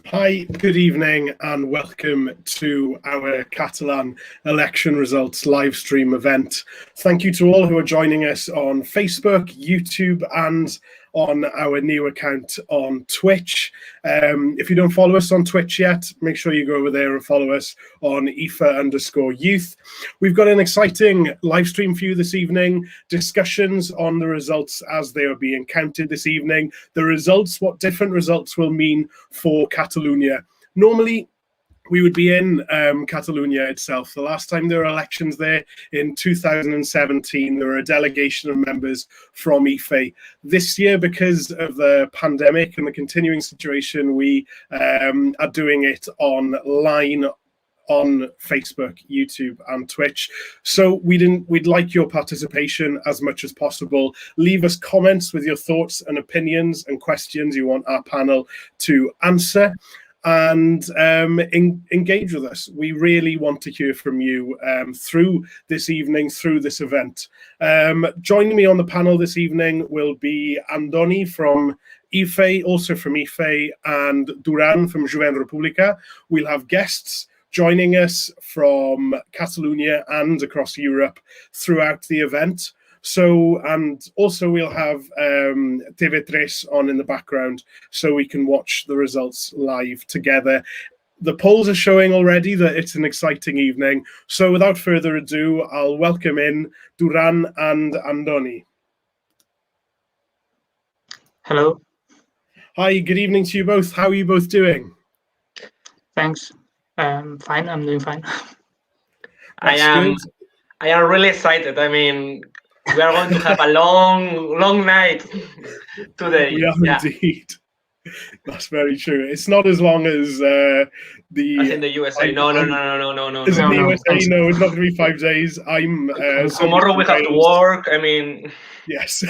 Hi, good evening and welcome to our Catalan election results live stream event. Thank you to all who are joining us on Facebook, YouTube and on our new account on Twitch. If you don't follow us on Twitch yet, make sure you go over there and follow us on IFA_youth. We've got an exciting live stream for you this evening, discussions on the results as they are being counted this evening, the results, what different results will mean for Catalonia. Normally, we would be in Catalonia itself. The last time there were elections there in 2017, there were a delegation of members from IFE. This year, because of the pandemic and the continuing situation, we are doing it online on Facebook, YouTube and Twitch. So we'd like your participation as much as possible. Leave us comments with your thoughts and opinions and questions you want our panel to answer. And engage with us. We really want to hear from you through this evening, through this event. Joining me on the panel this evening will be Andoni from IFE, also from IFE, and Duran from Jovent Republica. We'll have guests joining us from Catalonia and across Europe throughout the event. So, and also we'll have TV3 on in the background so we can watch the results live together. The polls are showing already that it's an exciting evening. So without further ado, I'll welcome in Duran and Andoni. Hello. Hi, good evening to you both. How are you both doing? Thanks. Fine, I'm doing fine. I am really excited. I mean, we are going to have a long night today. We are indeed. That's very true. It's not as long as As in the USA. No. Is in the USA? No, it's not going to be 5 days. Tomorrow we have to work. I mean, yes.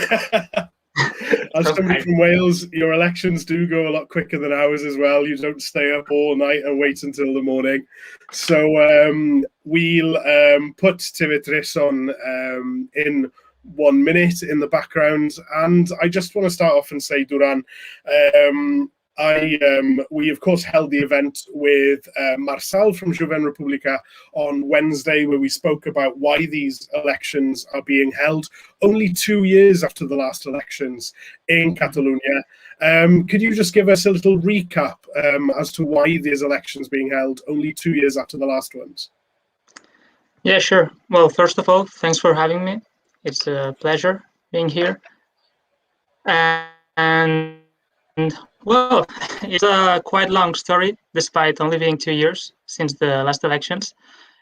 As somebody from Wales, your elections do go a lot quicker than ours as well. You don't stay up all night and wait until the morning. So we'll put TV3 on in 1 minute in the background. And I just want to start off and say, Duran, we of course held the event with Marçal from Jovent Republica on Wednesday, where we spoke about why these elections are being held only 2 years after the last elections in Catalonia. Could you just give us a little recap as to why these elections being held only 2 years after the last ones? Yeah, sure. Well, first of all, thanks for having me. It's a pleasure being here. And well, it's a quite long story, despite only being 2 years since the last elections.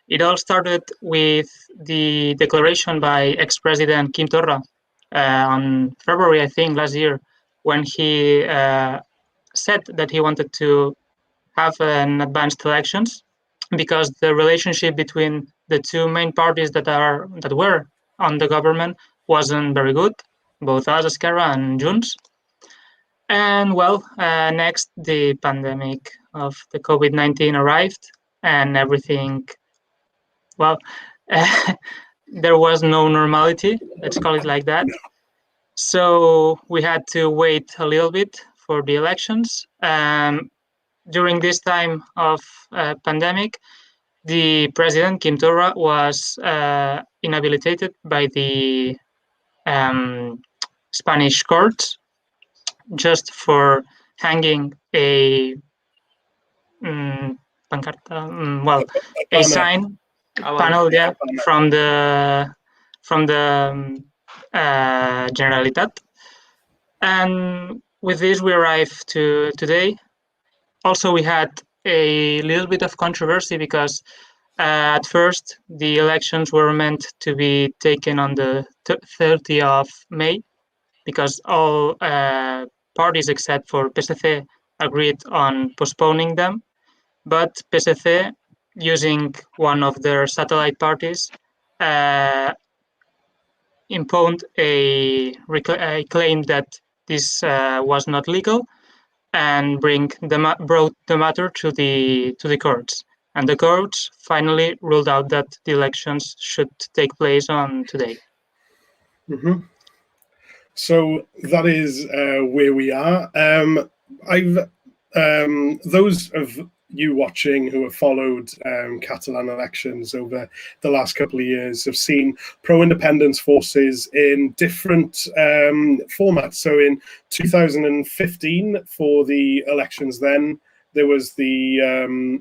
It all started with the declaration by ex-president Quim Torra on February, I think, last year, when he said that he wanted to have an advanced elections because the relationship between the two main parties that were on the government wasn't very good, both us, Esquerra and Junts. And well, next the pandemic of the COVID-19 arrived and everything, well, there was no normality, let's call it like that. So we had to wait a little bit for the elections. During this time of pandemic, the president, Quim Torra, was inhabilitated by the Spanish courts just for hanging a a sign panel, yeah, from the Generalitat. And with this, we arrived to today. Also, we had a little bit of controversy because at first the elections were meant to be taken on the 30th of May because all parties except for PSC agreed on postponing them, but PSC, using one of their satellite parties, impugned a claim that this was not legal and brought the matter to the courts. And the courts finally ruled out that the elections should take place on today. Mm-hmm. So that is where we are. I've those of you watching who have followed Catalan elections over the last couple of years have seen pro-independence forces in different formats. So in 2015, for the elections then, there was the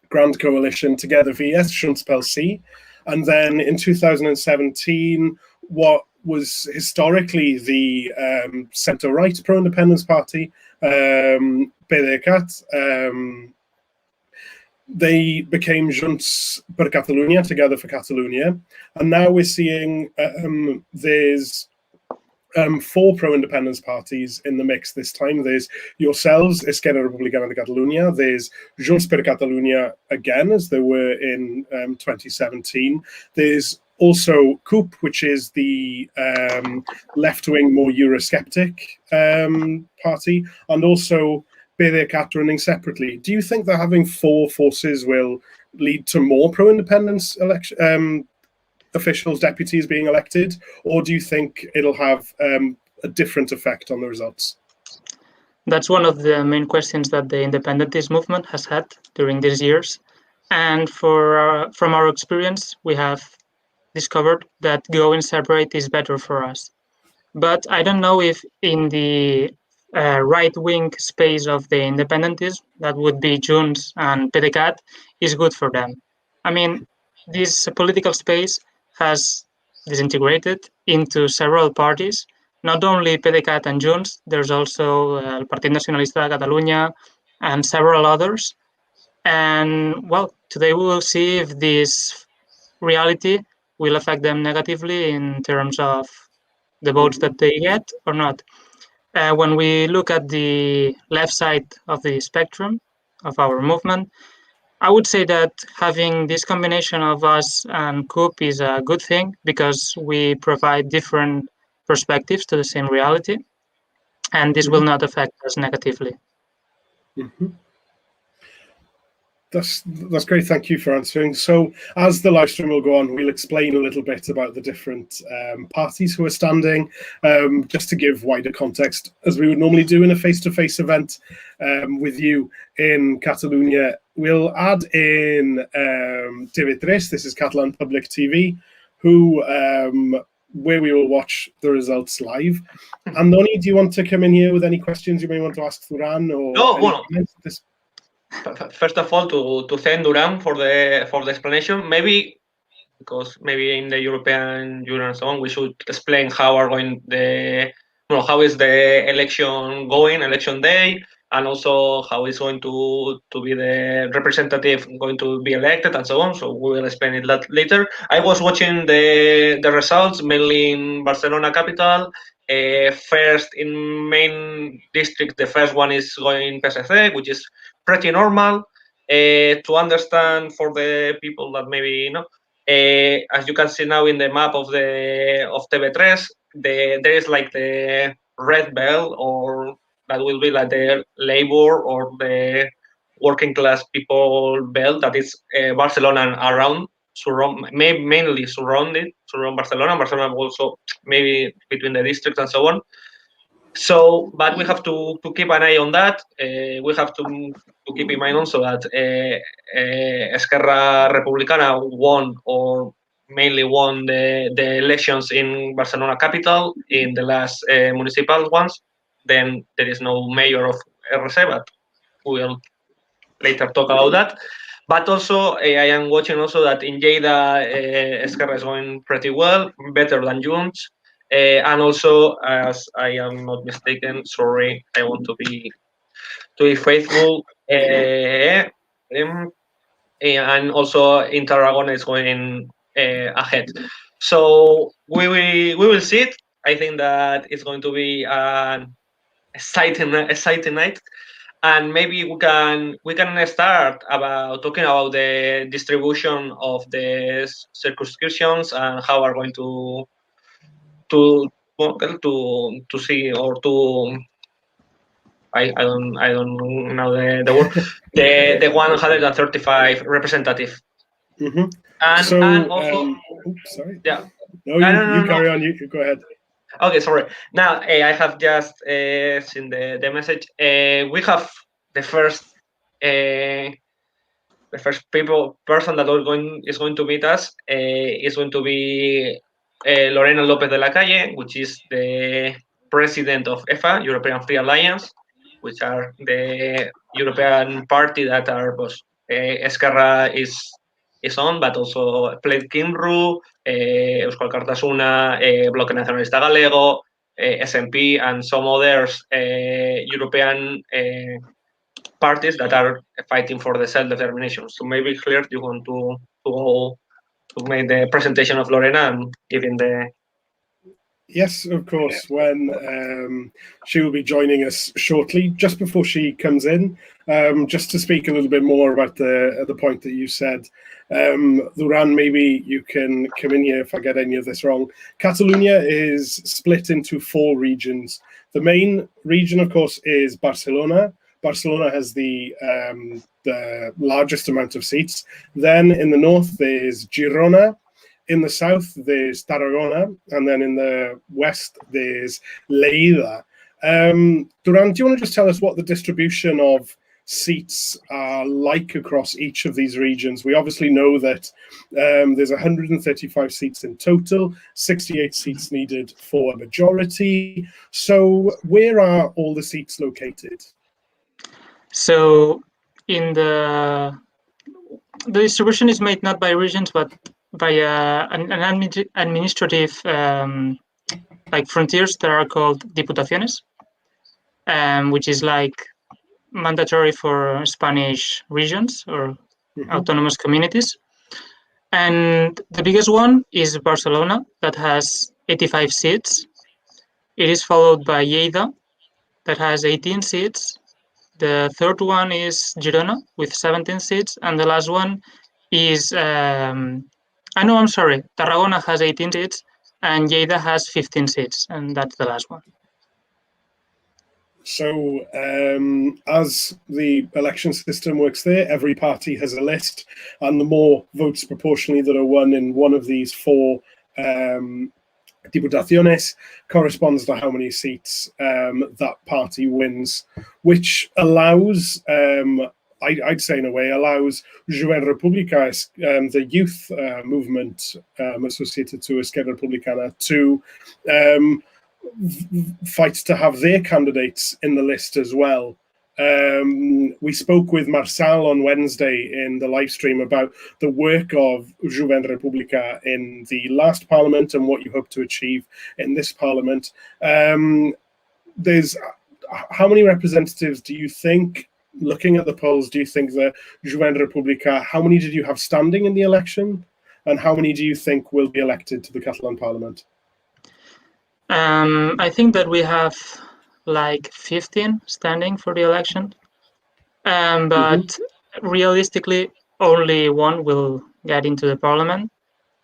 Grand Coalition Together VS, Junts pel Sí. And then in 2017, what was historically the centre-right pro-independence party, PDeCAT, they became Junts per Catalunya, Together for Catalonia. And now we're seeing there's 4 pro-independence parties in the mix this time. There's yourselves, Esquerra Republicana de Catalunya. There's Junts per Catalunya again, as there were in 2017. There's also CUP, which is the left-wing, more Eurosceptic party, and also PDeCAT running separately. Do you think that having 4 forces will lead to more pro-independence officials, deputies being elected, or do you think it'll have a different effect on the results? That's one of the main questions that the independentist movement has had during these years. And from our experience, we have discovered that going separate is better for us. But I don't know if in the right-wing space of the independentism, that would be Junts and PDeCAT, is good for them. I mean, this political space has disintegrated into several parties, not only PDeCAT and Junts, there's also el Partit Nacionalista de Catalunya and several others. And well, today we will see if this reality will affect them negatively in terms of the votes that they get or not. When we look at the left side of the spectrum of our movement, I would say that having this combination of us and CUP is a good thing because we provide different perspectives to the same reality, and this will not affect us negatively. That's great. Thank you for answering. So as the live stream will go on, we'll explain a little bit about the different parties who are standing, just to give wider context, as we would normally do in a face-to-face event with you in Catalonia. We'll add in TV3, this is Catalan Public TV, where we will watch the results live. Andoni, do you want to come in here with any questions you may want to ask Duran? Or no, first of all, to thank Duran for the explanation. Maybe because maybe in the European Union and so on, we should explain how is the election going, election day, and also how is going to be the representative going to be elected and so on. So we will explain it later. I was watching the results mainly in Barcelona capital. First in main district, the first one is going PSC, which is pretty normal. To understand for the people that maybe know, as you can see now in the map of TV3, there is like the red belt, or that will be like the labor or the working class people belt that is Barcelona and around, mainly surround Barcelona. Barcelona also maybe between the districts and so on. So, but we have to keep an eye on that. We have to keep in mind also that Esquerra Republicana won, or mainly won the elections in Barcelona capital in the last municipal ones. Then there is no mayor of RC, but we'll later talk about that. But also, I am watching also that in Lleida, Esquerra is going pretty well, better than Junts. And also, as I am not mistaken, sorry, I want to be faithful. And also, in Tarragona is going ahead. So we will see it. I think that it's going to be an exciting night. And maybe we can start about talking about the distribution of the circumscriptions and how are going to see, or to I don't know the word, the 135 representative. And also, sorry. Yeah. No, you carry on. You go ahead. Okay, sorry. Now I have just seen the message. We have the first person that is going to meet us is going to be Lorena López de la Calle, which is the president of EFA, European Free Alliance, which are the European party that are Esquerra is on, but also Plaid Cymru, Euskal Alkartasuna, Bloque Nacionalista Galego, SNP, and some others European parties that are fighting for the self-determination. So maybe Claire, you want to make the presentation of Lorena and giving the... Yes, of course. When she will be joining us shortly, just before she comes in, just to speak a little bit more about the point that you said. Duran, maybe you can come in here if I get any of this wrong. Catalonia is split into 4 regions. The main region, of course, is Barcelona. Barcelona has the largest amount of seats. Then in the north, there's Girona. In the south, there's Tarragona, and then in the west, there's Lleida. Duran, do you want to just tell us what the distribution of seats are like across each of these regions? We obviously know that there's 135 seats in total, 68 seats needed for a majority. So where are all the seats located? So in the distribution is made not by regions, but by an administrative like frontiers that are called diputaciones, which is like mandatory for Spanish regions or autonomous communities. And the biggest one is Barcelona, that has 85 seats. It is followed by Lleida, that has 18 seats. The third one is Girona with 17 seats, and the last one is Tarragona has 18 seats, and Lleida has 15 seats, and that's the last one. So as the election system works there, every party has a list, and the more votes proportionally that are won in one of these 4 diputaciones corresponds to how many seats that party wins, which allows, I'd say in a way, allows Jovent Republicà, the youth movement associated to Esquerra Republicana, to fight to have their candidates in the list as well. We spoke with Marçal on Wednesday in the live stream about the work of Jovent Republicà in the last parliament and what you hope to achieve in this parliament. There's how many representatives do you think, looking at the polls, do you think that Jovent Republicà, how many did you have standing in the election, and how many do you think will be elected to the Catalan parliament? I think that we have like 15 standing for the election, but realistically only one will get into the parliament,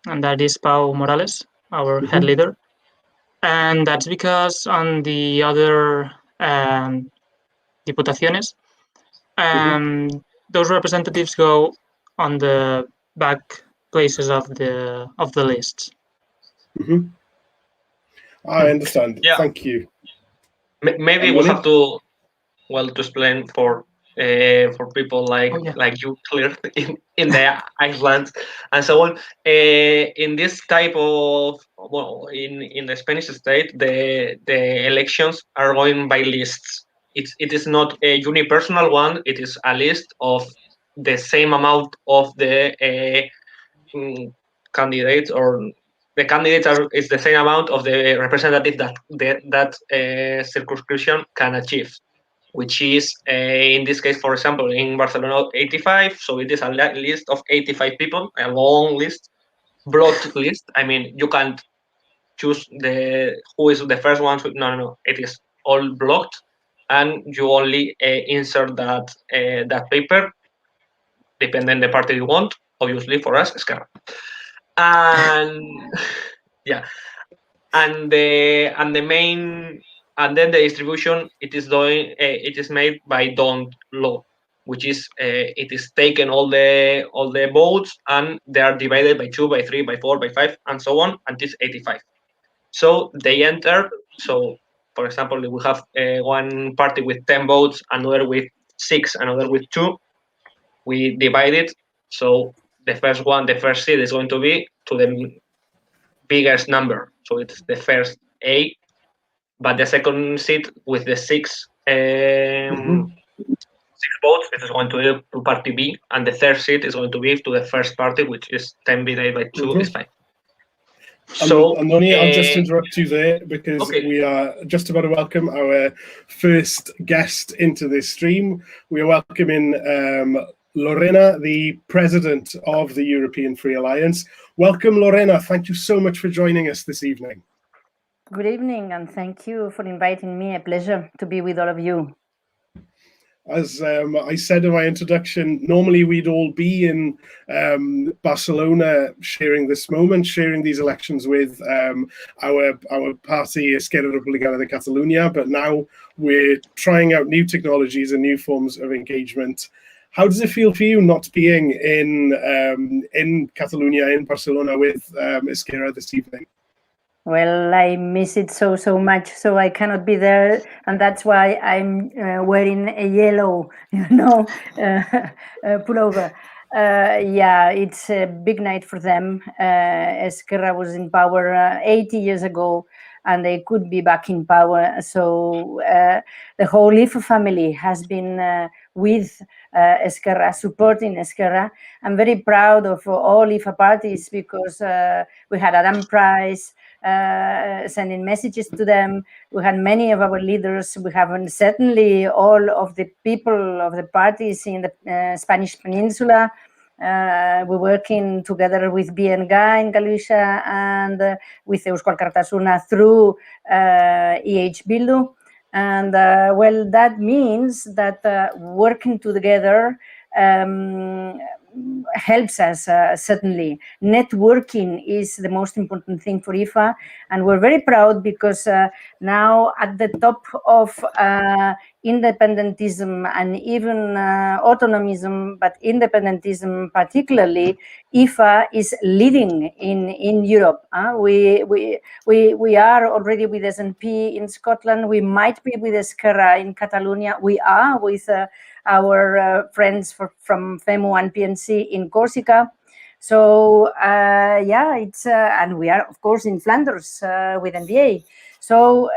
and that is Pau Morales, our head leader. And that's because on the other diputaciones, those representatives go on the back places of the lists. I understand. Yeah. Thank you. Maybe we have to explain for people like you, Claire, in the Iceland and so on. In this type of in the Spanish state, the elections are going by lists. It is not a unipersonal one. It is a list of the same amount of the candidates, or the candidates is the same amount of the representative that circumscription can achieve, which is in this case, for example, in Barcelona, 85. So it is a list of 85 people, a long list, broad list. I mean, you can't choose who is the first one. No. It is all blocked, and you only insert that paper, depending the party you want. Obviously, for us, Esquerra. And yeah, and the main, and then the distribution, it is made by Don't law, which is it is taken all the votes, and they are divided by 2, by 3, by 4, by 5, and so on until 85. So they enter. So for example, we have one party with 10 votes, another with 6, another with 2. We divide it. So the first seed is going to be to the biggest number. So it's the first A, but the second seat with the 6 votes, it is going to be to party B, and the third seat is going to be to the first party, which is 10 divided by 2 is 5. So, Andoni, I'll just interrupt you there because we are just about to welcome our first guest into this stream. We are welcoming Lorena, the president of the European Free Alliance. Welcome, Lorena. Thank you so much for joining us this evening. Good evening, and thank you for inviting me. A pleasure to be with all of you. As I said in my introduction, normally we'd all be in Barcelona sharing this moment, sharing these elections with our party, Esquerra Republicana de Catalunya, but now we're trying out new technologies and new forms of engagement. How does it feel for you not being in Catalonia, in Barcelona with Esquerra this evening? Well, I miss it so much, so I cannot be there, and that's why I'm wearing a yellow, pullover. Yeah, it's a big night for them. Esquerra was in power 80 years ago, and they could be back in power. So the whole IFA family has been with Esquerra, supporting Esquerra. I'm very proud of all IFA parties because we had Adam Price, sending messages to them. We had many of our leaders. We have certainly all of the people of the parties in the Spanish Peninsula. We're working together with BNG in Galicia and with Euskal Kartasuna through EH Bildu. And well, that means that working together helps us, certainly. Networking is the most important thing for IFA, and we're very proud because now at the top of independentism and even autonomism, but independentism particularly, IFA is leading in Europe. We are already with SNP in Scotland. We might be with Esquerra in Catalonia. We are with our friends from FEMU and PNC in Corsica. So yeah, it's and we are of course in Flanders with NBA. So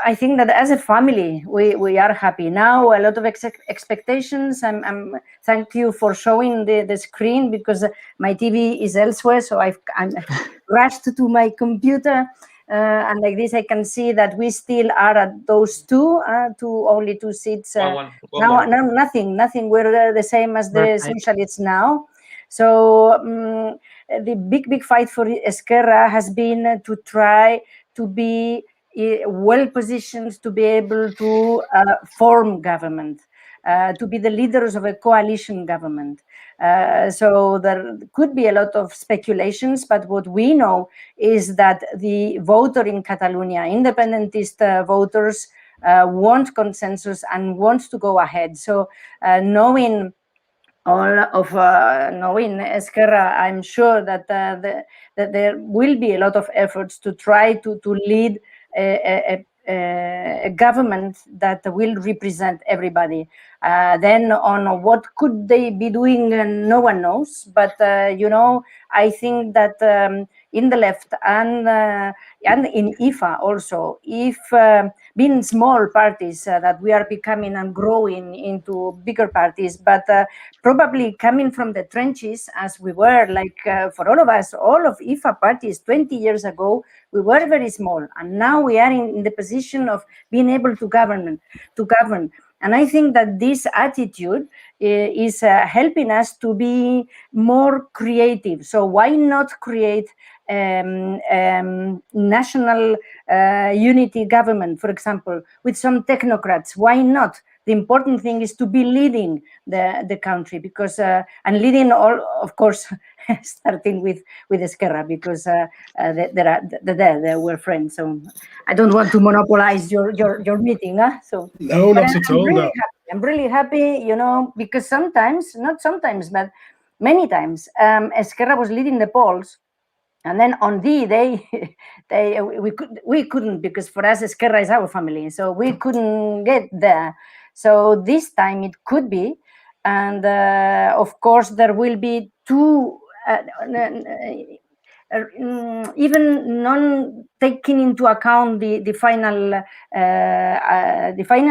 I think that as a family we are happy now. A lot of expectations. I'm thank you for showing the screen because my TV is elsewhere, so I'm rushed to my computer. And like this, I can see that we still are at those only two seats. One now, nothing. We're the same as the socialists now. So the big fight for Esquerra has been to try to be well positioned to be able to form government, to be the leaders of a coalition government. So there could be a lot of speculations, but what we know is that the voter in Catalonia, independentist voters, want consensus and want to go ahead. So knowing Esquerra, I'm sure that that there will be a lot of efforts to try to lead a government that will represent everybody. Then on what could they be doing, no one knows. But I think that in the left and in IFA also, if being small parties that we are becoming and growing into bigger parties, but probably coming from the trenches as we were, like for all of us, all of IFA parties 20 years ago, we were very small, and now we are in the position of being able to govern. And I think that this attitude is helping us to be more creative. So why not create national unity government, for example, with some technocrats? Why not? The important thing is to be leading the country, because and leading all, of course, starting with Esquerra, because we're friends. So I don't want to monopolize your meeting. So no, not at all. No. I'm really happy, because not sometimes, but many times, Esquerra was leading the polls. And then on the day, we couldn't, because for us Esquerra is our family, so we couldn't get there. So this time it could be, and of course there will be two. Even non taking into account the final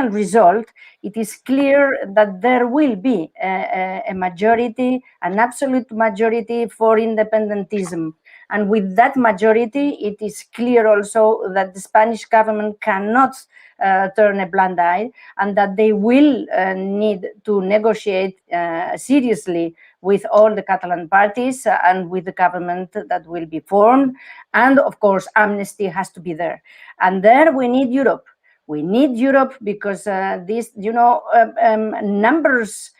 result, it is clear that there will be a majority, an absolute majority for independentism. And with that majority, it is clear also that the Spanish government cannot turn a blind eye, and that they will need to negotiate seriously with all the Catalan parties and with the government that will be formed. And of course, amnesty has to be there. And there we need Europe. We need Europe because these, numbers,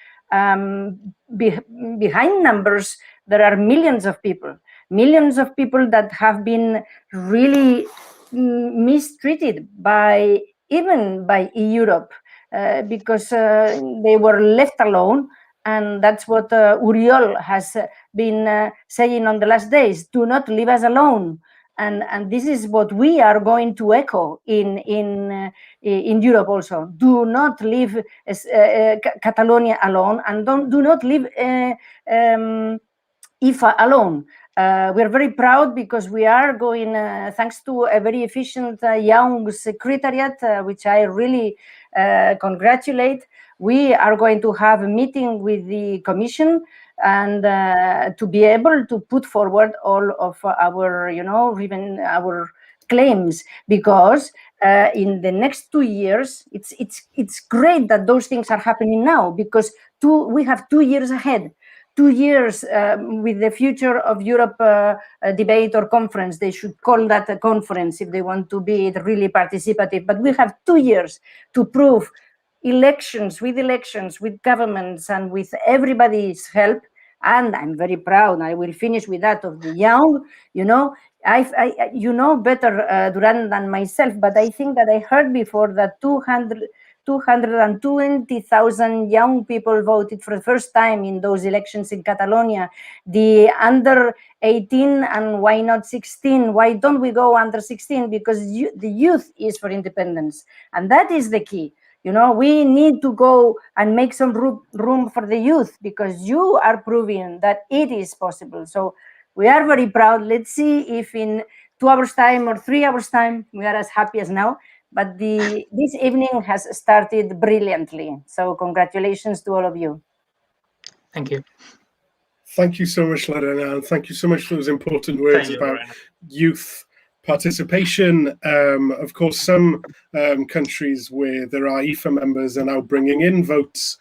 behind numbers, there are millions of people that have been really mistreated even by Europe because they were left alone. And that's what Uriol has been saying on the last days: do not leave us alone. And this is what we are going to echo in Europe also. Do not leave Catalonia alone, and do not leave IFA alone. We're very proud because we are going, thanks to a very efficient young secretariat, which I really congratulate. We are going to have a meeting with the Commission and to be able to put forward all of our, even our claims, because in the next 2 years, it's great that those things are happening now, because we have 2 years ahead. 2 years with the Future of Europe debate or conference. They should call that a conference if they want to be really participative. But we have 2 years to prove elections, with governments, and with everybody's help. And I'm very proud, I will finish with that, of the young, better, Duran, than myself, but I think that I heard before that 220,000 young people voted for the first time in those elections in Catalonia. The under 18 and why not 16? Why don't we go under 16? Because the youth is for independence. And that is the key. We need to go and make some room for the youth, because you are proving that it is possible. So we are very proud. Let's see if in 2 hours time or 3 hours time, we are as happy as now. But this evening has started brilliantly. So congratulations to all of you. Thank you. Thank you so much, Lorena, and thank you so much for those important words about youth participation. Of course, some countries where there are IFA members are now bringing in votes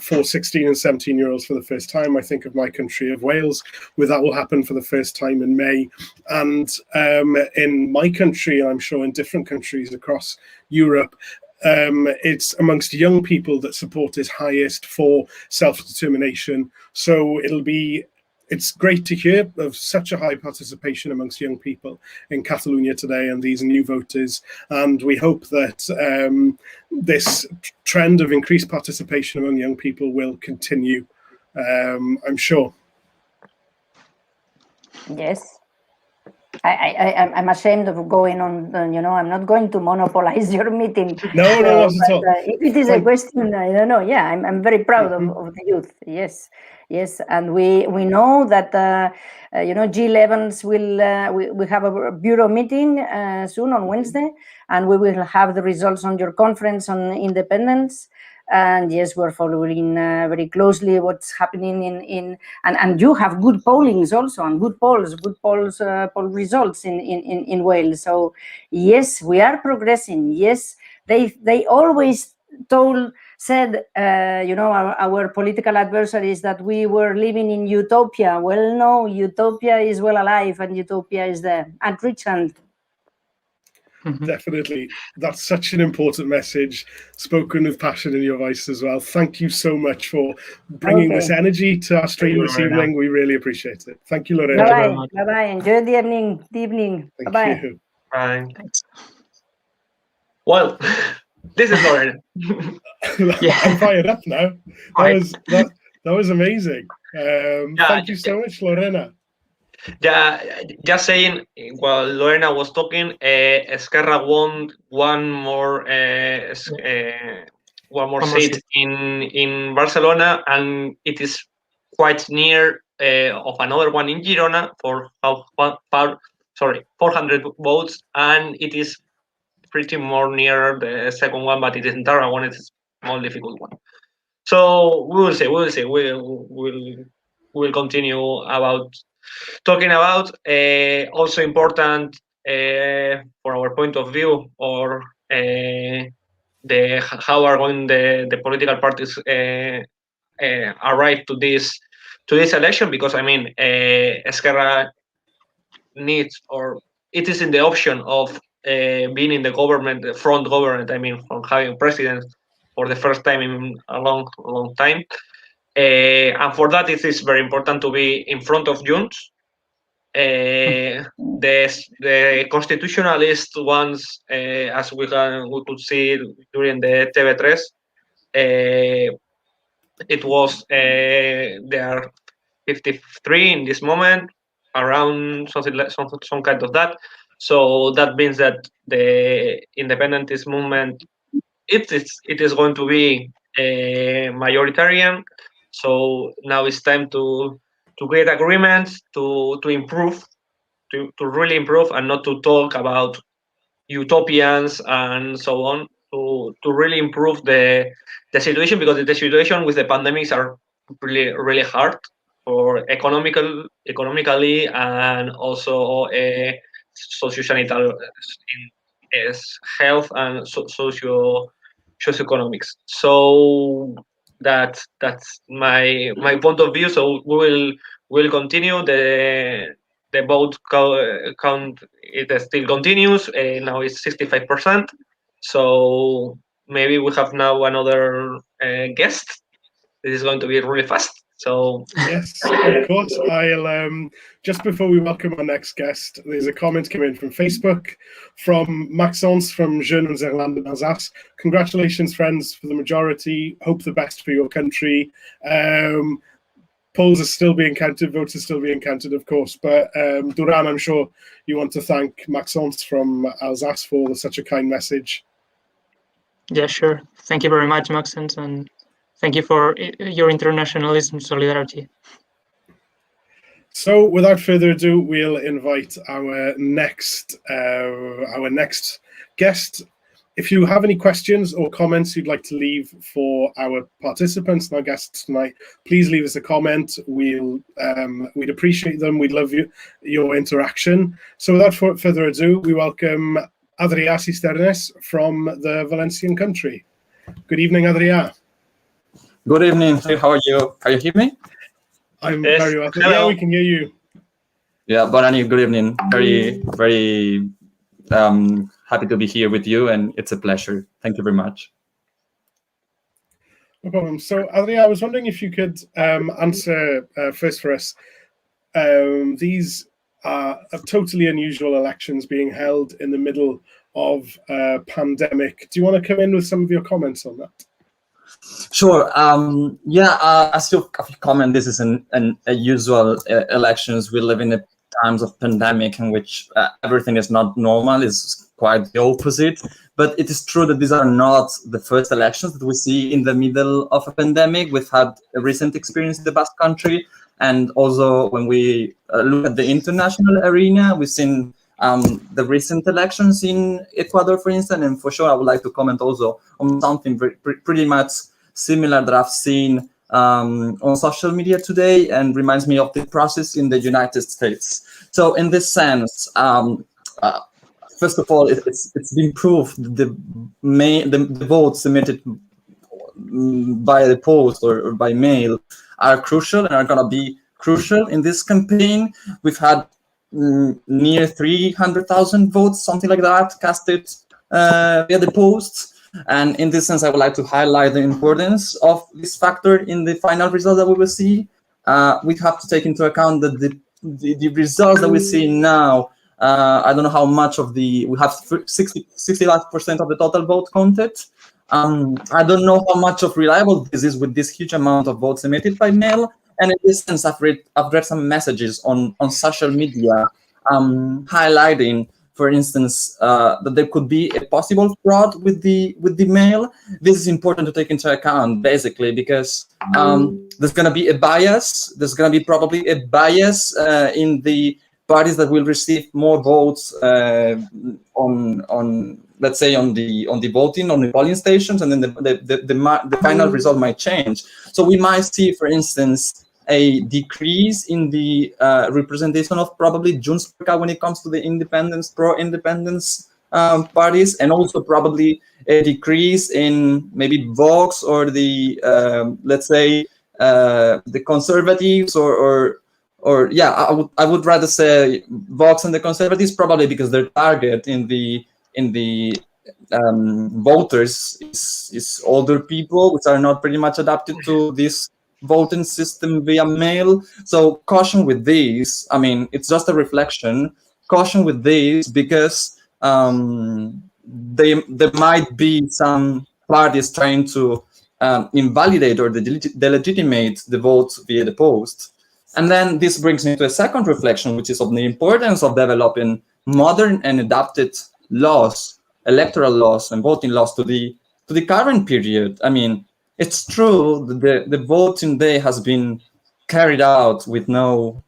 for 16 and 17-year-olds for the first time. I think of my country of Wales, where that will happen for the first time in May. And in my country, I'm sure in different countries across Europe, it's amongst young people that support is highest for self-determination. So it's great to hear of such a high participation amongst young people in Catalonia today and these new voters. And we hope that this trend of increased participation among young people will continue, I'm sure. Yes. I'm ashamed of going on, I'm not going to monopolize your meeting. No, not at all. If it is a question, I don't know. Yeah, I'm very proud of the youth. Yes. And we know that, G11s we have a bureau meeting soon on Wednesday, and we will have the results on your conference on independence. And yes, we're following very closely what's happening and you have good pollings also, and good poll results in Wales. So yes, we are progressing. Yes, they always said, our political adversaries, that we were living in utopia. Well, no, utopia is well alive, and utopia is there. And Richard. Definitely. That's such an important message, spoken with passion in your voice as well. Thank you so much for bringing this energy to our stream this evening. We really appreciate it. Thank you, Lorena. Bye-bye. Enjoy the evening. Thank you. Bye. Thanks. Well, this is Lorena. I'm fired up now. That was amazing. Thank you so much, Lorena. Yeah, just saying, while Lorena was talking, Esquerra won one more one more seat in Barcelona, and it is quite near of another one in Girona for 400 votes, and it is pretty more near the second one, but it is in Tarragona. It's a more difficult one. So we will see. We'll continue about talking about also important for our point of view, or how are going the political parties arrive to this election, because I mean Esquerra needs, or it is in the option of being in the government, the front government. I mean, from having president for the first time in a long time, and for that it is very important to be in front of Junts. The constitutionalist ones, as we could see during the TV3, it was they are 53 in this moment, around something like some kind of that. So that means that the independentist movement, it is going to be majoritarian. So now it's time to get agreements to improve, to really improve, and not to talk about utopians and so on, to really improve the situation, because the situation with the pandemics are really hard for economically, and also socio-sanitary, health and socioeconomics. So that's my point of view. So we'll continue the vote count. It still continues. Now it's 65%. So maybe we have now another guest. This is going to be really fast. So yes, of course. I'll just before we welcome our next guest, there's a comment coming in from Facebook from Maxence from Jeunes Néerlandais d'Alsace. Congratulations, friends, for the majority. Hope the best for your country. Polls are still being counted, votes are still being counted, of course. But Duran, I'm sure you want to thank Maxence from Alsace for such a kind message. Yeah, sure. Thank you very much, Maxence, and thank you for your internationalism, solidarity. So, without further ado, we'll invite our next guest. If you have any questions or comments you'd like to leave for our participants and our guests tonight, please leave us a comment. We'd appreciate them. We'd love your interaction. So, without further ado, we welcome Adrià Cisternes from the Valencian country. Good evening, Adrià. Good evening. How are you? Can you hear me? I'm very well. Yeah, we can hear you. Yeah, Barani, good evening. Very, very happy to be here with you, and it's a pleasure. Thank you very much. No problem. So, Adrià, I was wondering if you could answer first for us. These are totally unusual elections being held in the middle of a pandemic. Do you want to come in with some of your comments on that? Sure. As you comment, this is a usual elections. We live in a times of pandemic in which everything is not normal. It's quite the opposite. But it is true that these are not the first elections that we see in the middle of a pandemic. We've had a recent experience in the Basque Country, and also when we look at the international arena, we've seen the recent elections in Ecuador, for instance, and for sure I would like to comment also on something pretty much similar that I've seen on social media today, and reminds me of the process in the United States. So in this sense, first of all, it's been proved the votes submitted by the post or by mail are crucial and are going to be crucial in this campaign. We've had near 300,000 votes, something like that, casted via the posts. And in this sense, I would like to highlight the importance of this factor in the final result that we will see. We have to take into account that the results that we see now, I don't know how much of we have 65% of the total vote counted. I don't know how much of reliable this is with this huge amount of votes emitted by mail. And in this sense, I've read some messages on social media highlighting for instance, that there could be a possible fraud with the mail. This is important to take into account, basically, because there's going to be a bias. There's going to be probably a bias in the parties that will receive more votes on let's say on the voting on the polling stations, and then the final result might change. So we might see, for instance, a decrease in the representation of probably Junts when it comes to the pro-independence parties, and also probably a decrease in maybe Vox or the let's say the Conservatives or yeah, I would rather say Vox and the Conservatives, probably because their target in the voters is older people, which are not pretty much adapted to this voting system via mail. So caution with these. I mean, it's just a reflection. Caution with these, because there might be some parties trying to invalidate or delegitimate the votes via the post. And then this brings me to a second reflection, which is of the importance of developing modern and adapted laws, electoral laws and voting laws to the current period. I mean, it's true that the voting day has been carried out with no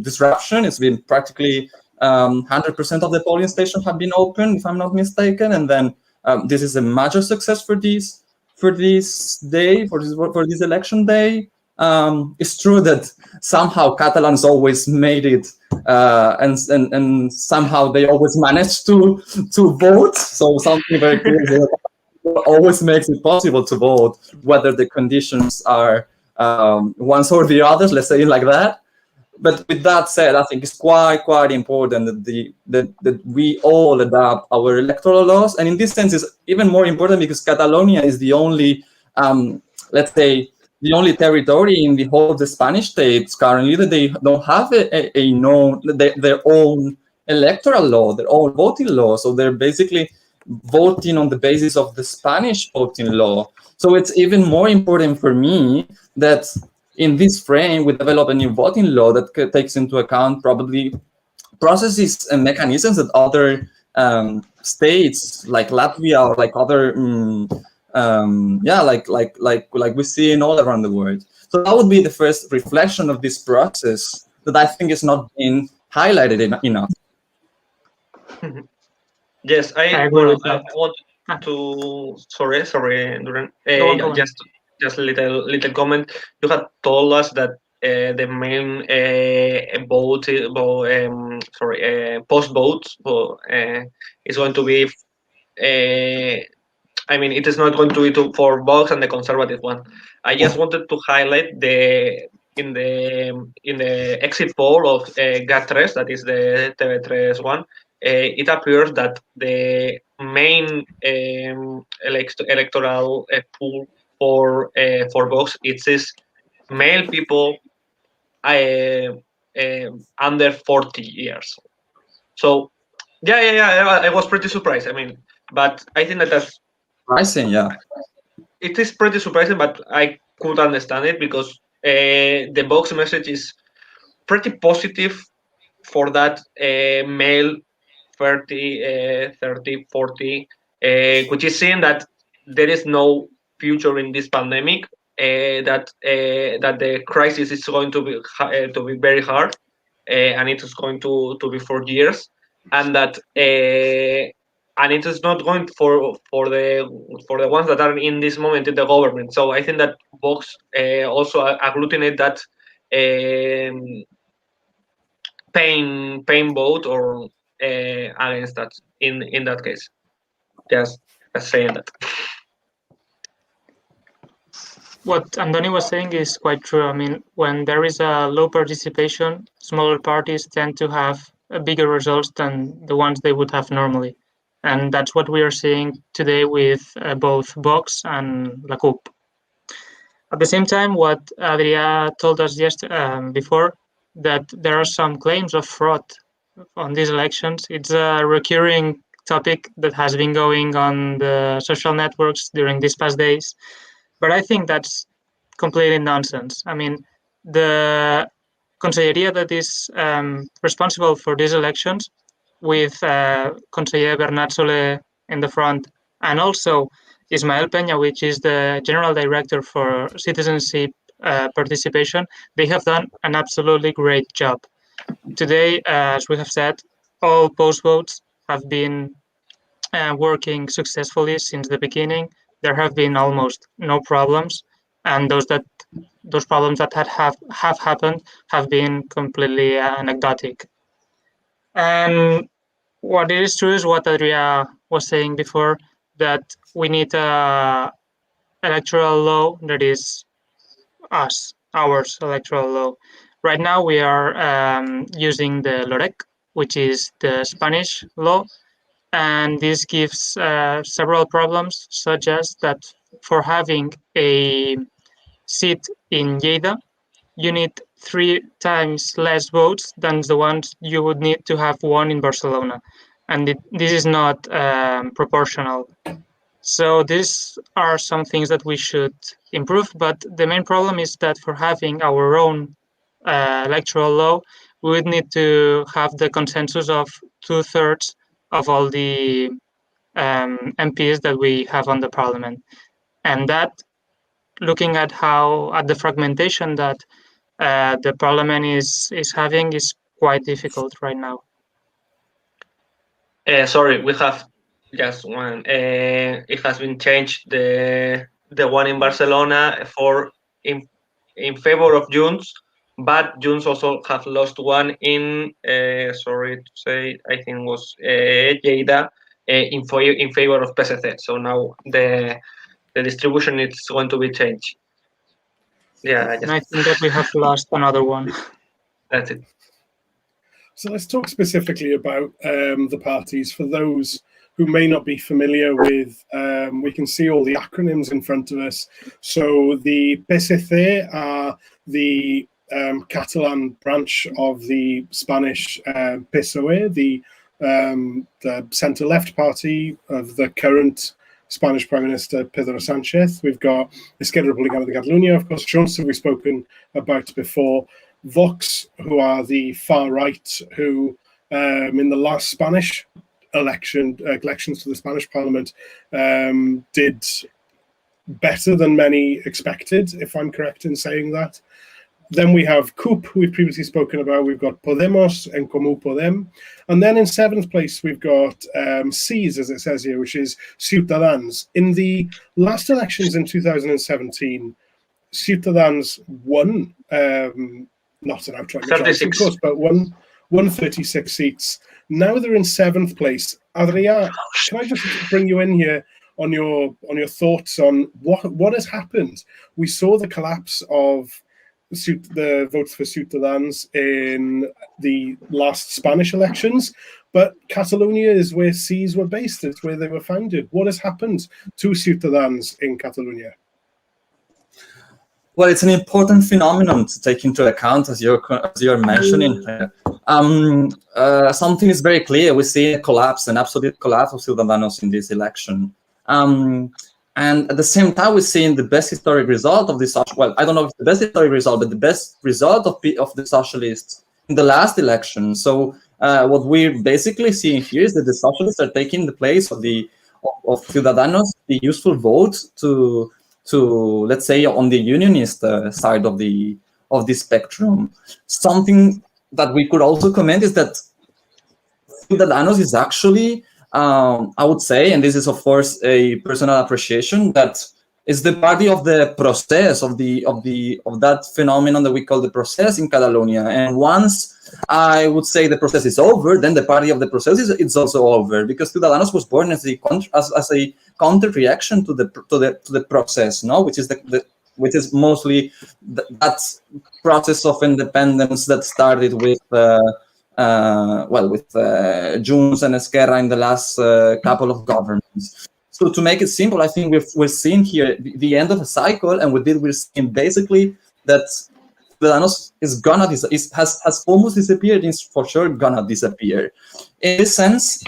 disruption. It's been practically 100% of the polling stations have been open, if I'm not mistaken. And then this is a major success for this election day. It's true that somehow Catalans always made it, and somehow they always managed to vote. So something very crazy always makes it possible to vote, whether the conditions are ones or the others, let's say it like that. But with that said, I think it's quite important that we all adapt our electoral laws, and in this sense, it's even more important because Catalonia is the only, let's say, the only territory in the whole of the Spanish states currently that they don't have their own electoral law, their own voting law. So they're basically voting on the basis of the Spanish voting law. So it's even more important for me that in this frame, we develop a new voting law that takes into account probably processes and mechanisms that other states like Latvia or like other like we see in all around the world. So that would be the first reflection of this process that I think is not being highlighted enough. Yes, I want to. Sorry, Duran. Just a little comment. You had told us that the main post votes is going to be. I mean, it is not going to be for Vox and the Conservative one. I just wanted to highlight in the exit poll of GAT3, that is the TV3 one. It appears that the main electoral pool for Vox, it says male people under 40 years. So yeah, I was pretty surprised. I mean, but I think that's surprising. Yeah, it is pretty surprising, but I could understand it because the Vox message is pretty positive for that male 30, 40, which is saying that there is no future in this pandemic, that the crisis is going to be very hard, and it is going to be for years, and that and it is not going for the ones that are in this moment in the government. So I think that Vox also agglutinate that pain vote or against that in that case. Just saying that. What Andoni was saying is quite true. I mean, when there is a low participation, smaller parties tend to have bigger results than the ones they would have normally. And that's what we are seeing today with both Vox and La CUP. At the same time, what Adrià told us before, that there are some claims of fraud on these elections. It's a recurring topic that has been going on the social networks during these past days. But I think that's completely nonsense. I mean, the Conselleria that is responsible for these elections with Conseller Bernat Soler in the front, and also Ismael Peña, which is the General Director for Citizenship Participation, they have done an absolutely great job. Today, as we have said, all post votes have been working successfully since the beginning. There have been almost no problems, and those problems that have happened have been completely anecdotic. And what is true is what Adria was saying before, that we need a electoral law that is our electoral law. Right now we are using the LOREC, which is the Spanish law, and this gives several problems, such as that for having a seat in Lleida, you need 3 times less votes than the ones you would need to have one in Barcelona. And this is not proportional. So these are some things that we should improve, but the main problem is that for having our own electoral law, we would need to have the consensus of 2/3 of all the MPs that we have on the parliament. And that, looking at the fragmentation that the parliament is having, is quite difficult right now. Sorry, we have just one. It has been changed, the one in Barcelona for in favor of Junts, but Junts also have lost one in sorry to say, I think it was Lleida, in favor of PSC. So now the distribution is going to be changed. Yeah, And I think that we have lost another one. That's it. So let's talk specifically about the parties. For those who may not be familiar with, we can see all the acronyms in front of us. So the PSC are the Catalan branch of the Spanish PSOE, the centre-left party of the current Spanish Prime Minister Pedro Sánchez. We've got Esquerra Republicana de Catalunya, of course, Junts, who we've spoken about before. Vox, who are the far right, who in the last Spanish elections to the Spanish Parliament did better than many expected, if I'm correct in saying that. Then we have CUP, who we've previously spoken about. We've got Podemos and Comú Podem. And then in 7th place, we've got CIS, as it says here, which is Ciutadans. In the last elections in 2017, Ciutadans won, not an outright majority, of course, but won 36 seats. Now they're in 7th place. Adria, can I just bring you in here on your thoughts on what has happened? We saw the collapse of the votes for Ciutadans in the last Spanish elections, but Catalonia is where CIS were based. It's where they were founded. What has happened to Ciutadans in Catalonia? Well, it's an important phenomenon to take into account, as you're mentioning. Something is very clear. We see an absolute collapse of Ciudadanos in this election. And at the same time, we're seeing the best historic result of this. Well, I don't know if it's the best historic result, but the best result of the socialists in the last election. So what we're basically seeing here is that the socialists are taking the place of Ciudadanos, the useful vote to let's say on the unionist side of the spectrum. Something that we could also comment is that Ciudadanos is actually, I would say, and this is of course a personal appreciation, that is the party of the process of that phenomenon that we call the process in Catalonia. And once I would say the process is over, then the party of the process is also over, because Ciudadanos was born as a counter reaction to the process, no, which is mostly that process of independence that started with Junts and Esquerra in the last couple of governments. So to make it simple, I think we're seeing here the end of a cycle, and we're seeing basically that Ciudadanos has almost disappeared. Is for sure gonna disappear. In this sense,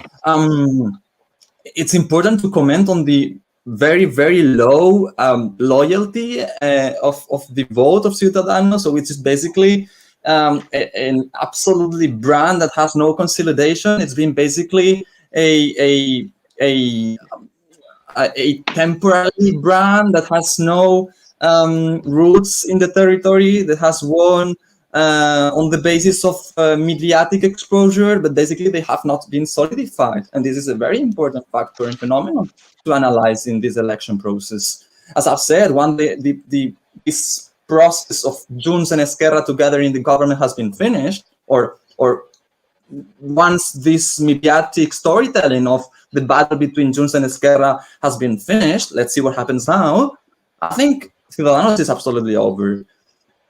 it's important to comment on the very, very low loyalty of the vote of Ciudadanos. So which is basically an absolutely brand that has no consolidation. It's been basically a temporary brand that has no roots in the territory, that has won on the basis of mediatic exposure, but basically they have not been solidified. And this is a very important factor and phenomenon to analyze in this election process. As I've said, this process of Junts and Esquerra together in the government has been finished, or once this mediatic storytelling of the battle between Junts and Esquerra has been finished, let's see what happens now. I think Ciudadanos is absolutely over.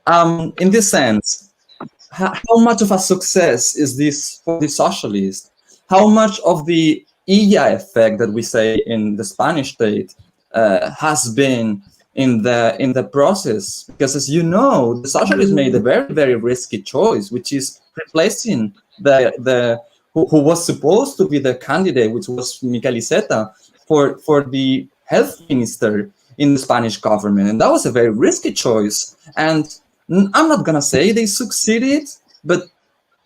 In this sense, how much of a success is this for the socialists? How much of the Illa effect that we say in the Spanish state has been in the process? Because as you know, the socialists made a very, very risky choice, which is replacing who was supposed to be the candidate, which was Miquel Iceta, for the health minister in the Spanish government. And that was a very risky choice. And I'm not going to say they succeeded, but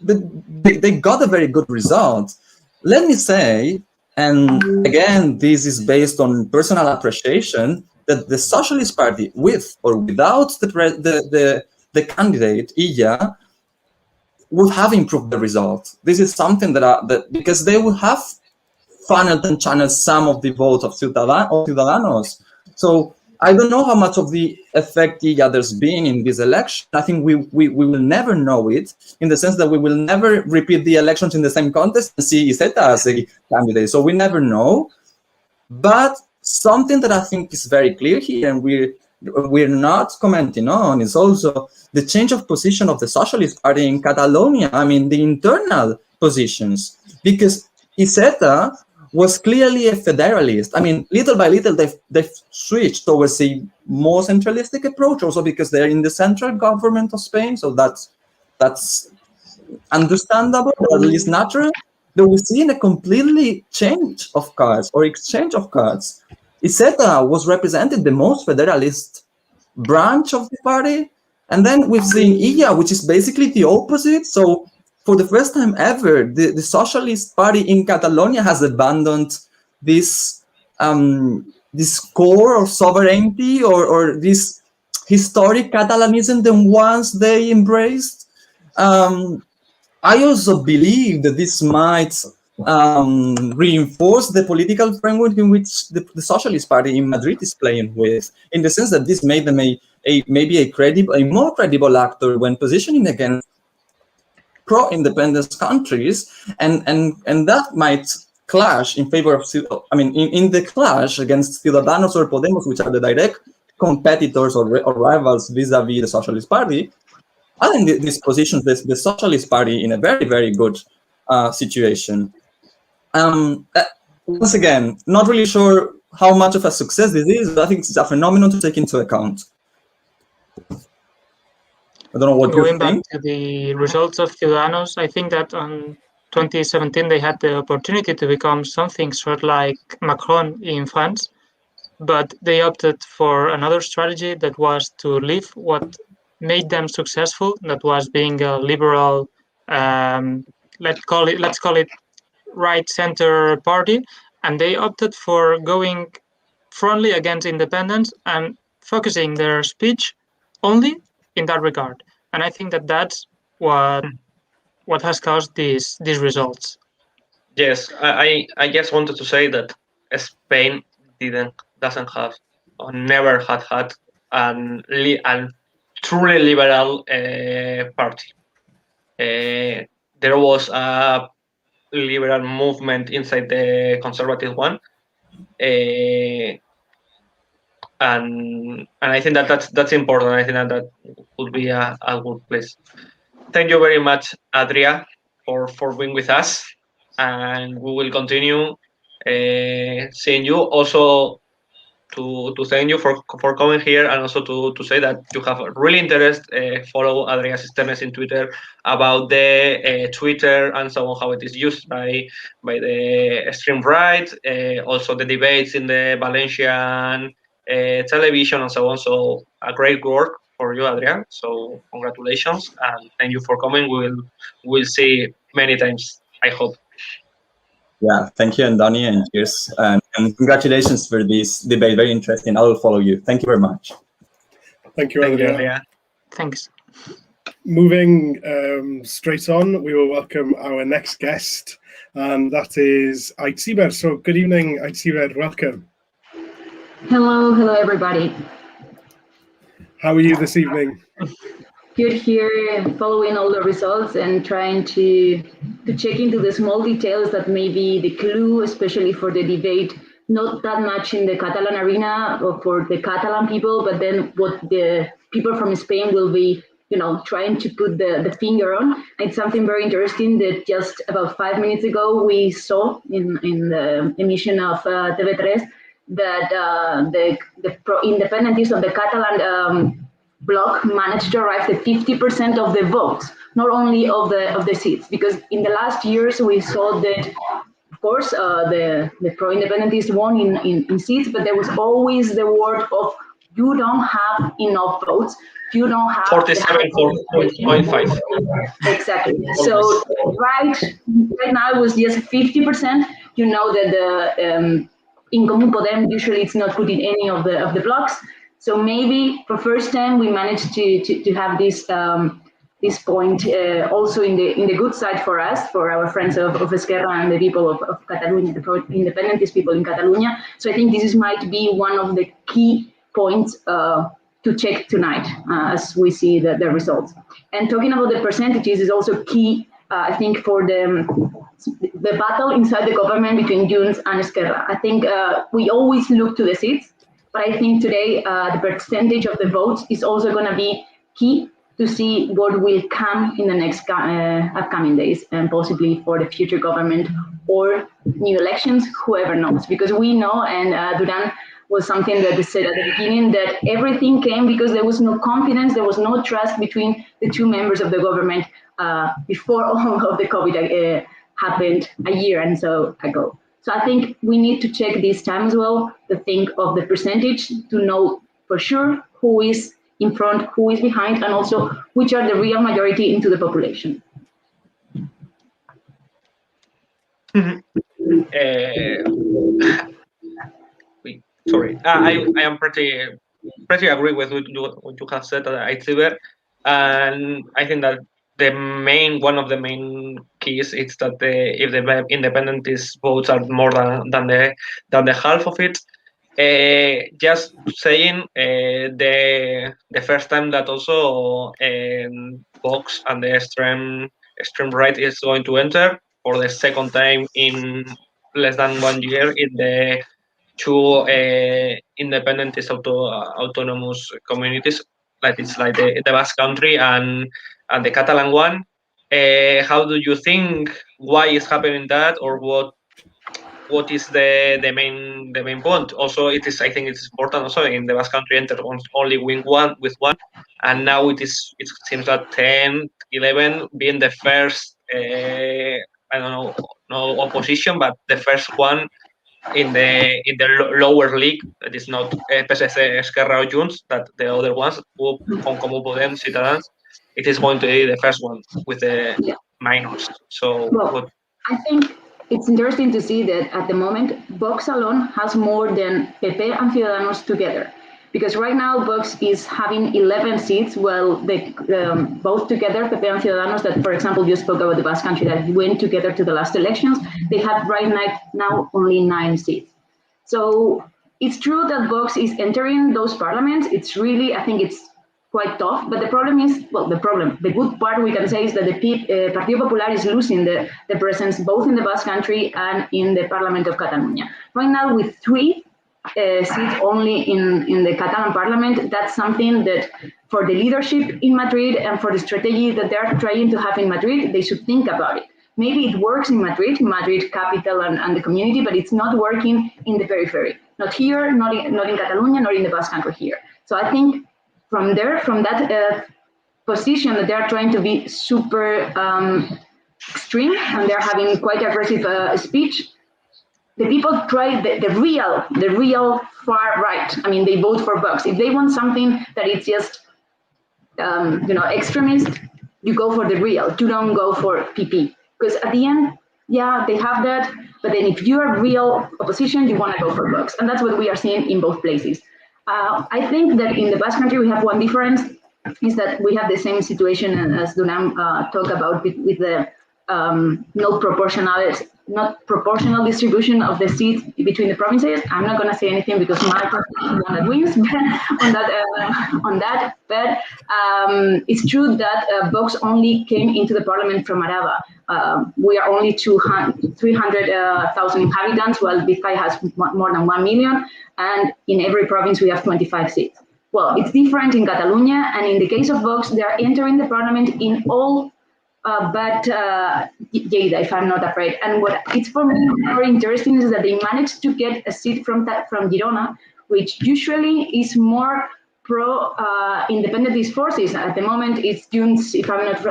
they got a very good result. Let me say, and again, this is based on personal appreciation, that the Socialist Party, with or without the candidate, Illa, would have improved the result. This is something that because they would have funneled and channeled some of the vote of Ciudadanos. So I don't know how much of the effect there's been in this election. I think we will never know it, in the sense that we will never repeat the elections in the same contest and see Iceta as a candidate. So we never know. But something that I think is very clear here, and we're not commenting on, is also the change of position of the Socialist Party in Catalonia. I mean, the internal positions, because Iceta was clearly a federalist. I mean, little by little, they've switched towards a more centralistic approach, also because they're in the central government of Spain. So that's understandable, or at least natural. But we're seeing a completely change of cards, or exchange of cards. Iceta was represented the most federalist branch of the party, and then we've seen Illa, which is basically the opposite. So for the first time ever, the Socialist Party in Catalonia has abandoned this core of sovereignty, or this historic Catalanism that once they embraced. I also believe that this might reinforce the political framework in which the Socialist Party in Madrid is playing with, in the sense that this made them maybe a more credible actor when positioning against pro-independence countries, and that might clash in favor of, I mean, in the clash against Ciudadanos or Podemos, which are the direct competitors or rivals vis-a-vis the Socialist Party. I think this positions the Socialist Party in a very, very good situation. Once again, not really sure how much of a success this is, but I think it's a phenomenon to take into account. I don't know what you think. Going back to the results of Ciudadanos, I think that on 2017 they had the opportunity to become something sort of like Macron in France, but they opted for another strategy that was to leave what made them successful, that was being a liberal, let's call it right-center party, and they opted for going frontally against independence and focusing their speech only in that regard. And I think that that's what has caused these results. Yes, I just wanted to say that Spain doesn't have, or never had an truly liberal party. There was a liberal movement inside the conservative one, and I think that's important. I think that would be a good place. Thank you very much, Adria, for being with us, and we will continue seeing you. Also, to thank you for coming here, and also to say that you have a really interest. Follow Adria Cisternes in Twitter about the Twitter and so on, how it is used by the extreme right. Also the debates in the Valencian television and so on. So a great work for you, Adrian. So congratulations and thank you for coming. We'll see many times, I hope. Yeah, thank you, Andoni, and cheers. And congratulations for this debate. Very interesting. I will follow you. Thank you very much. Thank you, Adrian. Thanks. Moving straight on, we will welcome our next guest, and that is Aitziber. So good evening, Aitziber. Welcome. Hello, everybody. How are you this evening? Good here, following all the results and trying to check into the small details that may be the clue, especially for the debate, not that much in the Catalan arena or for the Catalan people, but then what the people from Spain will be, trying to put the finger on. It's something very interesting that just about 5 minutes ago we saw in the emission of TV3 that the pro-independentism of the Catalan bloc managed to arrive at 50% of the votes, not only of the seats, because in the last years we saw that, of course, the pro-independentists won in seats, but there was always the word of you don't have enough votes, you don't have 47.5. Exactly. So right now it was just 50%. You know that the in Común Podem usually it's not put in any of the blocks. So maybe for first time we managed to have this this point also in the good side for us, for our friends of Esquerra and the people of Catalonia, the pro-independentist people in Catalonia. So I think this might be one of the key points to check tonight as we see the results. And talking about the percentages is also key, I think, for the battle inside the government between Junts and Esquerra. I think we always look to the seats, but I think today the percentage of the votes is also going to be key to see what will come in the next upcoming days and possibly for the future government or new elections, whoever knows. Because we know, and Duran was something that they said at the beginning, that everything came because there was no confidence, there was no trust between the two members of the government before all of the COVID happened a year and so ago. So I think we need to check this time as well, to think of the percentage, to know for sure who is in front, who is behind, and also which are the real majority into the population. Sorry, I am pretty agree with what you have said, Aitziber, and I think that one of the main keys is that if the independentist votes are more than the half of it. Just saying, the first time that also Vox and the extreme right is going to enter for the second time in less than 1 year in the two independentist autonomous communities, like it's like the Basque Country and the Catalan one. How do you think? Why is happening that, or what is the main point? Also, I think it's important also in the Basque Country entered only with one, and now it seems that 10, 11 being the first. I don't know, no opposition, but the first one in the lower league that is not PSC, Esquerra, or Junts, that the other ones, Con Comú Podem, Ciutadans, it is going to be the first one with the minors. So, well, I think it's interesting to see that at the moment, Vox alone has more than PP and Ciudadanos together. Because right now, Vox is having 11 seats, while they both together, PP and Ciudadanos, that, for example, you spoke about the Basque Country that went together to the last elections, they have right now only 9 seats. So it's true that Vox is entering those parliaments. It's really, I think it's quite tough, but the problem is, the good part we can say is that the Partido Popular is losing the presence both in the Basque Country and in the Parliament of Catalonia. Right now with 3 seats only in the Catalan parliament, that's something that for the leadership in Madrid and for the strategy that they're trying to have in Madrid, they should think about it. Maybe it works in Madrid capital and the community, but it's not working in the periphery. Not here, not in Catalonia, nor in the Basque Country here. So I think from that position that they're trying to be super extreme and they're having quite aggressive speech, the people try the real far right. I mean, they vote for Vox. If they want something that it's just extremist, you go for the real. You don't go for PP, because at the end, yeah, they have that. But then if you are real opposition, you want to go for Vox, and that's what we are seeing in both places. I think that in the Basque Country we have one difference, is that we have the same situation as Dunham talked about with the not proportional distribution of the seats between the provinces. I'm not going to say anything because my party is the one that wins on that. But it's true that Vox only came into the parliament from Araba. We are only 300,000 inhabitants, while Vizcaya has more than 1 million, and in every province we have 25 seats. Well, it's different in Catalonia, and in the case of Vox, they are entering the parliament in all but Lleida, if I'm not afraid. And what it's for me very interesting is that they managed to get a seat from Girona, which usually is more pro-independentist forces. At the moment, it's Junts, if I'm not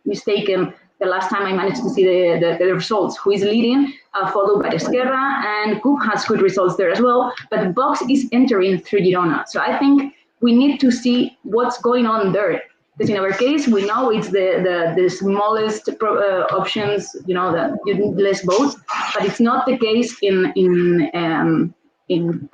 mistaken, the last time I managed to see the results, who is leading, followed by Esquerra, and CUP has good results there as well. But Vox is entering through Girona. So I think we need to see what's going on there. Because in our case, we know it's the smallest options, that you need less votes, but it's not the case in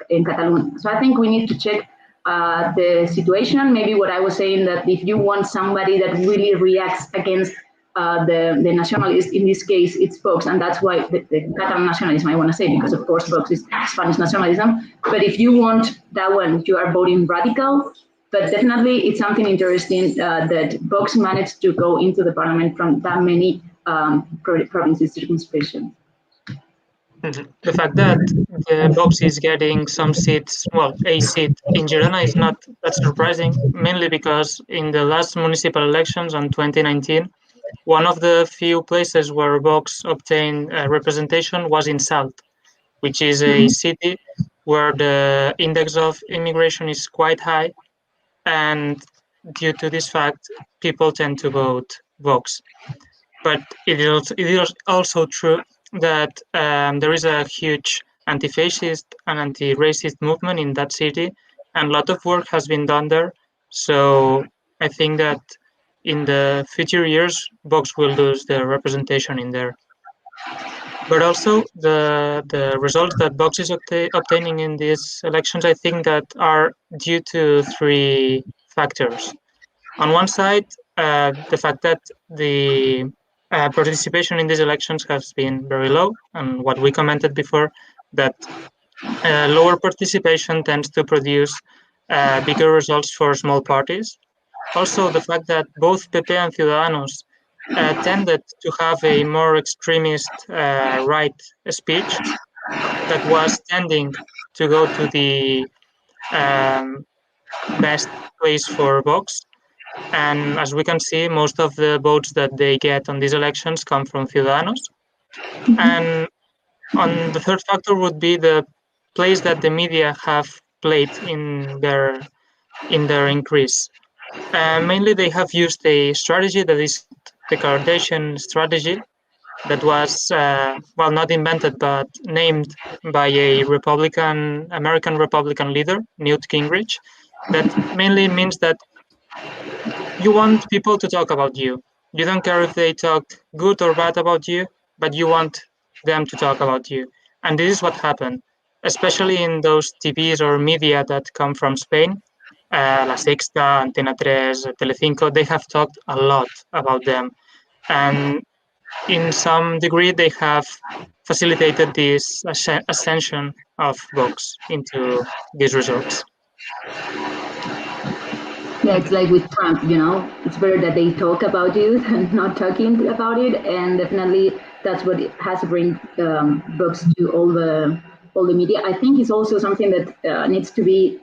Catalonia. So I think we need to check the situation. Maybe what I was saying, that if you want somebody that really reacts against the nationalists, in this case, it's Vox, and that's why the Catalan nationalism, I want to say, because of course Vox is Spanish nationalism. But if you want that one, you are voting radical. But definitely, it's something interesting that Vox managed to go into the parliament from that many provinces circumscription. The fact that the Vox is getting some seats, well, a seat in Girona is not that surprising, mainly because in the last municipal elections in 2019, one of the few places where Vox obtained representation was in Salt, which is a city where the index of immigration is quite high. And due to this fact, people tend to vote Vox. But it is also true that there is a huge anti-fascist and anti-racist movement in that city, and a lot of work has been done there. So I think that in the future years, Vox will lose their representation in there. But also the results that Vox is obtaining in these elections, I think that are due to three factors. On one side, the fact that the participation in these elections has been very low, and what we commented before, that lower participation tends to produce bigger results for small parties. Also, the fact that both PP and Ciudadanos tended to have a more extremist right speech that was tending to go to the best place for Vox. And as we can see, most of the votes that they get on these elections come from Ciudadanos. And on the third factor would be the place that the media have played in their increase. Mainly, they have used a strategy that is the Kardashian strategy, that was not invented but named by a American Republican leader, Newt Gingrich. That mainly means that you want people to talk about you. You don't care if they talk good or bad about you, but you want them to talk about you. And this is what happened, especially in those TVs or media that come from Spain. La Sexta, Antena 3, Telecinco, they have talked a lot about them. And in some degree, they have facilitated this ascension of Vox into these results. Yeah, it's like with Trump, it's better that they talk about you than not talking about it. And definitely that's what it has to bring Vox to all the media. I think it's also something that needs to be,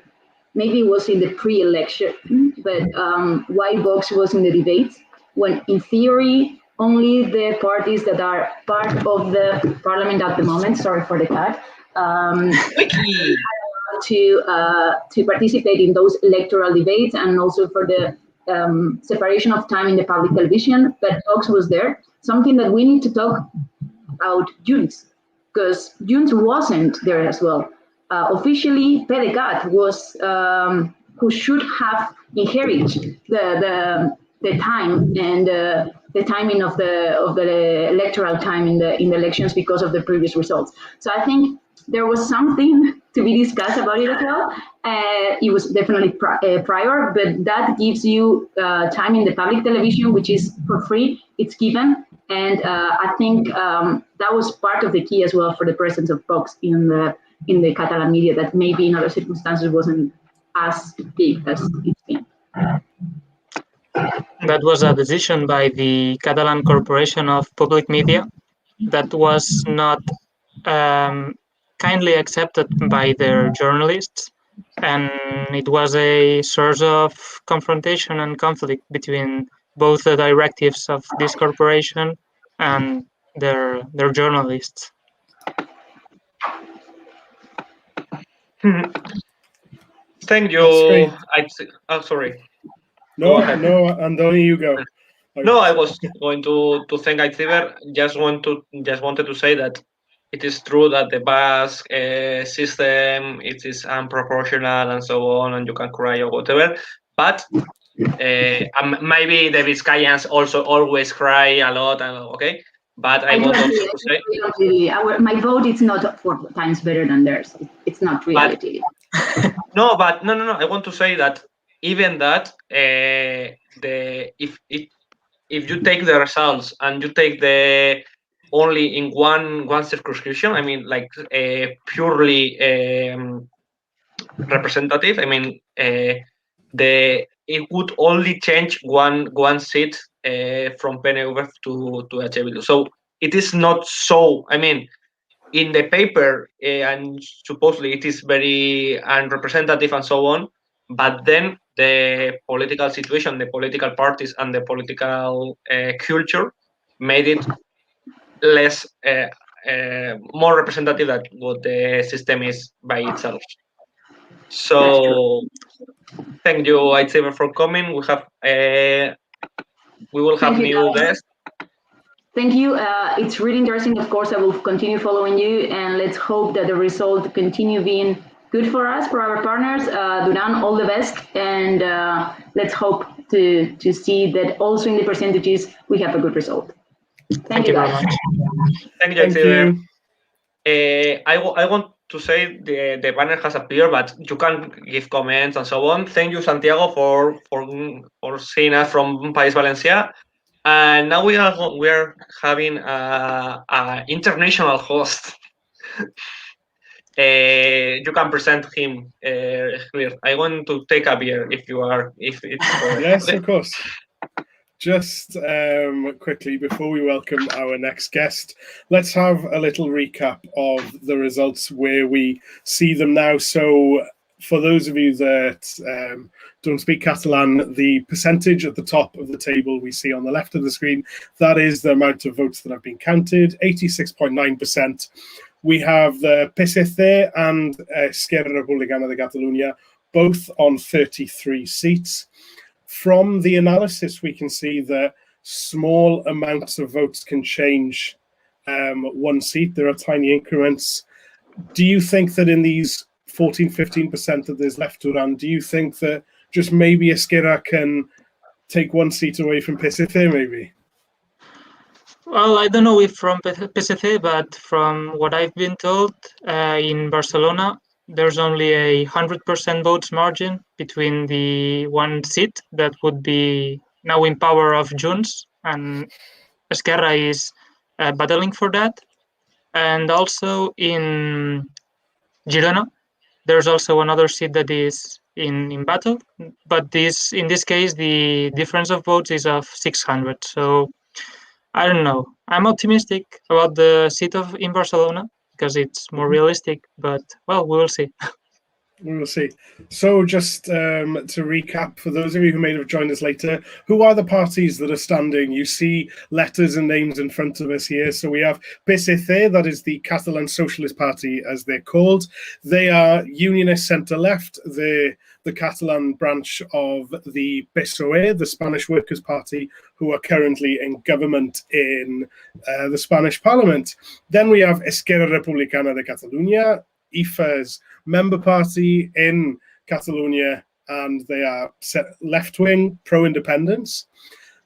maybe it was in the pre-election, but why Vox was in the debates, when in theory, only the parties that are part of the parliament at the moment, sorry for the cut, to participate in those electoral debates, and also for the separation of time in the public television. But Vox was there, something that we need to talk about Junts, because Junts wasn't there as well. Officially, PDeCAT was who should have inherit the time and the timing of the electoral time in the elections because of the previous results. So I think there was something to be discussed about it as well. It was definitely prior, but that gives you time in the public television, which is for free. It's given, and I think that was part of the key as well for the presence of Vox in the Catalan media that maybe in other circumstances wasn't as big as it's been. That was a decision by the Catalan Corporation of Public Media that was not kindly accepted by their journalists, and it was a source of confrontation and conflict between both the directives of this corporation and their journalists. Thank you. Sorry. No, Andoni, you go. No, I was going to thank Aitziber. Just wanted to say that it is true that the Basque system it is unproportional and so on, and you can cry or whatever. But maybe the Vizcayans also always cry a lot. Okay, but I want also to say my vote is not 4 times better than theirs. It's not reality. No. I want to say that even that if you take the results and you take the only in one circumscription, I mean, like purely representative. I mean, it would only change one seat from PNV to H Bildu. So it is not so. I mean, in the paper and supposedly it is very unrepresentative and so on. But then the political situation, the political parties, and the political culture made it less, more representative than what the system is by itself. So, thank you, Aitziber, for coming. We will have new guests. Thank you. It's really interesting. Of course, I will continue following you, and let's hope that the result continue being good for us, for our partners. Duran, all the best, and let's hope to see that also in the percentages we have a good result. Thank you, guys. Thank you. I want to say the banner has appeared, but you can give comments and so on. Thank you, Santiago, for seeing us from País Valencia. And now we are having an international host. You can present him here. I want to take a beer if it's correct. Yes, of course. Just quickly, before we welcome our next guest, let's have a little recap of the results where we see them now. So for those of you that don't speak Catalan, the percentage at the top of the table we see on the left of the screen, that is the amount of votes that have been counted, 86.9%. We have the PSC and Esquerra Republicana de Catalunya, both on 33 seats. From the analysis, we can see that small amounts of votes can change one seat. There are tiny increments. Do you think that in these 14-15% that there's left to run, do you think that just maybe Esquerra can take one seat away from PSC, maybe? Well, I don't know if from PSC, but from what I've been told, in Barcelona, there's only a 100% votes margin between the one seat that would be now in power of Junts, and Esquerra is battling for that. And also in Girona, there's also another seat that is in battle, but in this case, the difference of votes is of 600. So I don't know. I'm optimistic about the seat in Barcelona because it's more realistic, but well, we will see. We will see. So just to recap, for those of you who may have joined us later, who are the parties that are standing? You see letters and names in front of us here. So we have PSC, that is the Catalan Socialist Party, as they're called. They are unionist centre-left, the Catalan branch of the PSOE, the Spanish Workers' Party, who are currently in government in the Spanish Parliament. Then we have Esquerra Republicana de Catalunya, IFA's member party in Catalonia, and they are left-wing, pro-independence.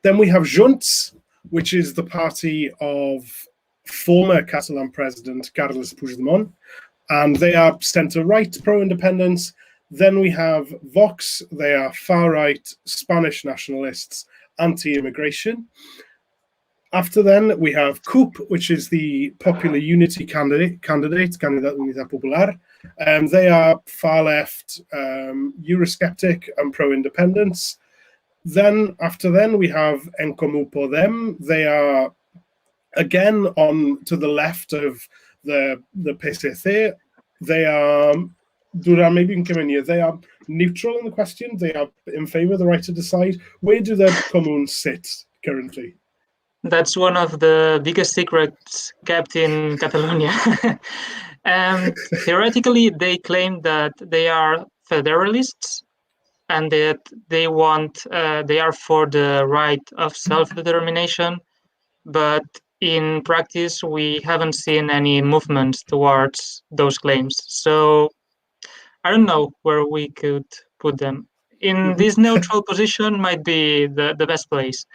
Then we have Junts, which is the party of former Catalan president Carles Puigdemont, and they are centre-right, pro-independence. Then we have Vox, they are far-right, Spanish nationalists, anti-immigration. After then, we have CUP, which is the Popular Unity candidate, Candidat Unitat Popular. They are far-left, Eurosceptic and pro-independence. Then, after then, we have En Comú Podem. They are, again, on to the left of the PSC. They are, they are neutral on the question. They are in favour of the right to decide. Where do the Comuns sit currently? That's one of the biggest secrets kept in Catalonia. And theoretically, they claim that they are federalists and that they are for the right of self-determination. But in practice, we haven't seen any movements towards those claims. So I don't know where we could put them. In this neutral position might be the best place.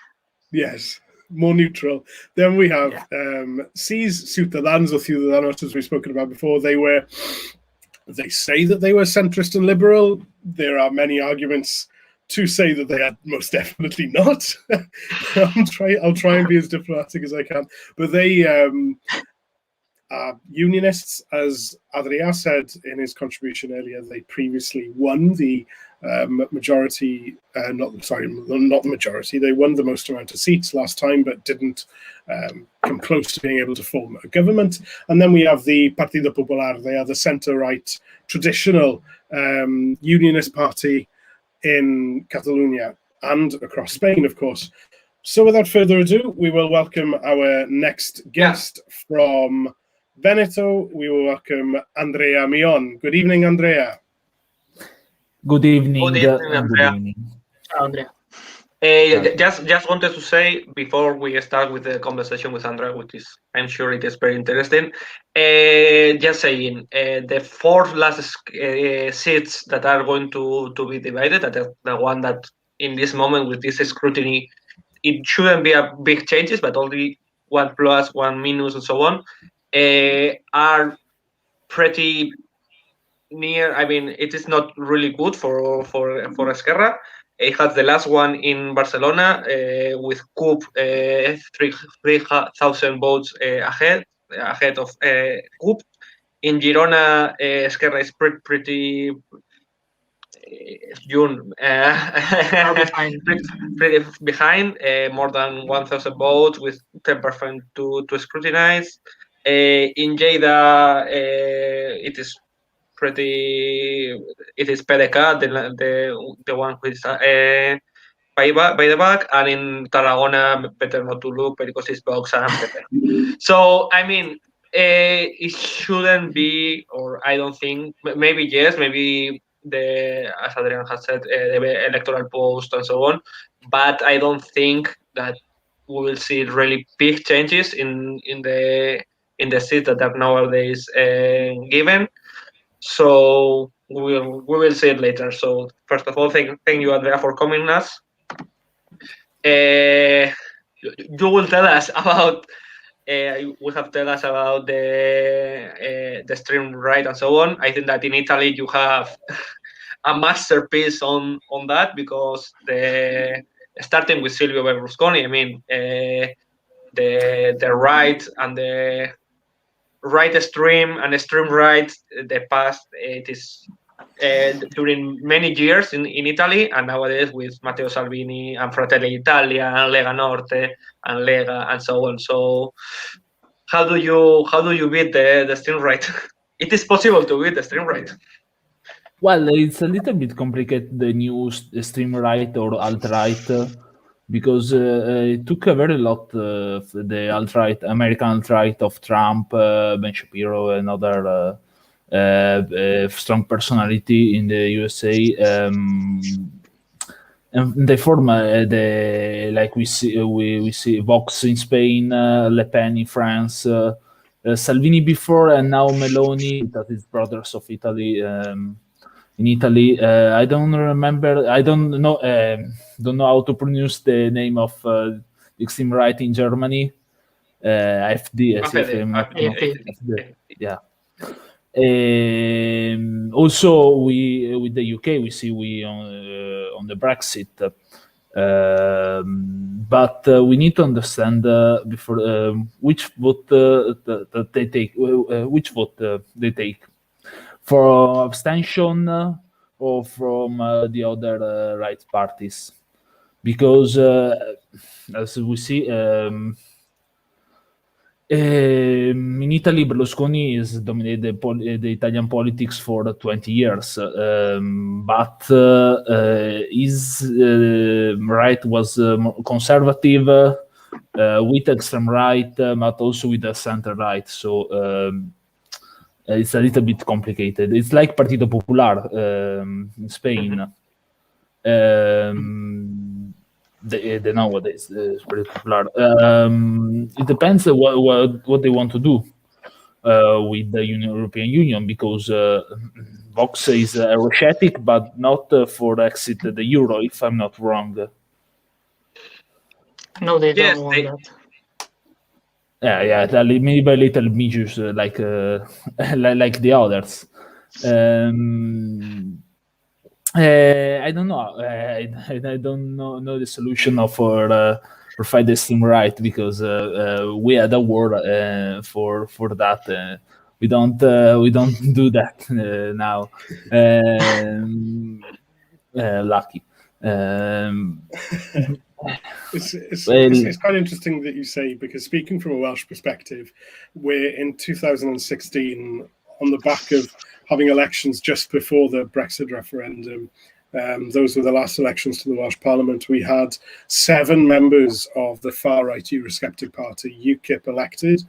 Yes, more neutral. Then we have Cis Ciutadans or Ciudadanos, as we've spoken about before. They say that they were centrist and liberal. There are many arguments to say that they are most definitely not. I'll try and be as diplomatic as I can. But they are unionists, as Adrià said in his contribution earlier. They previously won the majority, not the majority. They won the most amount of seats last time, but didn't come close to being able to form a government. And then we have the Partido Popular. They are the centre-right, traditional unionist party in Catalonia and across Spain, of course. So without further ado, we will welcome our next guest from Veneto. We will welcome Andrea Mion. Good evening, Andrea. Good evening. Good evening, Andrea. Good evening. Andrea. Just wanted to say before we start with the conversation with Andrea, which is, I'm sure it is very interesting. Just saying, the four last seats that are going to be divided, the one that in this moment with this scrutiny, it shouldn't be a big changes, but only 1 plus, 1 minus, and so on, are pretty near. I mean, it is not really good for Esquerra. It has the last one in Barcelona with CUP 3,000 votes ahead of CUP. In Girona, Esquerra is pretty pretty behind, more than 1,000 votes with 10% to scrutinize. In Lleida, it is PDK, the one who is by the back, and in Tarragona, better not to look because it's Vox and PP. So, I mean, it shouldn't be, or I don't think, maybe yes, maybe as Adrian has said, the electoral post and so on, but I don't think that we will see really big changes in the seats that are nowadays given. So we will see it later. So first of all, thank you, Andrea, for coming us. You will tell us about. We have tell us about the extreme right and so on. I think that in Italy you have a masterpiece on that, because starting with Silvio Berlusconi. I mean, the right and the right extreme and extreme right, the past, it is during many years in Italy, and nowadays with Matteo Salvini and Fratelli Italia and Lega Norte and Lega and so on. So how do you beat the extreme right? It is possible to beat the extreme right. Well, it's a little bit complicated, the new extreme right or alt-right, because it took a very lot of the alt-right, American alt-right of Trump, Ben Shapiro, and other strong personality in the USA. And they form like we see Vox in Spain, Le Pen in France, Salvini before, and now Meloni, that is Brothers of Italy. in Italy. I don't remember. I don't know how to pronounce the name of the extreme right in Germany. AfD, as if I'm not AfD. Yeah. Also, we with the UK, we see on the Brexit, but we need to understand before which vote that they take, which vote they take for abstention or from the other right parties, because as we see. In Italy, Berlusconi has dominated the Italian politics for 20 years, but his right was conservative with extreme right, but also with the center right. So it's a little bit complicated. It's like Partito Popular in Spain. The nowadays is pretty popular. It depends what they want to do with the European Union, because Vox is Eurosceptic, but not for exit the euro, if I'm not wrong. No, they don't want that. Yeah, maybe little measures like like the others. I don't know. I don't know the solution for fight the extreme right, because we had a war for that. We don't do that now. Lucky. It's quite interesting that you say, because speaking from a Welsh perspective, we're in 2016 on the back of having elections just before the Brexit referendum. Those were the last elections to the Welsh Parliament. We had 7 members of the far-right Eurosceptic party, UKIP, elected.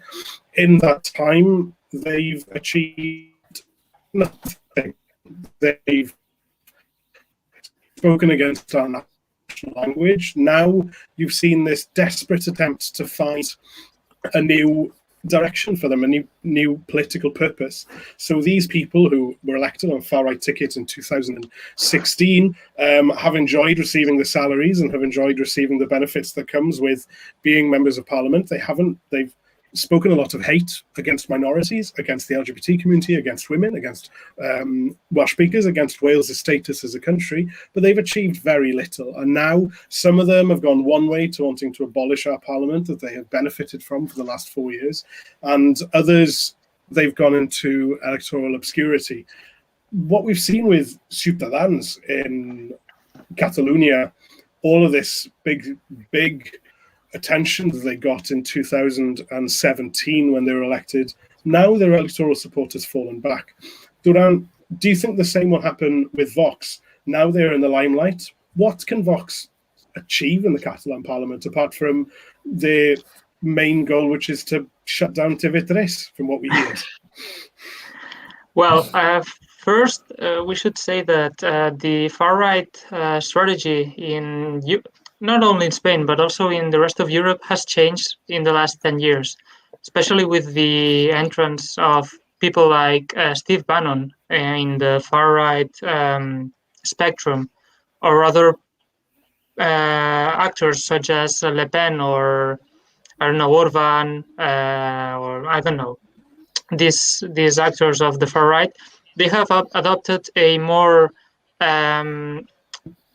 In that time, they've achieved nothing. They've spoken against our national language. Now you've seen this desperate attempt to find a new direction for them, a new political purpose. So these people who were elected on far-right tickets in 2016 have enjoyed receiving the salaries and have enjoyed receiving the benefits that comes with being members of parliament. They've spoken a lot of hate against minorities, against the LGBT community, against women, against Welsh speakers, against Wales' status as a country, but they've achieved very little. And now some of them have gone one way to wanting to abolish our parliament that they have benefited from for the last 4 years, and others, they've gone into electoral obscurity. What we've seen with Ciutadans in Catalonia, all of this big attention that they got in 2017 when they were elected, now their electoral support has fallen back. Duran, do you think the same will happen with Vox? Now they're in the limelight. What can Vox achieve in the Catalan parliament, apart from their main goal, which is to shut down TV3, from what we hear? Well, first, we should say that the far-right strategy in not only in Spain, but also in the rest of Europe has changed in the last 10 years, especially with the entrance of people like Steve Bannon in the far-right spectrum, or other actors such as Le Pen or, I don't know, Orban, or I don't know, these actors of the far-right. They have adopted a more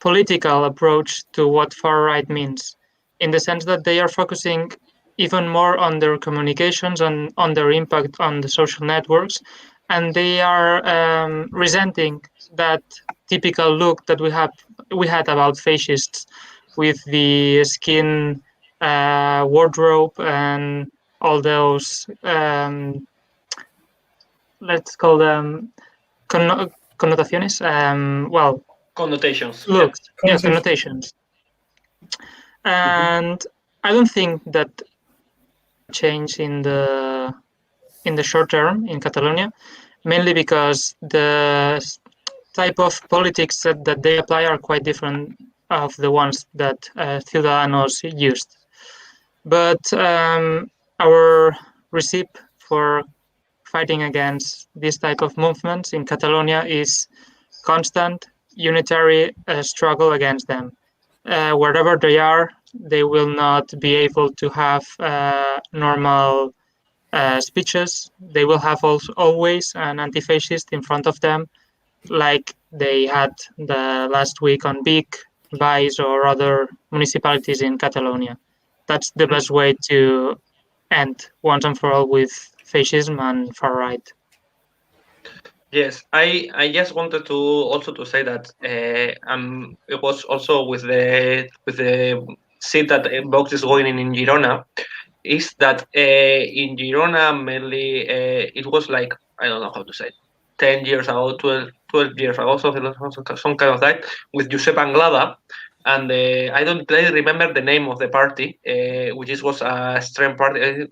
political approach to what far-right means, in the sense that they are focusing even more on their communications and on their impact on the social networks, and they are resenting that typical look that we had about fascists, with the skin wardrobe and all those let's call them connotaciones. Connotations. Looks, yeah, connotations. And I don't think that change in the short term in Catalonia, mainly because the type of politics that they apply are quite different of the ones that Ciudadanos used. But our recipe for fighting against this type of movements in Catalonia is constant unitary struggle against them. Wherever they are, they will not be able to have normal speeches. They will have always an anti-fascist in front of them, like they had the last week on Vic, Valls, or other municipalities in Catalonia. That's the best way to end once and for all with fascism and far right. Yes, I just wanted to also to say that it was also with the seat that Vox is going in Girona, is that in Girona mainly it was like, I don't know how to say it, 10 years ago, 12 years ago, some kind of that, with Josep Anglada, and I don't really remember the name of the party, which was a extreme party.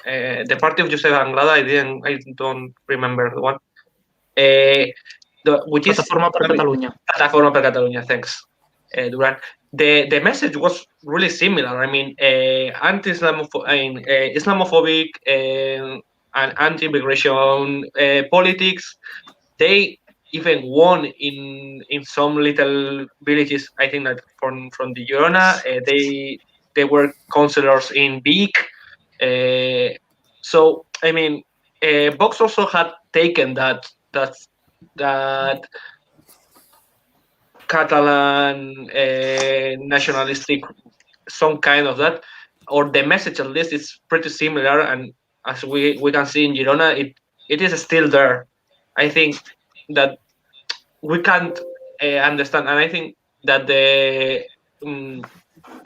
The party of Josep Anglada, I don't remember the one. Which is Plataforma per Catalunya. Plataforma per Catalunya, thanks, Duran. The message was really similar. I mean, Islamophobic and anti-immigration politics. They even won in some little villages. I think that from the Girona, they were councillors in Vic. So I mean, Vox also had taken that Catalan nationalistic, some kind of that, or the message at least is pretty similar. And as we can see in Girona, it is still there. I think that we can't understand, and I think that the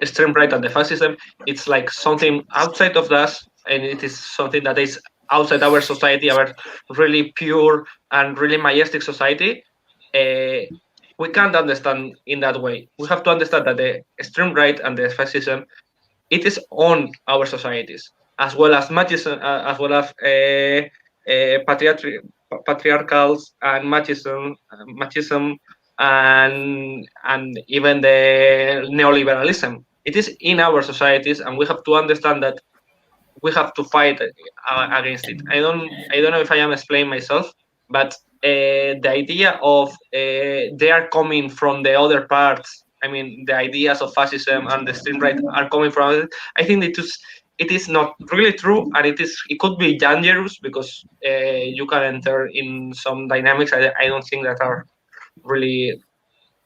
extreme right and the fascism, it's like something outside of us, and it is something that is outside our society, our really pure and really majestic society. We can't understand in that way. We have to understand that the extreme right and the fascism, it is on our societies, as well as machism, as well as patriarchals and machism, and even the neoliberalism. It is in our societies, and we have to understand that we have to fight against it. I don't know if I am explaining myself, but the idea of they are coming from the other parts. I mean, the ideas of fascism and the extreme right are coming from it. I think it is not really true, and it could be dangerous because you can enter in some dynamics. I don't think that are really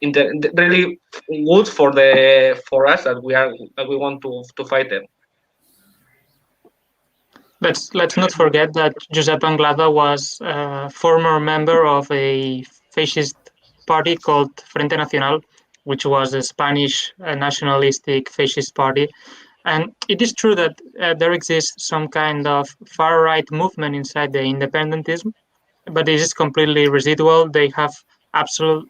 really good for us that we want to fight them. Let's not forget that Josep Anglada was a former member of a fascist party called Frente Nacional, which was a Spanish nationalistic fascist party. And it is true that there exists some kind of far-right movement inside the independentism, but it is completely residual. They have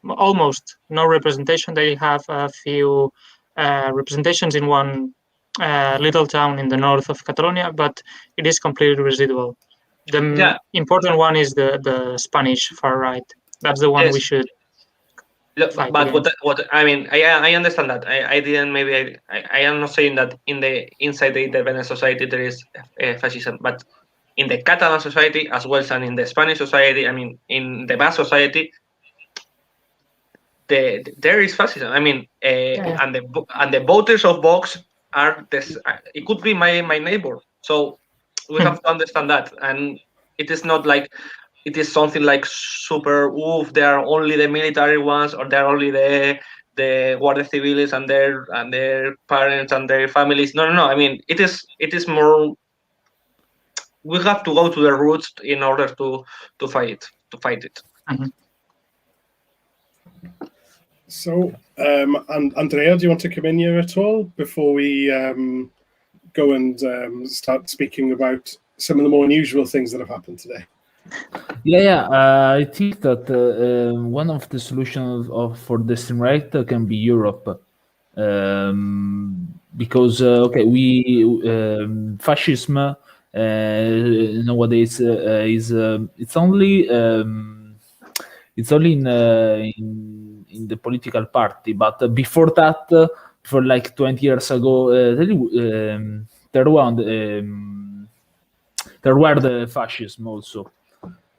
almost no representation. They have a few representations in one little town in the north of Catalonia, but it is completely residual. The important one is the Spanish far right. That's the one we should fight but against. what I mean, I understand that. I didn't, maybe I am not saying that inside the independent society there is fascism, but in the Catalan society as well as in the Spanish society, I mean, in the Basque society, there is fascism. I mean, and the voters of Vox are this. It could be my neighbor. So we have to understand that, and it is not like it is something like super. Oof, they are only the military ones, or they are only the Guardia Civiles and their parents and their families. No. I mean, it is more. We have to go to the roots in order to fight it. Mm-hmm. So, and Andrea, do you want to come in here at all before we go and start speaking about some of the more unusual things that have happened today? Yeah. I think that one of the solutions for the extreme right can be Europe, because fascism nowadays is it's only in the political party, but before that, for like 20 years ago, there were the fascism also.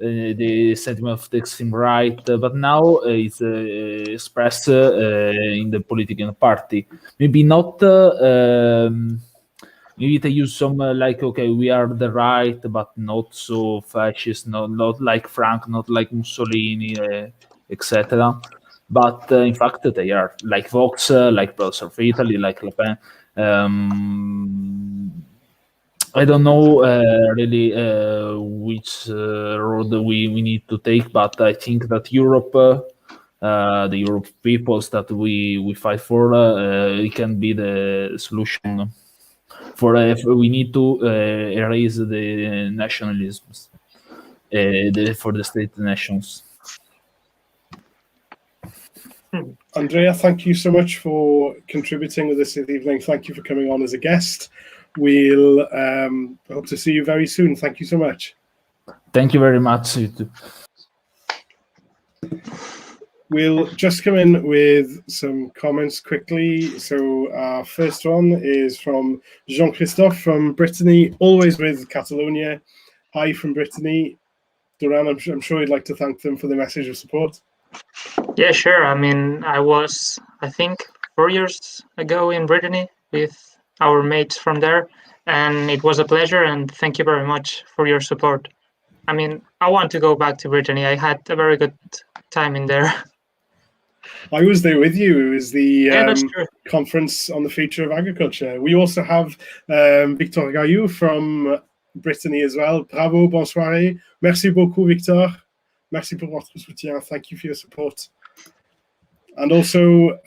the sentiment of the extreme right, but now it's expressed in the political party. Maybe not. Maybe they use some like, okay, we are the right, but not so fascist, not like Franco, not like Mussolini, etc. But in fact, they are like Vox, like Brothers of Italy, like Le Pen. I don't know really which road we need to take, but I think that Europe, the Europe peoples that we fight for, it can be the solution for if we need to erase the nationalisms for the state nations. Andrea, thank you so much for contributing with us this evening. Thank you for coming on as a guest. We'll hope to see you very soon. Thank you so much. Thank you very much. You too. We'll just come in with some comments quickly. So our first one is from Jean-Christophe from Brittany, always with Catalonia. Hi from Brittany. Duran, I'm sure you'd like to thank them for the message of support. Yeah, sure. I mean, I was, I think, 4 years ago in Brittany with our mates from there, and it was a pleasure, and thank you very much for your support. I mean, I want to go back to Brittany. I had a very good time in there. I was there with you. It was the that's true. conference on the future of agriculture. We also have Victor Gaillou from Brittany as well. Bravo, bonsoir. Merci beaucoup, Victor. Merci pour votre soutien. Thank you for your support. And also,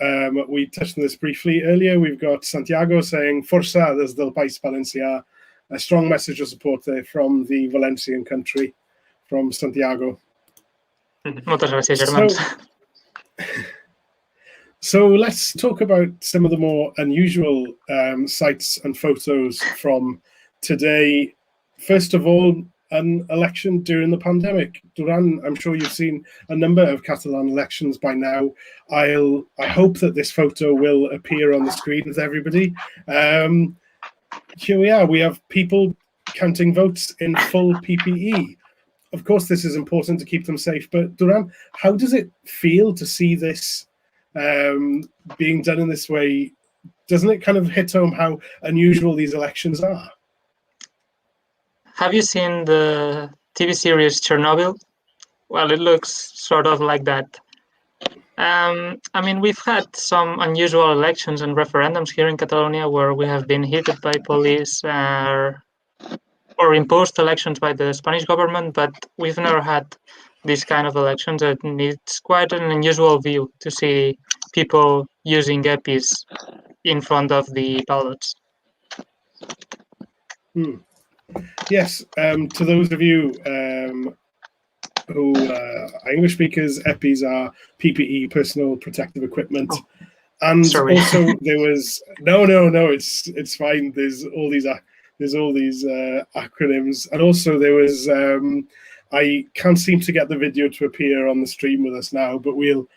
we touched on this briefly earlier. We've got Santiago saying, Força des del País Valencià. A strong message of support there from the Valencian country, from Santiago. Muchas gracias, hermanos. So let's talk about some of the more unusual sights and photos from today. First of all, an election during the pandemic. Duran, I'm sure you've seen a number of Catalan elections by now. I hope that this photo will appear on the screen with everybody. Here we are. We have people counting votes in full PPE. Of course, this is important to keep them safe. But Duran, how does it feel to see this being done in this way? Doesn't it kind of hit home how unusual these elections are? Have you seen the TV series Chernobyl? Well, it looks sort of like that. I mean, we've had some unusual elections and referendums here in Catalonia where we have been hit by police or imposed elections by the Spanish government, but we've never had these kind of elections, and it's quite an unusual view to see people using EPIs in front of the ballots. Yes, to those of you who are English speakers, EPIs are PPE, personal protective equipment. And sorry. Also there was no, it's fine. There's all these acronyms, and also there was I can't seem to get the video to appear on the stream with us now, but we'll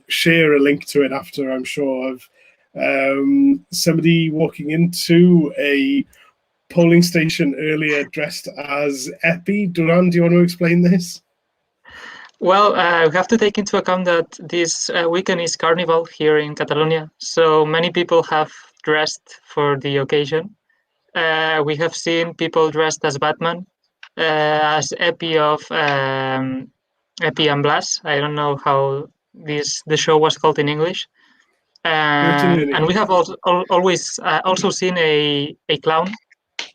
share a link to it after, I'm sure, of somebody walking into a polling station earlier dressed as EPI. Duran, do you want to explain this? Well, we have to take into account that this weekend is Carnival here in Catalonia, so many people have dressed for the occasion. We have seen people dressed as Batman, as EPI of EPI and Blas. I don't know how the show was called in English. And we have always also seen a clown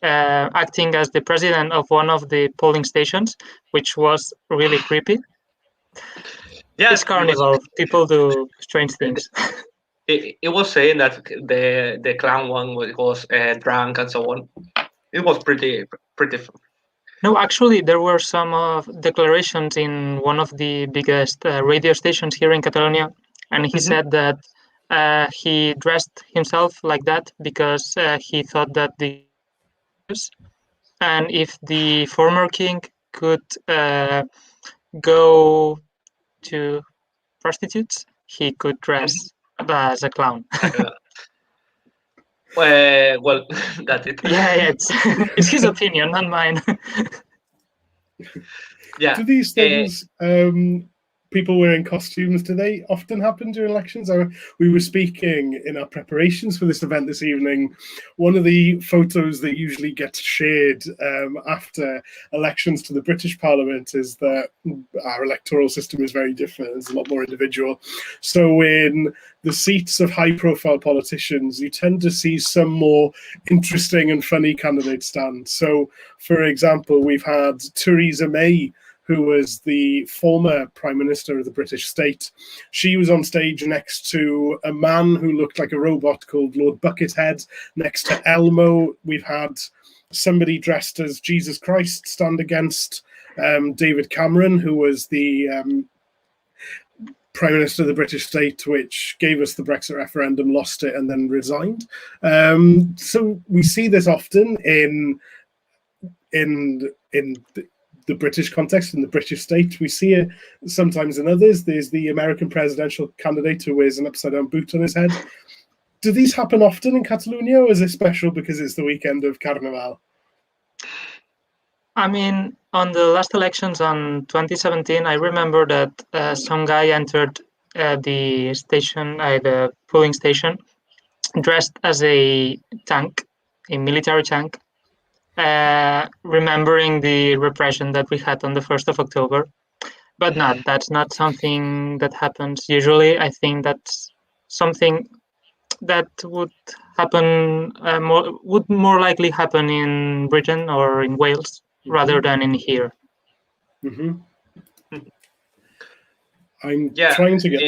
acting as the president of one of the polling stations, which was really creepy. Yeah, it's Carnival. People do strange things. It was saying that the clown one was drunk and so on. It was pretty. No, actually, there were some declarations in one of the biggest radio stations here in Catalonia, and he said that he dressed himself like that because he thought that and if the former king could go to prostitutes, he could dress as a clown. Well, that's it. Yeah, it's his opinion, not mine. Yeah. Do these things, people wearing costumes, do they often happen during elections? We were speaking in our preparations for this event this evening. One of the photos that usually gets shared after elections to the British Parliament is that our electoral system is very different. It's a lot more individual. So in the seats of high-profile politicians, you tend to see some more interesting and funny candidates stand. So, for example, we've had Theresa May, who was the former Prime Minister of the British state. She was on stage next to a man who looked like a robot called Lord Buckethead. Next to Elmo, we've had somebody dressed as Jesus Christ stand against David Cameron, who was the Prime Minister of the British state, which gave us the Brexit referendum, lost it, and then resigned. So we see this often in the British context, in the British state. We see it sometimes in others. There's the American presidential candidate who wears an upside-down boot on his head. Do these happen often in Catalonia, or is it special because it's the weekend of Carnaval? I mean, on the last elections on 2017, I remember that some guy entered the station, the polling station, dressed as a tank, a military tank, remembering the repression that we had on the 1st of October. But that's not something that happens usually. I think that's something that would happen, would more likely happen in Britain or in Wales rather than in here. I'm trying to get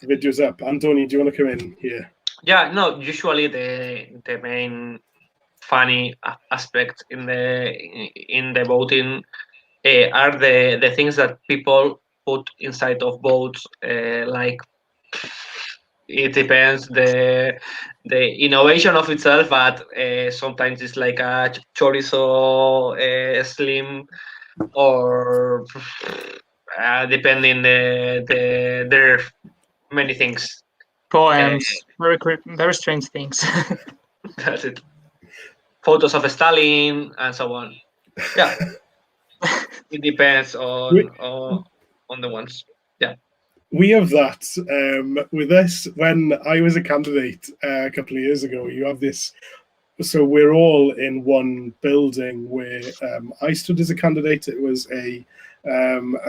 the videos up. Antoni, do you want to come in here? Yeah, no, usually the main funny aspect in the voting are the things that people put inside of votes, like it depends the innovation of itself, but sometimes it's like a chorizo slim, or depending there are many things. Poems, very strange things. That's it. Photos of Stalin and so on. Yeah, it depends on the ones. Yeah. We have that with us. When I was a candidate a couple of years ago, you have this. So we're all in one building where I stood as a candidate. It was a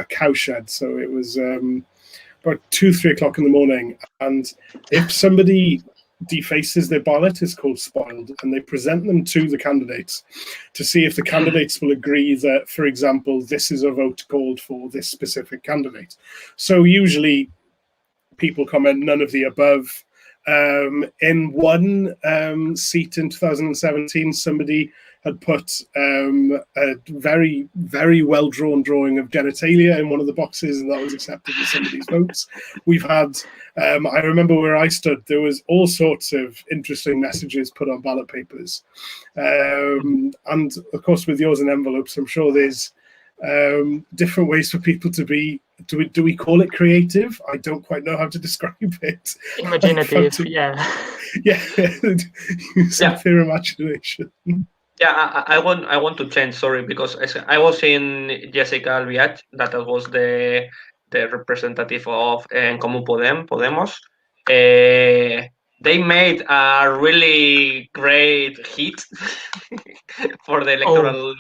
cowshed. So it was about 2-3 o'clock in the morning. And if somebody defaces their ballot, it's called spoiled, and they present them to the candidates to see if the candidates will agree that, for example, this is a vote called for this specific candidate. So usually people comment none of the above. In one seat in 2017, somebody had put a very, very well-drawn drawing of genitalia in one of the boxes, and that was accepted as somebody's votes. We've had, I remember where I stood, there was all sorts of interesting messages put on ballot papers. And of course, with yours in envelopes, I'm sure there's different ways for people to be. Do we call it creative? I don't quite know how to describe it. Imaginative, yeah. Yeah, using their imagination. Yeah, I want to change. Sorry, because I was in Jessica Albiach, that was the representative of En Comú Podemos. They made a really great hit for the electoral.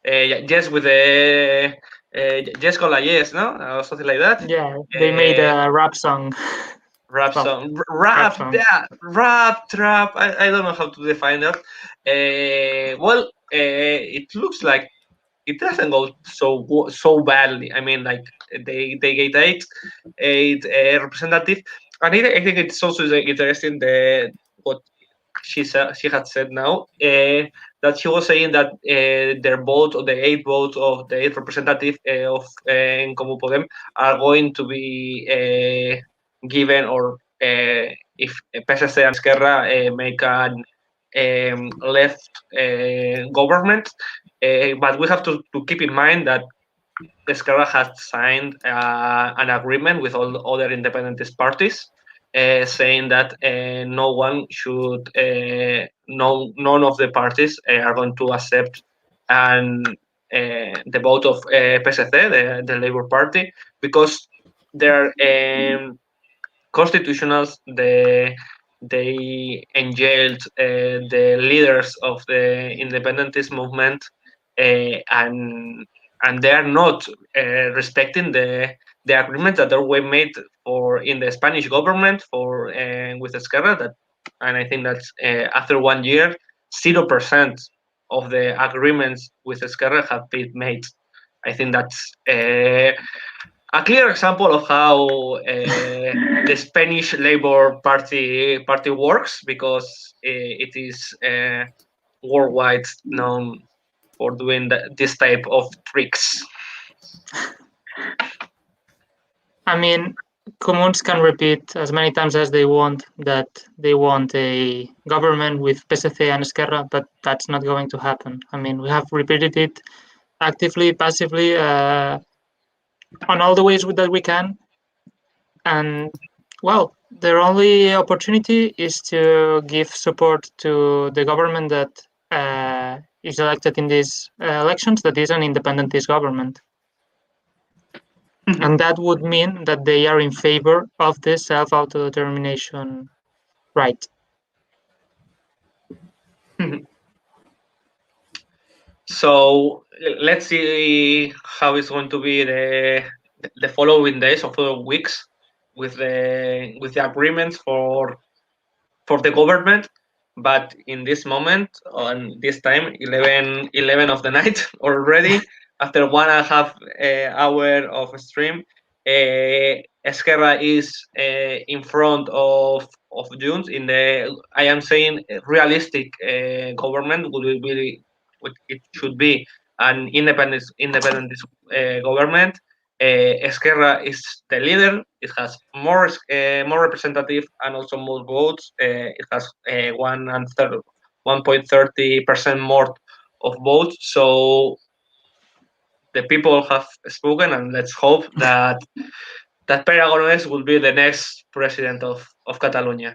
Yes, with the Yes con la Yes, no, or something like that. Yeah, they made a rap song. Rap song, rap, yeah, rap, trap. I don't know how to define that. Well, it looks like it doesn't go so badly. I mean, like they get eight representative, and I think it's also interesting what she had said now, that she was saying that their vote, or the 8 votes of the 8 representative of En Comú Podem are going to be given, or if PSC and Esquerra make an left government. But we have to keep in mind that Esquerra has signed an agreement with all the other independentist parties, saying that no one should, none of the parties are going to accept an the vote of PSC, the Labour Party, because their constitutionals they enjailed the leaders of the independentist movement, and they are not respecting the agreements that were made in the Spanish government with Esquerra. And I think that after 1 year, 0% of the agreements with Esquerra have been made. I think that's a clear example of how the Spanish Labour Party works, because it is worldwide known for doing this type of tricks. I mean, Comuns can repeat as many times as they want that they want a government with PSC and Esquerra, but that's not going to happen. I mean, we have repeated it actively, passively, on all the ways that we can. And, well, their only opportunity is to give support to the government that is elected in these elections, that is an independentist government. And that would mean that they are in favor of the self-autodetermination right. So let's see how it's going to be the following days or following weeks with the agreements for the government. But in this moment, on this time, 11 of the night already, after 1.5 hour of stream, Esquerra is in front of Junts in the, I am saying, realistic government. It should be an independent government. Esquerra is the leader. It has more representative and also more votes. It has 1.30% more of votes. So the people have spoken, and let's hope that Pere Aragonès will be the next president of Catalonia.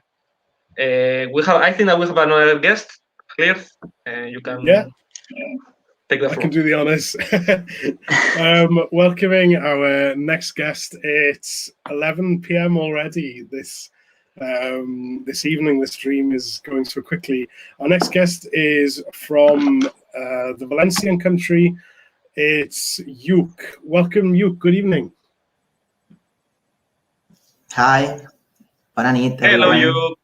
I think that we have another guest. Clear, you can. Yeah. Take the I floor. can do the honors. Welcoming our next guest. It's 11 p.m. already. This evening, the stream is going so quickly. Our next guest is from the Valencian country. It's Yuk. Welcome, Yuk. Good evening. Hi. Bona nit, Hello, everyone. Yuk.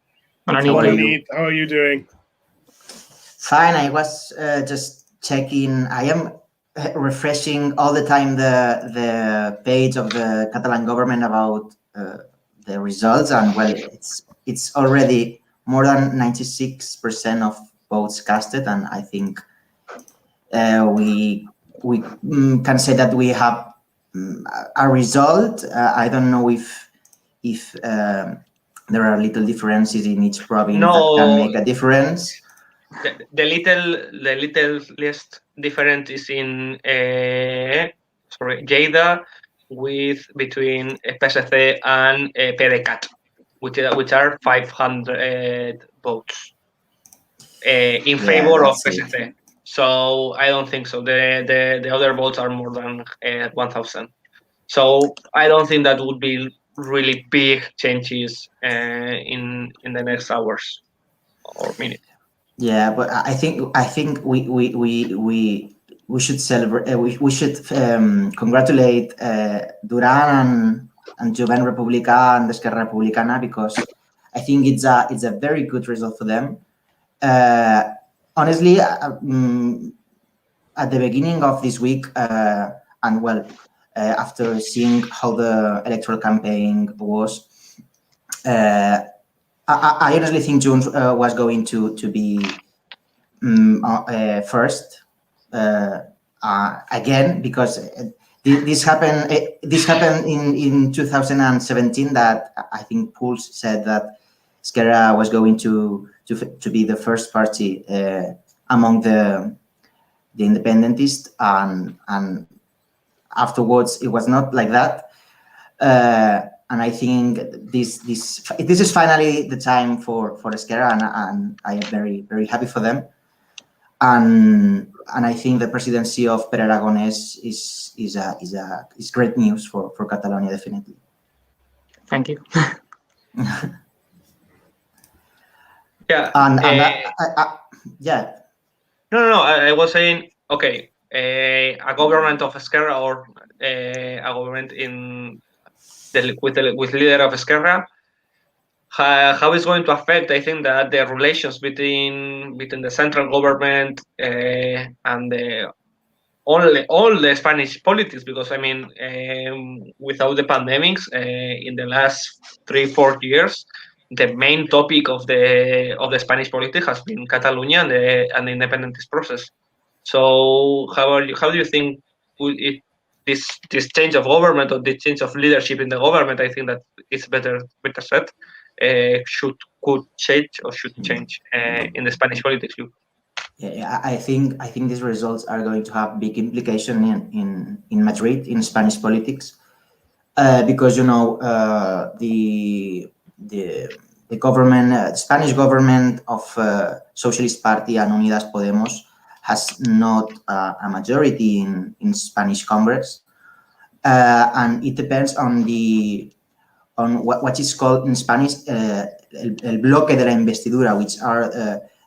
Bona nit. How are you doing? Fine. I was just checking. I am refreshing all the time the page of the Catalan government about the results, and well, it's already more than 96% of votes casted, and I think we can say that we have a result. I don't know if there are little differences in each province that can make a difference. The littlest difference is in Lleida between PSC and PDeCAT, which are 500 votes in favor of PSC. So I don't think so. The other votes are more than 1,000. So I don't think that would be really big changes in the next hours or minutes. Yeah, but I think we should celebrate. We should congratulate Duran and Jovent Republicà and Esquerra Republicana, because I think it's a very good result for them. Honestly, at the beginning of this week, and well, after seeing how the electoral campaign was, I honestly think Junts was going to be first again, because this happened. This happened in 2017. That I think polls said that Esquerra was going to be the first party among the independentists, and afterwards it was not like that. And I think this is finally the time for Esquerra, and I am very, very happy for them. and I think the presidency of Per Aragonés is great news for Catalonia, definitely. Thank you. Yeah. Yeah. No. I was saying, okay, a government of Esquerra or a government with leader of Esquerra, how is going to affect? I think that the relations between the central government and all the Spanish politics, because I mean, without the pandemics, in the last 3-4 years, the main topic of the Spanish politics has been Catalonia and the independence process. So how do you think this change of government or the change of leadership in the government? I think that it's better said could change or should change in the Spanish politics. Yeah, I think these results are going to have big implication in Madrid, in Spanish politics, because the government, the Spanish government of Socialist Party and Unidas Podemos has not a majority in Spanish Congress, and it depends on what is called in Spanish el bloque de la investidura, which are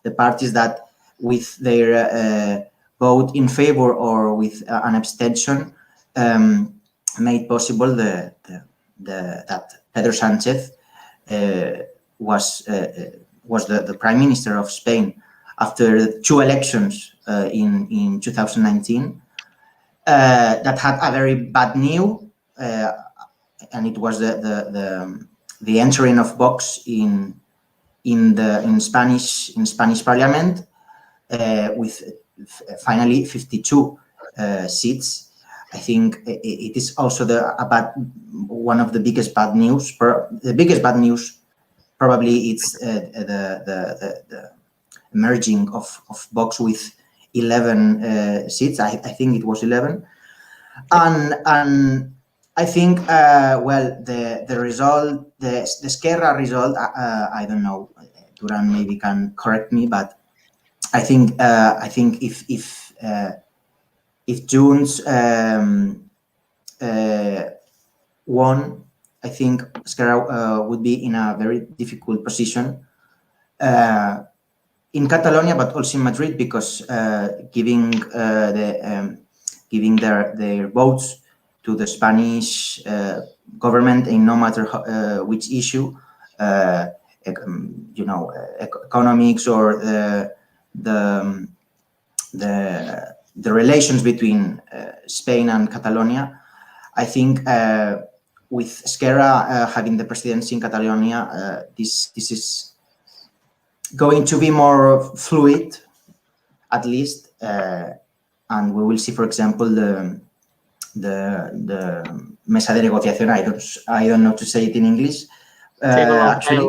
the parties that, with their vote in favor or with an abstention, made possible that Pedro Sánchez was the Prime Minister of Spain after 2 elections in 2019 that had a very bad news, and it was the entering of Vox in Spanish Parliament with finally 52 seats. I think it is also one of the biggest bad news. The biggest bad news probably it's the merging of Vox with 11 seats. I think it was 11, and I think the result, the Esquerra result, I don't know. Duran maybe can correct me, but I think if Junts won, I think Esquerra would be in a very difficult position in Catalonia, but also in Madrid, because giving their votes to the Spanish government in no matter which issue, economics or the relations between Spain and Catalonia. I think with Esquerra having the presidency in Catalonia, this is going to be more fluid, at least, and we will see, for example, the mesa de negociación. I don't know to say it in English. Actually,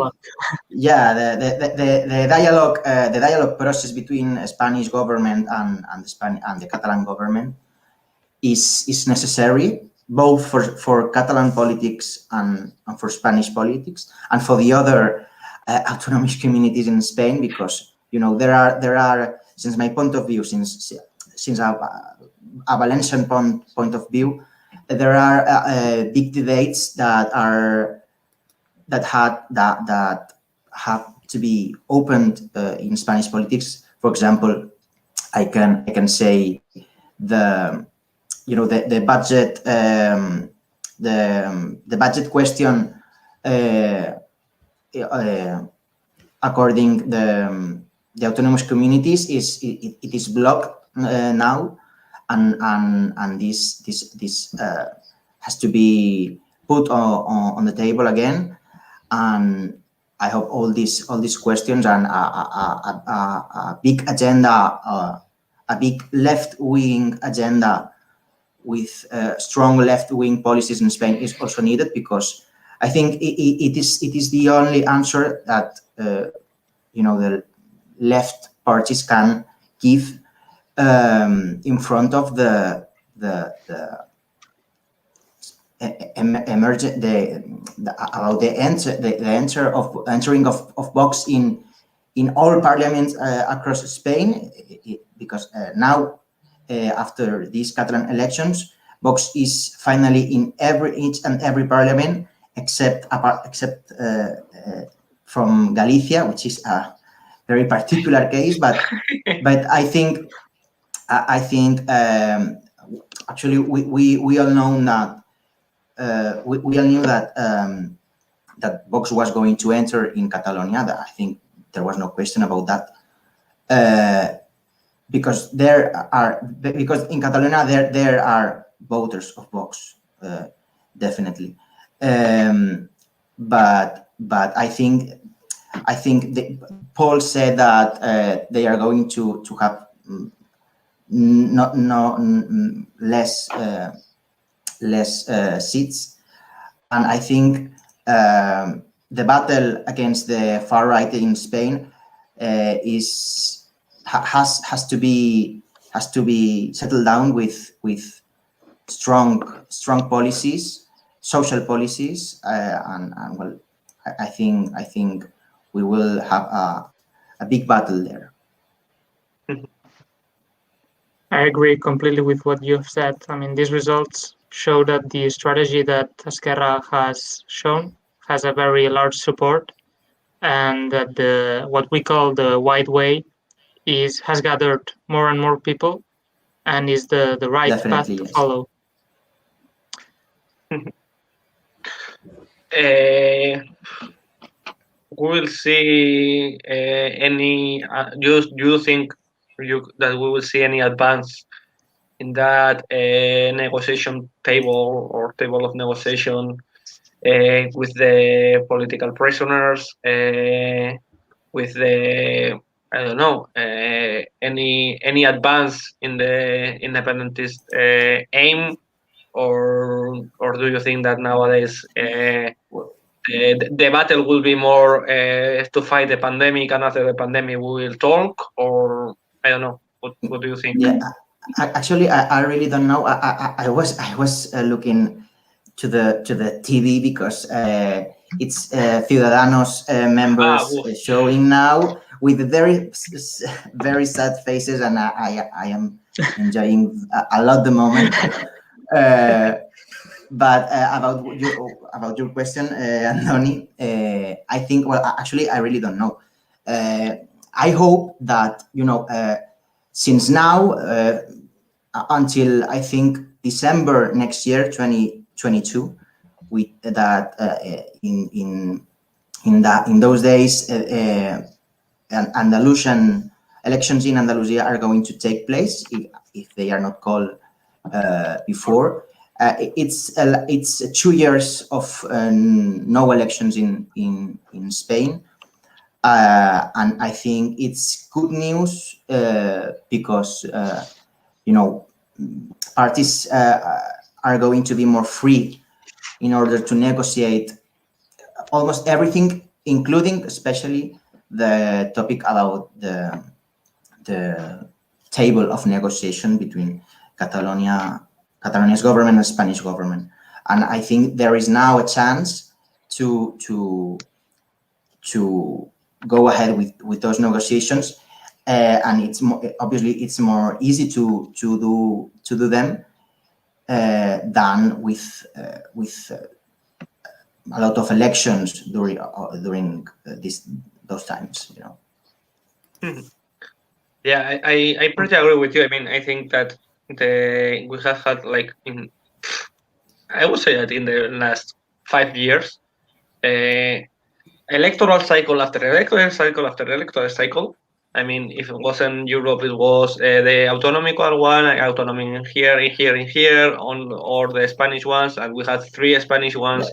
yeah, the dialogue process between Spanish government and the Catalan government is necessary, both for Catalan politics and for Spanish politics, and for the other autonomous communities in Spain, because there are, since my point of view, since a Valencian point of view, there are big debates that have to be opened in Spanish politics. For example, I can say the budget, the budget question, according the autonomous communities, it is blocked now, and this has to be put on the table again. And I hope all these questions and a big agenda, a big left-wing agenda with strong left-wing policies in Spain is also needed, because I think it is the only answer that the left parties can give in front of the entering of Vox in in all parliaments across Spain, because now, after these Catalan elections, Vox is finally in each and every parliament except from Galicia, which is a very particular case. But I think actually we all know that we all knew that that Vox was going to enter in Catalonia. I think there was no question about that. Because in Catalonia there are voters of Vox, definitely. But I think Paul said that they are going to have less seats, and I think the battle against the far right in Spain has to be settled down with strong policies, social policies, and well, I think we will have a big battle there. I agree completely with what you've said. I mean, these results show that the strategy that Esquerra has shown has a very large support, and that what we call the white way has gathered more and more people, and is the right Definitely, path to yes. follow. We will see any. Do you think that we will see any advance in that negotiation table or table of negotiation with the political prisoners, with the, I don't know, any advance in the independentist aim, or do you think that nowadays the battle will be more to fight the pandemic, and after the pandemic we will talk, or I don't know? What do you think? Yeah, actually, I really don't know. I was looking to the TV because it's Ciudadanos members showing now with very sad faces, and I am enjoying a lot the moment. But about your question, Andoni, I think, well, actually, I really don't know. I hope that, since now until I think December next year, 2022, in those days, Andalusian elections in Andalusia are going to take place if they are not called before. It's 2 years of no elections in Spain, and I think it's good news because parties are going to be more free in order to negotiate almost everything, including especially the topic about the table of negotiation between Catalonia's government and Spanish government. And I think there is now a chance to go ahead with those negotiations, and it's more easy to do them than with a lot of elections during those times. Yeah, I pretty agree with you. I mean, I think that we have had, I would say that in the last 5 years, electoral cycle after electoral cycle after electoral cycle. I mean, if it wasn't Europe, it was the autonomical one, autonomy in here, or the Spanish ones, and we had 3 Spanish ones,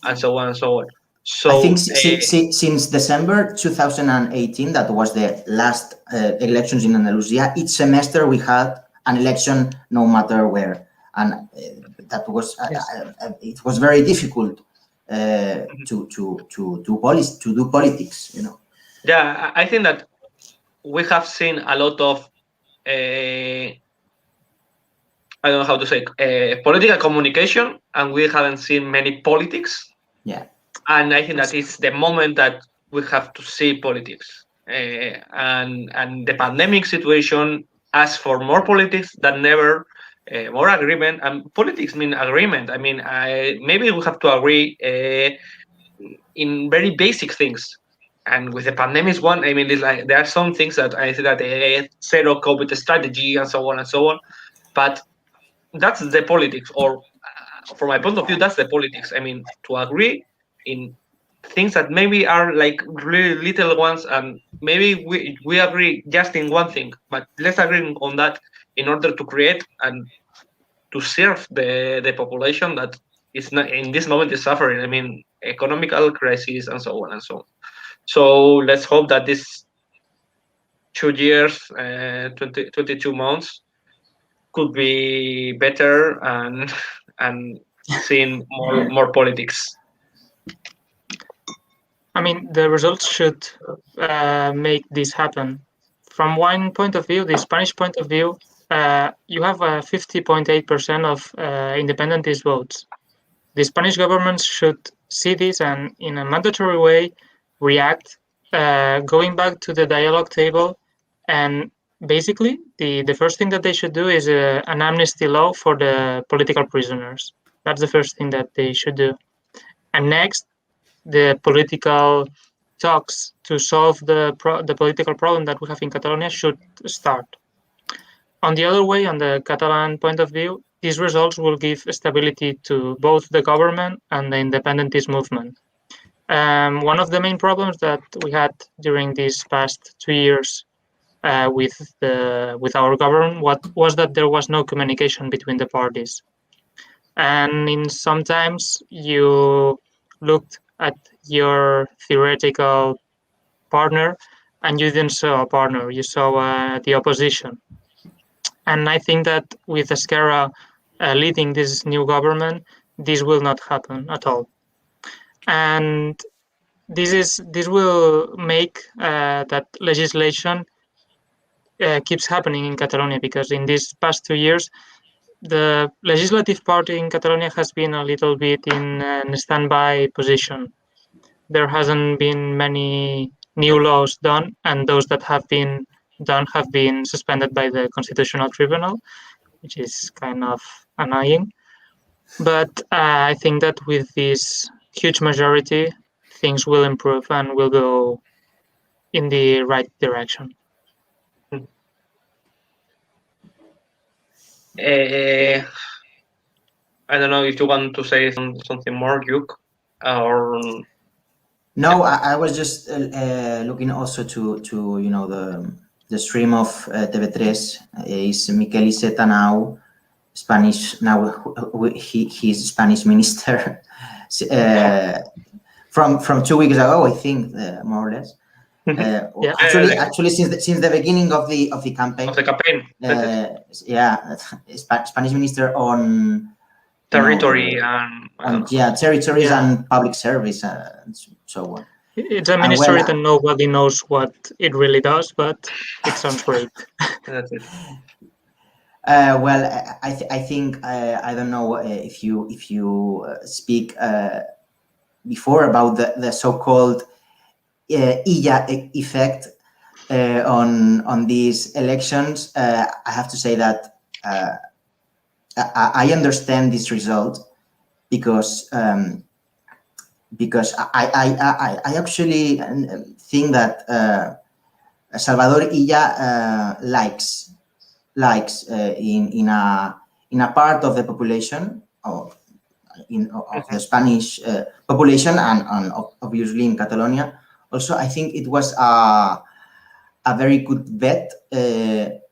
and so on and so on. So I think since December 2018, that was the last elections in Andalusia, each semester we had an election no matter where, and that was it was very difficult to do politics. Yeah, I think that we have seen a lot of I don't know how to say political communication, and we haven't seen many politics. Yeah. And I think that it's the moment that we have to see politics. and the pandemic situation asks for more politics than never, more agreement. And politics mean agreement. I mean, maybe we have to agree in very basic things. And with the pandemic one, I mean, it's like there are some things that I think that zero COVID strategy and so on and so on. But that's the politics, or from my point of view, that's the politics. I mean, to agree in things that maybe are like really little ones, and maybe we agree just in one thing, but let's agree on that in order to create and to serve the population that is not in this moment is suffering. I mean, economical crisis and so on and so on. So let's hope that this 2 years, 22 months could be better and seeing more politics. I mean, the results should make this happen. From one point of view, the Spanish point of view, you have 50.8% of independentist votes. The Spanish government should see this and, in a mandatory way, react, going back to the dialogue table. And basically, the first thing that they should do is an amnesty law for the political prisoners. That's the first thing that they should do. And next, the political talks to solve the political problem that we have in Catalonia should start. On the other way, on the Catalan point of view, these results will give stability to both the government and the independentist movement. One of the main problems that we had during these past 2 years with our government was that there was no communication between the parties. And in sometimes you looked at your theoretical partner and you didn't saw a partner, you saw the opposition. And I think that with Esquerra leading this new government, this will not happen at all. And this will make that legislation keeps happening in Catalonia, because in these past 2 years, the legislative party in Catalonia has been a little bit in a standby position. There hasn't been many new laws done, and those that have been done have been suspended by the Constitutional Tribunal, which is kind of annoying. But I think that with this huge majority, things will improve and will go in the right direction. I don't know if you want to say something more, Duke, or no. I was just looking also to the stream of TV3 is Miquel Iceta now Spanish. Now he's Spanish minister from 2 weeks ago, I think, more or less. Yeah. Actually, since the beginning of the campaign. Spanish minister on territory territories and public service and so on. It's a ministry that nobody knows what it really does, but it sounds great. That's it. I think I don't know if you speak before about the so-called Illa effect on these elections. I have to say that I understand this result because I actually think that Salvador Illa likes in a part of the population of the Spanish population and obviously in Catalonia. Also, I think it was a very good bet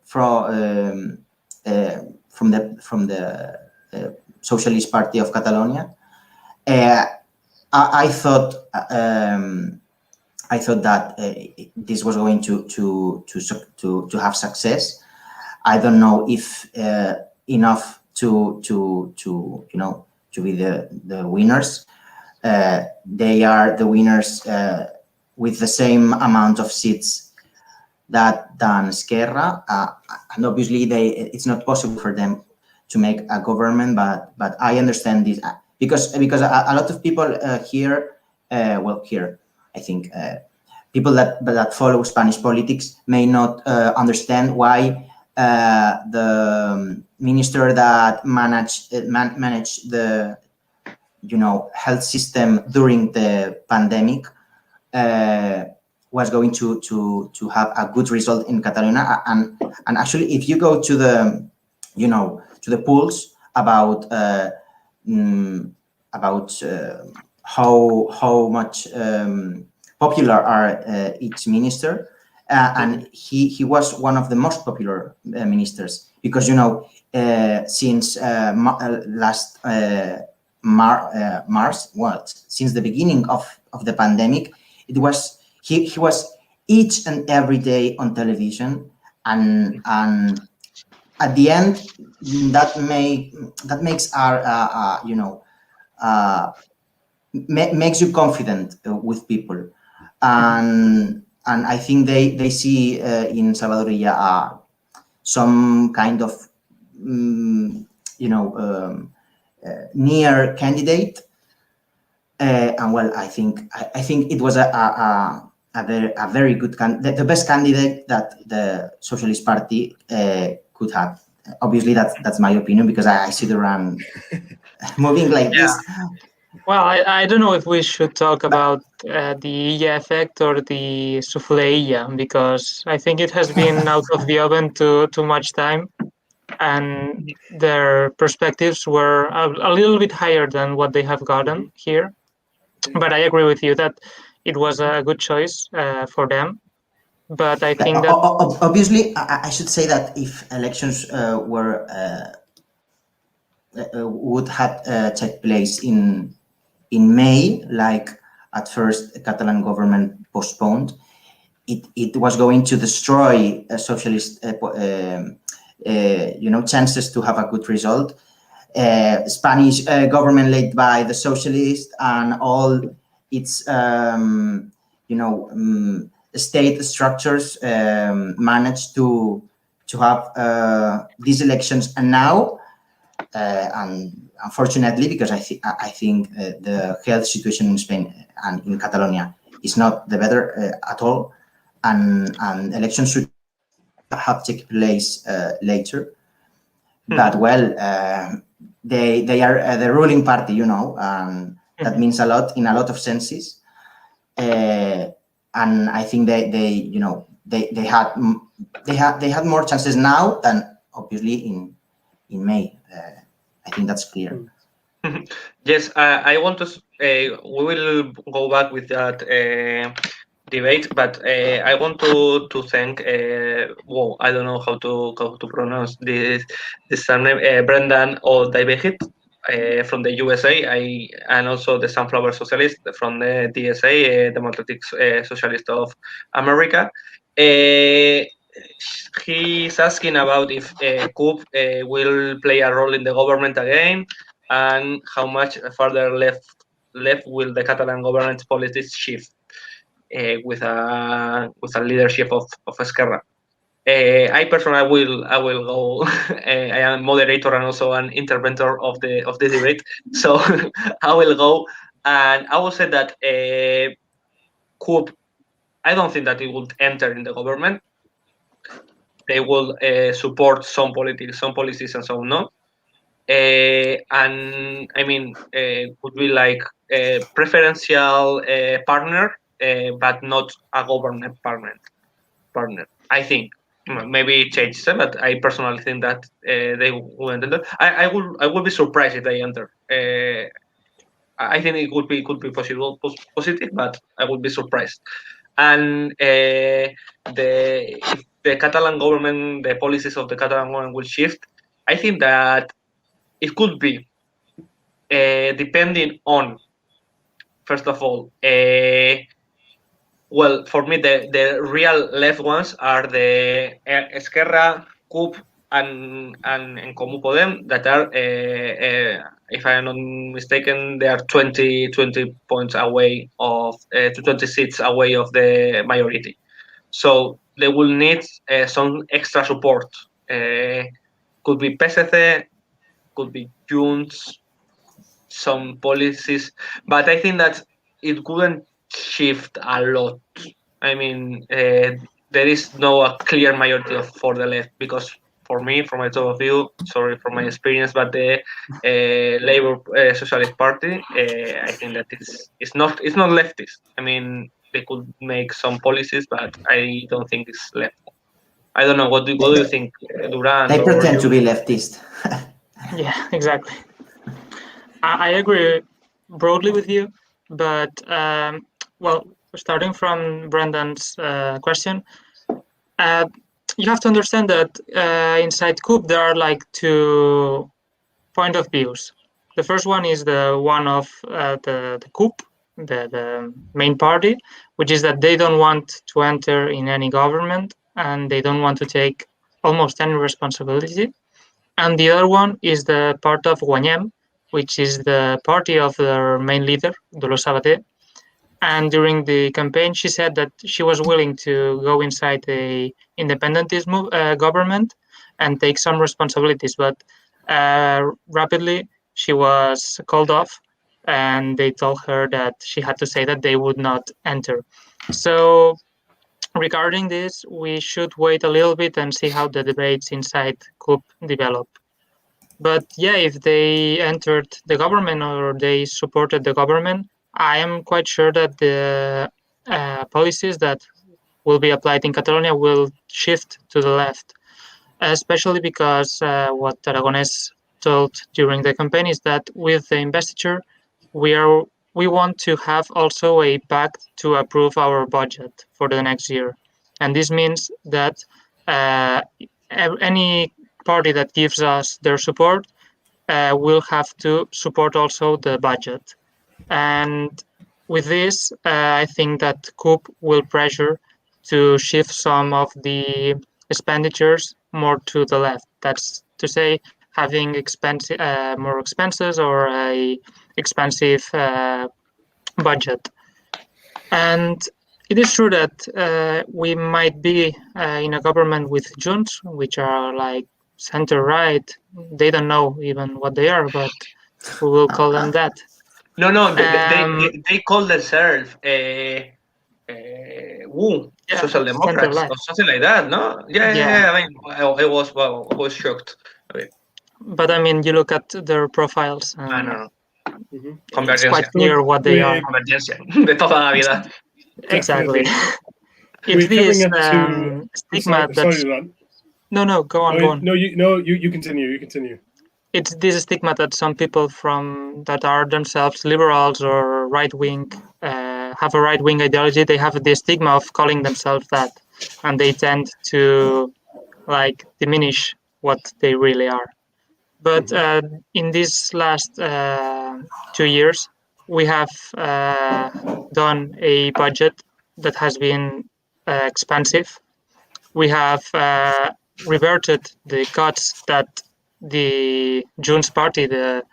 from the Socialist Party of Catalonia. I thought that this was going to have success. I don't know if enough to be the winners. They are the winners with the same amount of seats than Esquerra, and obviously it's not possible for them to make a government. But I understand this because a lot of people here, I think people that follow Spanish politics may not understand why the minister that managed the health system during the pandemic was going to have a good result in Catalonia. And actually, if you go to the to the polls about how much popular are each minister, and he was one of the most popular ministers, because since last March, since the beginning of the pandemic, it was he was each and every day on television, and at the end that makes our makes you confident with people, and I think they see in Salvador Illa some kind of near candidate, and well, I think it was a very good the best candidate that the Socialist Party could have. Obviously, that's my opinion, because I sit around moving like this. Well, I don't know if we should talk about the Illa effect or the soufflé Illa, because I think it has been out of the oven too much time, and their perspectives were a little bit higher than what they have gotten here. But I agree with you that it was a good choice for them. But I think that obviously, I should say that if elections would have take place in May, like at first the Catalan government postponed, it was going to destroy socialist chances to have a good result. Spanish government led by the socialists and all its state structures managed to have these elections, and now and unfortunately, because I think the health situation in Spain and in Catalonia is not the better at all, and elections should have taken place later. But well, they are the ruling party, and that means a lot in a lot of senses. And I think they had more chances now than obviously in May. I think that's clear. Yes, I want to. We will go back with that debate, but I want to thank. Well, I don't know how to pronounce this name. Brendan O'Divehit from the USA, and also the Sunflower Socialist from the DSA, Democratic Socialist of America. He's asking about if CUP will play a role in the government again, and how much further left will the Catalan government politics shift with a leadership of Esquerra. I personally I will go. I am moderator and also an interventor of the debate, so I will go, and I will say that CUP. I don't think that it would enter in the government. They will support some policies, and some not. And I mean, would be like a preferential partner, but not a government partner. I think maybe it changes, but I personally think that they will enter. I would be surprised if they enter. I think it could be possible, positive, but I would be surprised. And if the Catalan government, the policies of the Catalan government will shift, I think that it could be depending on, first of all, well, for me, the real left ones are the Esquerra, CUP, and En Comú Podem, that are, if I am not mistaken, they are 20 points away of, 20 seats away of the majority. So they will need some extra support. Could be PSC, could be Junts, some policies, but I think that it couldn't shift a lot I mean, there is no clear majority for the left, because for me, from my top of view, sorry for my experience, but the Labour Socialist Party, I think that it's not leftist. I mean, they could make some policies, but I don't think it's left. I don't know. What do you think, Durant? They or pretend you? to be leftist. Yeah, exactly. I agree broadly with you, but well, starting from Brendan's question, you have to understand that inside COOP there are like two point of views. The first one is the one of the COOP, the main party, which is that they don't want to enter in any government and they don't want to take almost any responsibility. And the other one is the part of Guanyem, which is the party of their main leader, Dolors Sabater. And during the campaign, she said that she was willing to go inside the independentist government and take some responsibilities, but rapidly she was called off, and they told her that she had to say that they would not enter. So regarding this, we should wait a little bit and see how the debates inside COOP develop. But yeah, if they entered the government or they supported the government, I am quite sure that the policies that will be applied in Catalonia will shift to the left, especially because what Aragonés told during the campaign is that with the investiture, we want to have also a pact to approve our budget for the next year, and this means that any party that gives us their support will have to support also the budget. And with this, I think that COOP will pressure to shift some of the expenditures more to the left. That's to say, having more expenses or a expensive budget. And it is true that we might be in a government with Junts, which are like center right. They don't know even what they are, but we will call them that. No, they call themselves social democrats or something like that, no? Yeah. I mean, I was shocked. But I mean, you look at their profiles. No. It's quite clear what they are. Convergencia de toda la vida. Exactly. It's this stigma that's. No, go on. No, you continue. You continue. It's this stigma that some people that are themselves liberals or right wing have a right wing ideology. They have the stigma of calling themselves that, and they tend to like diminish what they really are. But in these last 2 years, we have done a budget that has been expensive. We have reverted the cuts that the Junts party, the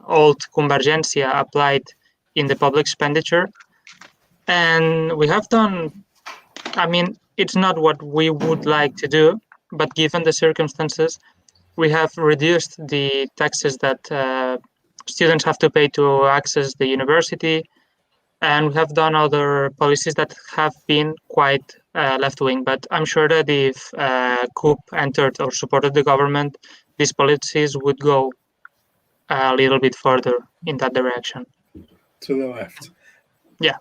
old Convergencia, applied in the public expenditure. And we have done, I mean, it's not what we would like to do, but given the circumstances, we have reduced the taxes that students have to pay to access the university, and we have done other policies that have been quite left-wing. But I'm sure that if COOP entered or supported the government, these policies would go a little bit further in that direction. To the left. Yeah.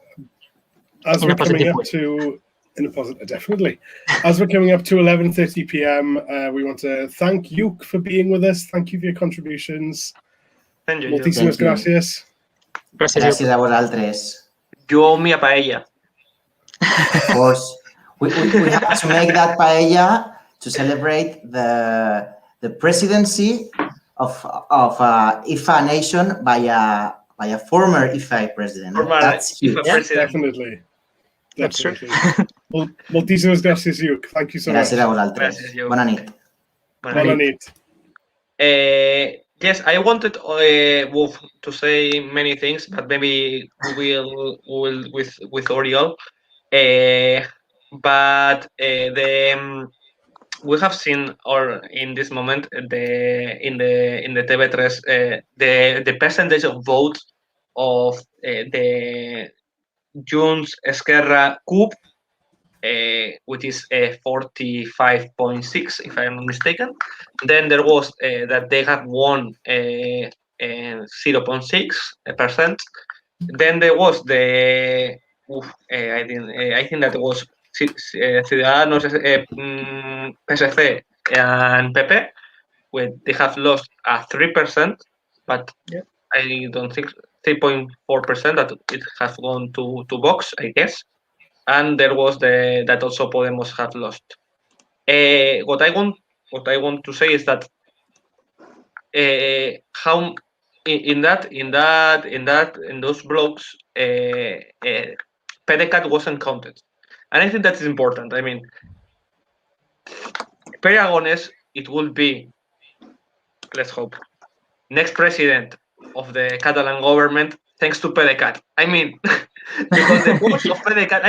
As we're coming up to, in a positive, definitely. As we're coming up to 11:30 p.m., we want to thank you for being with us. Thank you for your contributions. Thank you. Moltíssimes gràcies. Gràcies a vosaltres. You owe me a paella. Of course. We have to make that paella to celebrate the presidency of IFA nation by a former IFA president. That's huge. IFA president. Definitely. That's true. Moltíssimes gràcies, Lluc. Thank you so much. Gràcies a vosaltres. Bona nit. Bona nit. Yes, I wanted to say many things, but maybe we will with Oriol. But we have seen, or in this moment, in the TV3, the percentage of votes of the Junts, Esquerra, COOP which is 45.6, if I'm not mistaken. Then there was that they have won 0.6%. Then there was the I think that was Ciudadanos, PSC, and PP, where they have lost 3%, but I don't think 3.4% that it has gone to Vox, I guess. And there was that also Podemos have lost. What I want to say is that how in those blocks PDCAT wasn't counted, and I think that's important. I mean, Per Aragonés, it will be, let's hope, next president of the Catalan government thanks to PDCAT. I mean, because the votes of PDCAT,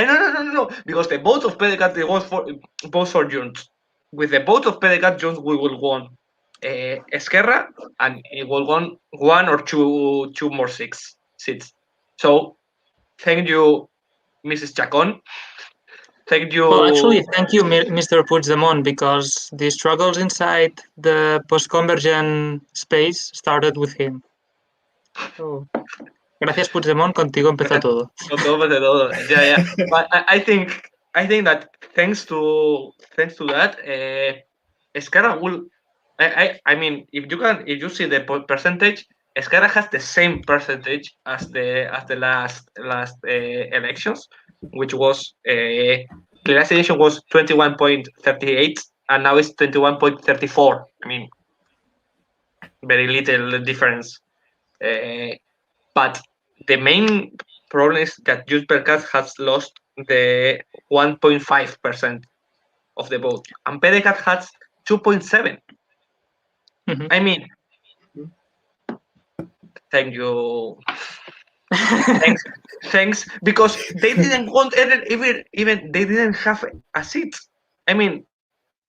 no, because the vote of PDCAT was both for Junts. With the vote of PDCAT, Junts will won Esquerra, and it will won one or two more seats. So, thank you, Mrs. Chacón. Thank you. Well, actually, thank you, Mr. Puigdemont, because the struggles inside the post-convergent space started with him. So, gracias, Puigdemont, contigo empezó todo. Yeah. But I think that thanks to that, Esquerra will. I mean, if you see the percentage, Esquerra has the same percentage as the last elections, which was the last election was 21.38, and now it's 21.34. I mean, very little difference. But the main problem is that Junts per Cat has lost the 1.5% of the vote, and PDCAT has 2.7. I mean, thank you. Thanks, because they didn't want even they didn't have a seat. I mean,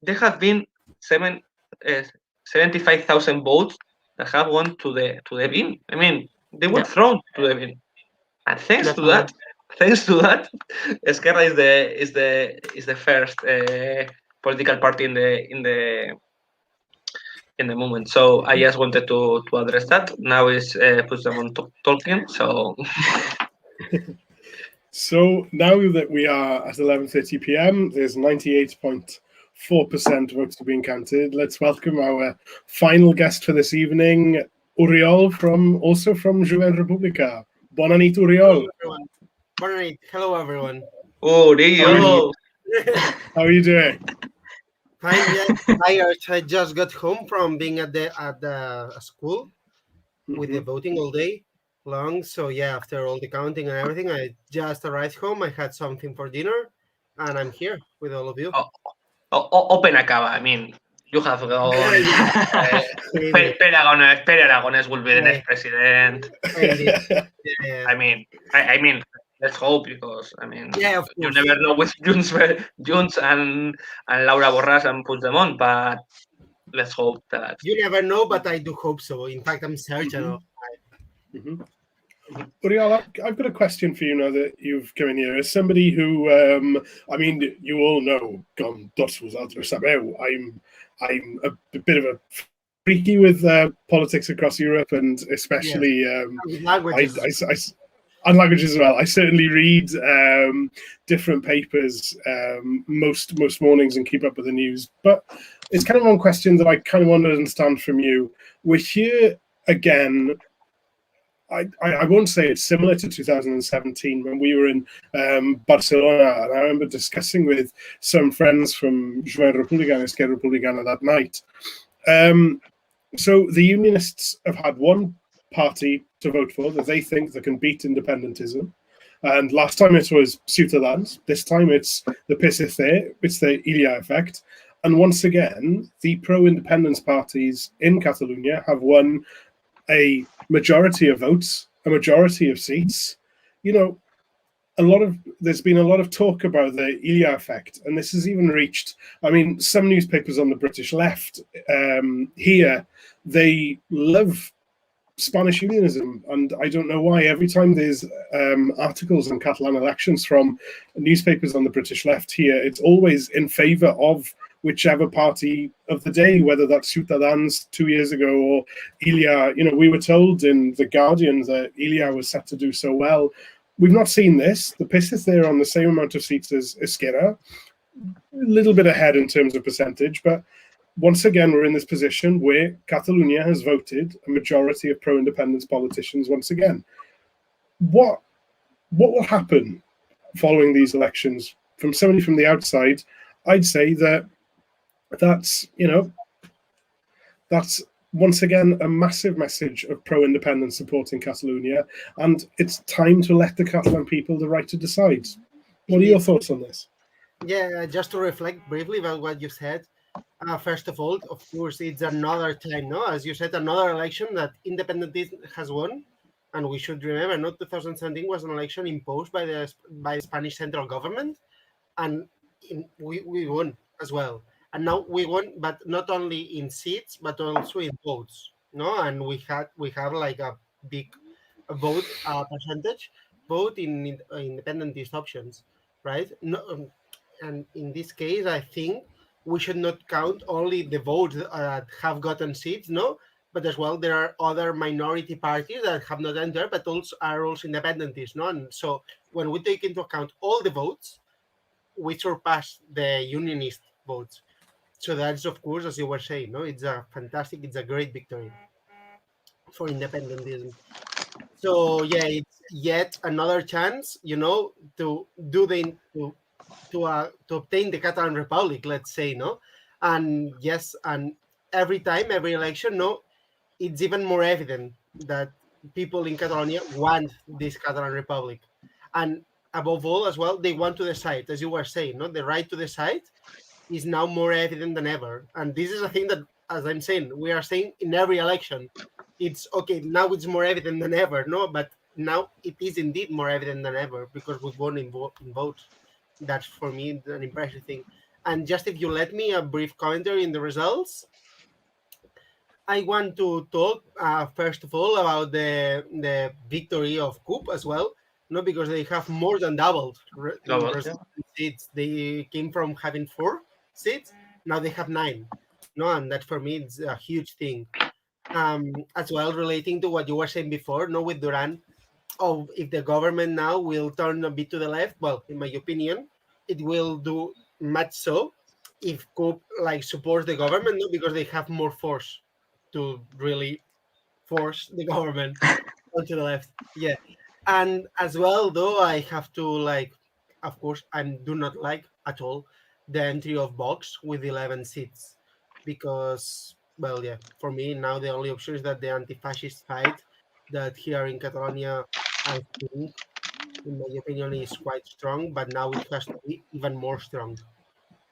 there have been 75,000 votes that have gone to the bin. I mean, they were thrown to the bin, and thanks to that, Esquerra is the first political party in the moment. So I just wanted to address that. Now is Puigdemont talking. So. So now that we are at 11:30 p.m., there's 98.4% votes being counted. Let's welcome our final guest for this evening, Oriol, also from Jovent Republica. Bona nit, Oriol. Bona nit. Hello, everyone. Oriol. How are you doing? I'm tired. I just got home from being at the school with the voting all day long. So yeah, after all the counting and everything, I just arrived home. I had something for dinner, and I'm here with all of you. Open a cava. I mean, you have gone. Per Aragonés will be the next president. I mean, let's hope, because I mean, you never know with Junts and Laura Borràs and Puigdemont, but let's hope that. You never know, but I do hope so. In fact, I'm certain of that. Oriol, I've got a question for you now that you've come in here. As somebody who, I mean, you all know, I'm a bit of a freaky with politics across Europe, and especially and languages as well. I certainly read different papers most mornings and keep up with the news. But it's kind of one question that I kind of want to understand from you. We're here again. I won't say it's similar to 2017 when we were in Barcelona, and I remember discussing with some friends from Jovent Republicana and Esquerra Republicana that night. So the Unionists have had one party to vote for that they think that can beat independentism, and last time it was Ciutadans. This time it's the PSC, it's the Illa effect, and once again the pro-independence parties in Catalonia have won a majority of votes, a majority of seats. You know, there's been a lot of talk about the Illa effect, and this has even reached, I mean, some newspapers on the British left here, they love Spanish unionism, and I don't know why. Every time there's articles on Catalan elections from newspapers on the British left here, it's always in favour of whichever party of the day, whether that's Ciutadans 2 years ago or Illa. You know, we were told in The Guardian that Illa was set to do so well. We've not seen this. The PIS is there on the same amount of seats as Esquerra, a little bit ahead in terms of percentage, but once again, we're in this position where Catalonia has voted a majority of pro-independence politicians once again. What will happen following these elections? From somebody from the outside, I'd say that's once again a massive message of pro-independence supporting Catalonia, and it's time to let the Catalan people the right to decide. What are your thoughts on this? Yeah, just to reflect briefly about what you said. First of all, of course, it's another time, no? As you said, another election that independentism has won, and we should remember, no, 2017 was an election imposed by the Spanish central government, and we won as well. And now we won, but not only in seats, but also in votes, no? And we have like a big vote percentage, vote in independentist options, right? No, and in this case, I think we should not count only the votes that have gotten seats, no, but as well there are other minority parties that have not entered, but also are also independentists, no. And so when we take into account all the votes, we surpass the unionist votes. So that's, of course, as you were saying, no, it's a great victory for independentism. So yeah, it's yet another chance, you know, to obtain the Catalan Republic, let's say, no? And yes, and every election, no, it's even more evident that people in Catalonia want this Catalan Republic. And above all, as well, they want to decide, as you were saying, no? The right to decide is now more evident than ever. And this is a thing that, as I'm saying, we are saying in every election. It's okay, now it's more evident than ever, no? But now it is indeed more evident than ever because we've won in votes. That's for me an impressive thing. And just if you let me a brief commentary in the results, I want to talk first of all about the victory of CUP as well, no, because they have more than doubled seats. They came from having 4 seats, now they have 9, no, and that for me is a huge thing. As well, relating to what you were saying before, no, with Duran. Oh, if the government now will turn a bit to the left, well, in my opinion, it will do much so if CUP like supports the government, no, because they have more force to really force the government onto the left. Yeah, and as well, though, I have to like, of course, I do not like at all the entry of Vox with 11 seats because, well, yeah, for me now the only option is that the anti-fascist fight that here in Catalonia, I think, in my opinion, is quite strong, but now it has to be even more strong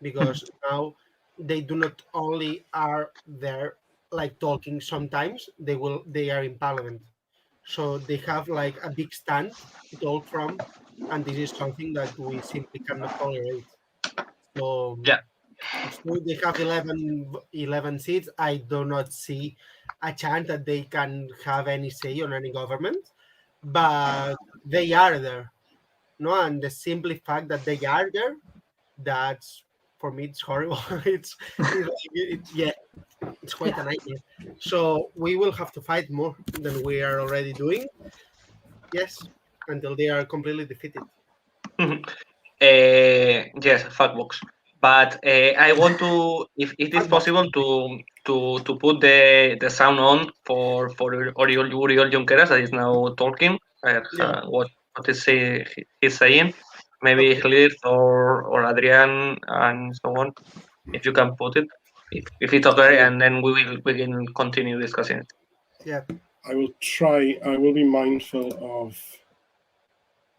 because now they do not only are there like talking sometimes, they are in parliament. So they have like a big stand to talk from, and this is something that we simply cannot tolerate. So Yeah. so they have 11 seats. I do not see a chance that they can have any say on any government, but they are there, no? And the simple fact that they are there, that's for me, it's horrible. Yeah, it's quite a nightmare. So we will have to fight more than we are already doing. Yes, until they are completely defeated. Yes, Factbox. But I want to, if it is possible, to put the sound on for Oriol Junqueras that is now talking. What is he's saying? Maybe Hlith or Adrian and so on. If you can put it, if it's okay, and then we can continue discussing it. Yeah, I will try. I will be mindful of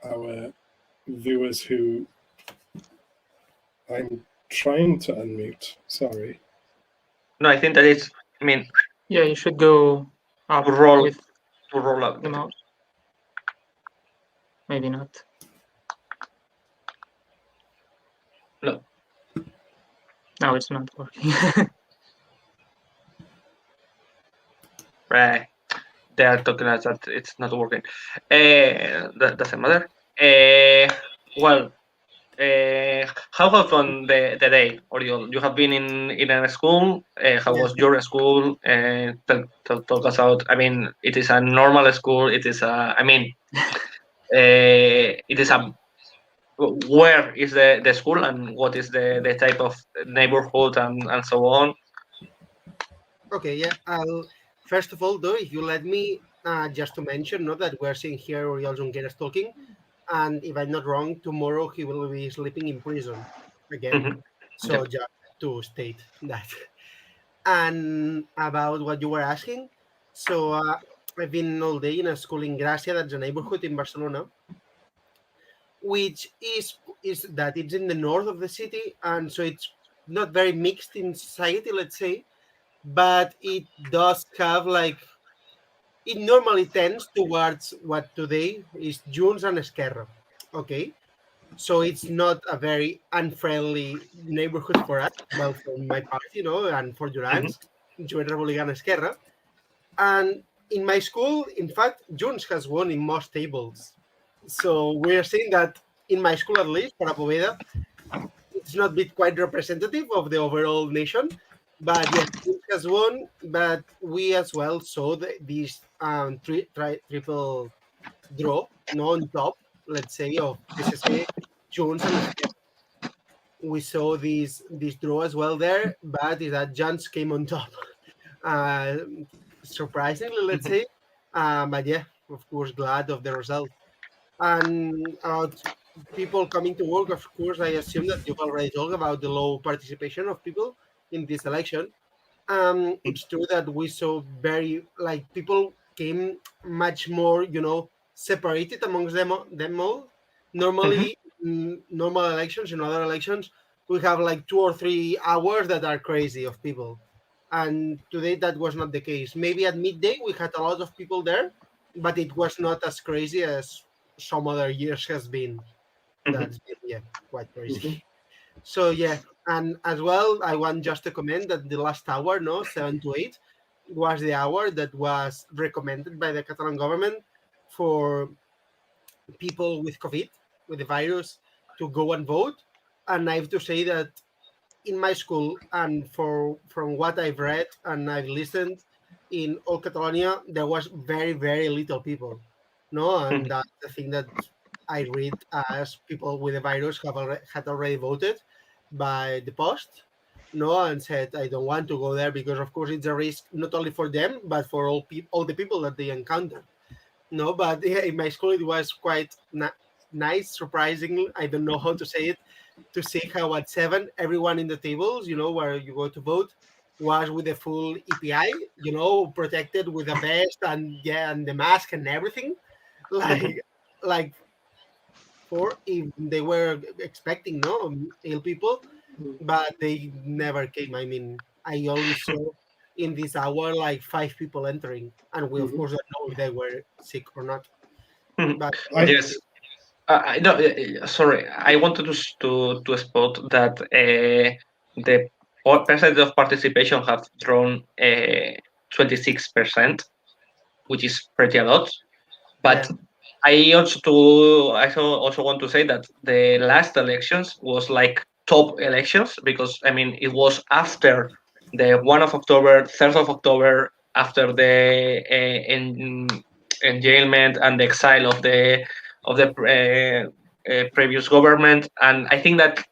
our viewers who I'm trying to unmute. Sorry. No, I think that it's. I mean, yeah, you should go up roll up the mouse. Maybe not. No. No, it's not working. Right. they are talking us that it's not working. That doesn't matter. Well, how was on the day, Oriol? You have been in a school. How was your school? Talk us out. I mean, it is a normal school. It is a. I mean, it is a. Where is the school and what is the type of neighborhood and so on? Okay, yeah. First of all, though, if you let me, just to mention, no, that we're seeing here Oriol Junqueras talking, and if I'm not wrong, tomorrow he will be sleeping in prison again. Mhm. So Yep. just to state that. And about what you were asking, so I've been all day in a school in Gracia, that's a neighborhood in Barcelona, which is that it's in the north of the city, and so it's not very mixed in society, let's say, but it does have like it normally tends towards what today is Junts and Esquerra. Okay, so it's not a very unfriendly neighborhood for us. Well, for my party, and for Durans, Joint Republicana Esquerra. And in my school, in fact, Junts has won in most tables. So we're seeing that in my school, at least, para Poveda, it's not been quite representative of the overall nation. But yes, Junts has won. But we as well saw this triple draw, on top, let's say, of PSC, Junts, and Esquerra. We saw this draw as well there, but is that Junts came on top. Uh, Surprisingly, let's say. But yeah, of course, glad of the result. And about people coming to work, of course, I assume that you've already talked about the low participation of people in this election. It's true that we saw very like people came much more, separated amongst them all. Normally, normal elections and other elections, we have like 2 or 3 hours that are crazy of people, and today that was not the case. Maybe at midday we had a lot of people there, but it was not as crazy as some other years has been. That's been, yeah, quite crazy. So yeah, and as well, I want just to comment that the last hour, 7 to 8, was the hour that was recommended by the Catalan government for people with COVID, with the virus, to go and vote. And I have to say that in my school, and from what I've read and I've listened, in all Catalonia, there was very, very little people. No, and that's the thing that I read as people with the virus had already voted by the post, and said I don't want to go there because of course it's a risk not only for them but for all the people that they encounter. No, but yeah, in my school it was quite nice, surprising. I don't know how to say it, to see how at 7 everyone in the tables, where you go to vote, was with a full EPI, protected with a vest and and the mask and everything, like for if they were expecting ill people, but they never came. I mean, I only saw in this hour like 5 people entering, and we of course don't know if they were sick or not. But Yes. No, sorry. I wanted to spot that the percentage of participation have drawn 26%, which is pretty a lot. But yeah. I also want to say that the last elections was like top elections because I mean it was after the 1 of October, 3rd of October, after the enjailment and the exile of the previous government, and I think that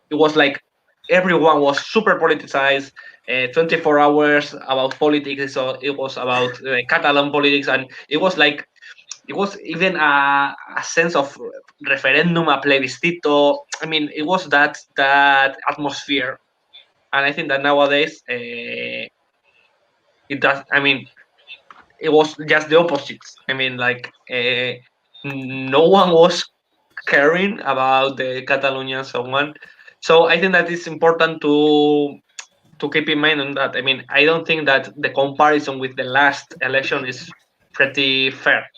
it was like everyone was super politicized. 24 hours about politics, so it was about Catalan politics, and it was like it was even a sense of referendum, a plebiscito. I mean, it was that atmosphere, and I think that nowadays it does. I mean, it was just the opposite. I mean, like no one was caring about the Catalonia and so on. So I think that it's important to keep in mind on that. I mean, I don't think that the comparison with the last election is pretty fair.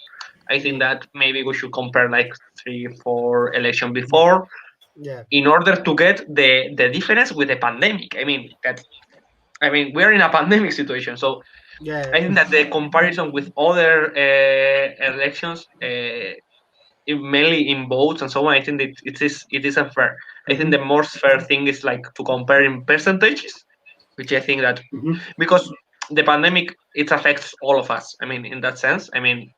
I think that maybe we should compare like 3, 4 election before Yeah. in order to get the difference with the pandemic. I mean we're in a pandemic situation, so Yeah. I think that the comparison with other elections, mainly in votes and so on, I think it is unfair. I think the most fair thing is like to compare in percentages, which I think that because the pandemic, it affects all of us. I mean, in that sense, I mean,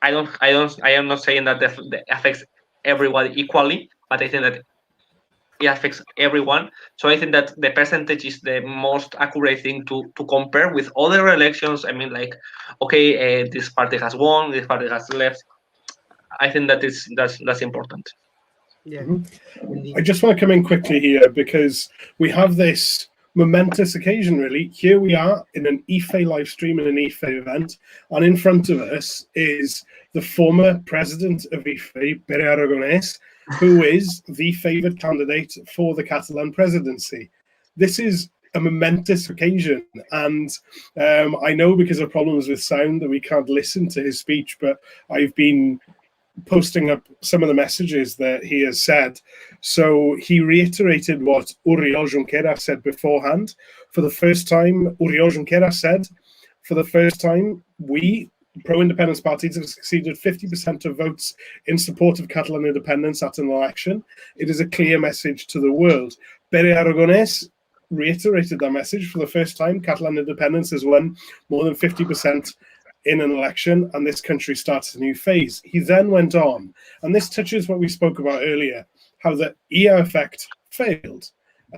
I am not saying that that affects everyone equally, but I think that it affects everyone. So I think that the percentage is the most accurate thing to compare with other elections. I mean, like, okay, this party has won, this party has left. I think that's important. Yeah. I just want to come in quickly here because we have this momentous occasion, really. Here we are in an IFE live stream in an IFE event, and in front of us is the former president of IFE, Pere Aragonès, who is the favoured candidate for the Catalan presidency. This is a momentous occasion, and I know because of problems with sound that we can't listen to his speech, but I've been posting up some of the messages that he has said. So he reiterated what Oriol Junqueras said beforehand. For the first time, Oriol Junqueras said, for the first time, we, pro-independence parties, have succeeded 50% of votes in support of Catalan independence at an election. It is a clear message to the world. Pere Aragonès reiterated that message. For the first time, Catalan independence has won more than 50% in an election, and this country starts a new phase. He then went on, and this touches what we spoke about earlier, how the EA effect failed.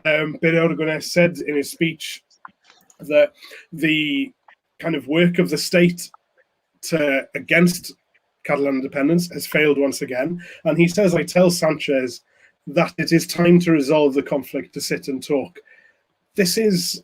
Pere Aragonès said in his speech that the kind of work of the state against Catalan independence has failed once again. And he says, I tell Sanchez that it is time to resolve the conflict, to sit and talk. This is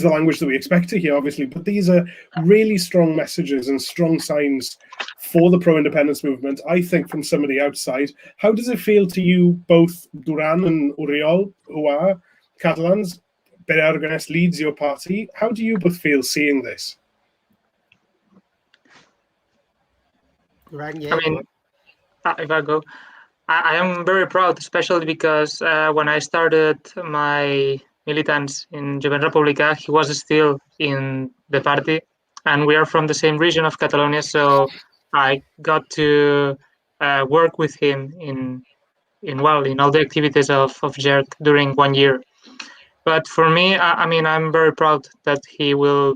the language that we expect to hear, obviously, but these are really strong messages and strong signs for the pro-independence movement, I think, from somebody outside. How does it feel to you, both Duran and Oriol, who are Catalans? Pere Aragonès leads your party. How do you both feel seeing this? I mean, if I go, I am very proud, especially because when I started my militants in Jovent Republica, he was still in the party, and we are from the same region of Catalonia, so I got to work with him in all the activities of JERC during 1 year. But for me, I mean, I'm very proud that he will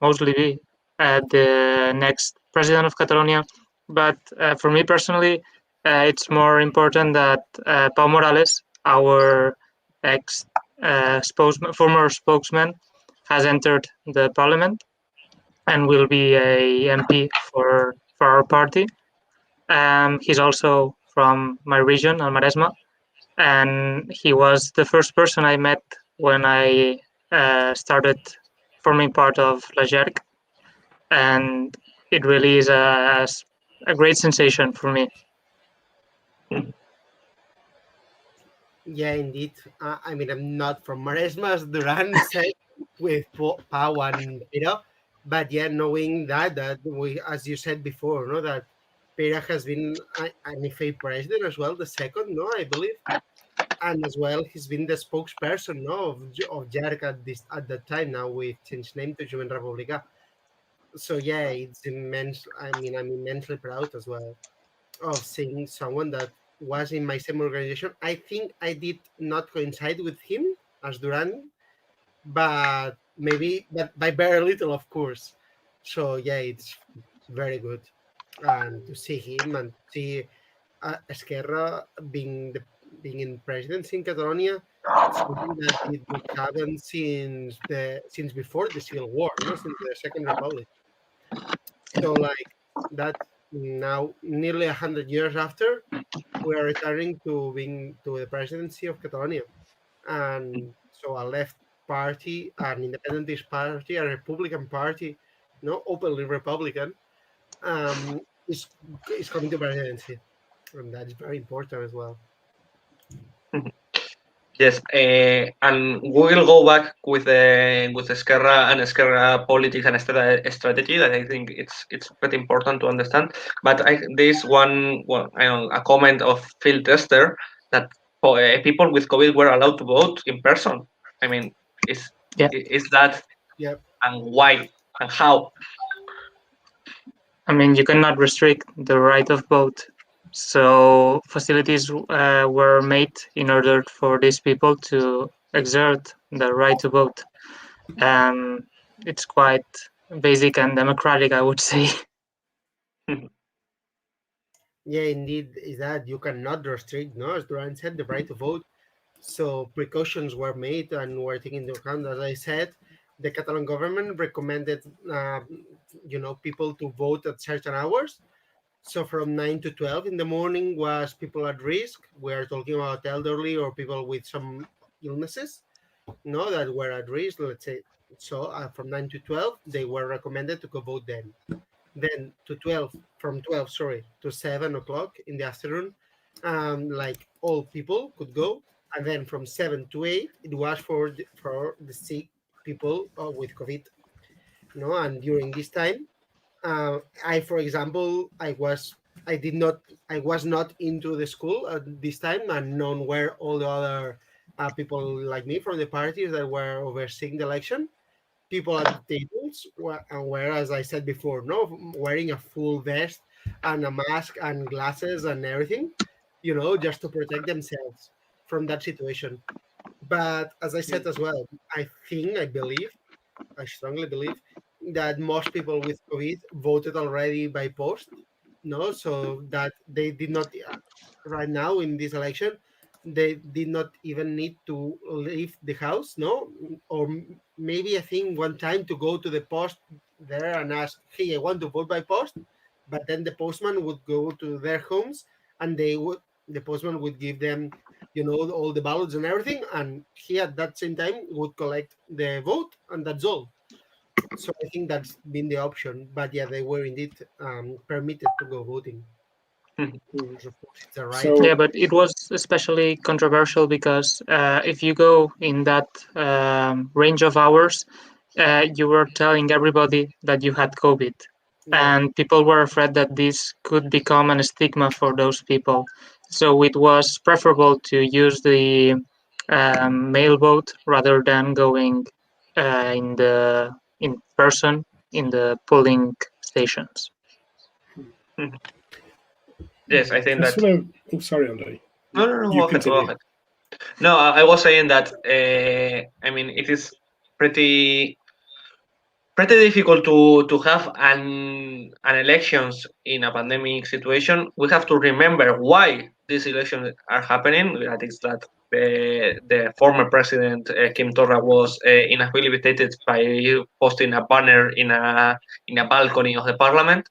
mostly be the next president of Catalonia. But for me personally, it's more important that Pau Morales, our former spokesman, has entered the parliament and will be a MP for our party. He's also from my region, Almaresma, and he was the first person I met when I started forming part of La JERC, and it really is a great sensation for me. Yeah, indeed. I mean, I'm not from Maresma, as Duran said, with Pau and Pere, but yeah, knowing that we, as you said before, no, that Pere has been an IFE president as well, the second, no, I believe, and as well he's been the spokesperson, no, of JERC at that time. Now we've changed name to Jovent Republica. So yeah, it's immense. I mean, I'm immensely proud as well of seeing someone that was in my same organization. I think I did not coincide with him as Duran, but by very little, of course. So yeah, it's very good, and to see him and see Esquerra being in presidency in Catalonia, something that did not happen since before the Civil War, no, since the Second Republic. So like that, now nearly 100 years after, we are returning to being to the presidency of Catalonia, and so a left party, an independentist party, a Republican party, no, openly Republican, is coming to presidency, and that's very important as well. Yes, and we will go back with Esquerra and Esquerra politics and strategy. That I think it's pretty important to understand. But there's a comment of Phil Tester that people with COVID were allowed to vote in person. I mean, Yeah. Is that? Yep. And why and how? I mean, you cannot restrict the right of vote. So facilities were made in order for these people to exert the right to vote. It's quite basic and democratic, I would say. Yeah, indeed, is that you cannot restrict, no, as Duran said, the right to vote. So precautions were made and were taken into account. As I said, the Catalan government recommended, people to vote at certain hours. So from 9 to 12 in the morning was people at risk. We are talking about elderly or people with some illnesses, no, that were at risk, let's say. So from 9 to 12, they were recommended to go vote then. Then from 12, sorry, to 7 o'clock in the afternoon, like all people could go. And then from 7 to 8, it was for the sick people with COVID, and during this time, for example, I was not into the school at this time, and none were all the other people like me from the parties that were overseeing the election. People at the tables were, as I said before, no, wearing a full vest and a mask and glasses and everything, just to protect themselves from that situation. But as I said as well, I strongly believe that most people with COVID voted already by post, no, so that they did not, right now in this election, they did not even need to leave the house, no, or maybe I think one time to go to the post there and ask, hey, I want to vote by post, but then the postman would go to their homes and the postman would give them, all the ballots and everything, and he at that same time would collect the vote, and that's all. So I think that's been the option. But yeah, they were indeed permitted to go voting. Because of course it's a right. So- Yeah, but it was especially controversial because if you go in that range of hours, you were telling everybody that you had COVID. Yeah. And people were afraid that this could become an stigma for those people. So it was preferable to use the mail vote rather than going in person in the polling stations. Yes, I think that. Oh, sorry, Andre. No, You go ahead, continue. go ahead. No, I was saying that. I mean, it is pretty difficult to have an elections in a pandemic situation. We have to remember why these elections are happening. That is that the former president Kim Torra was inhabilitated by posting a banner in a balcony of the parliament.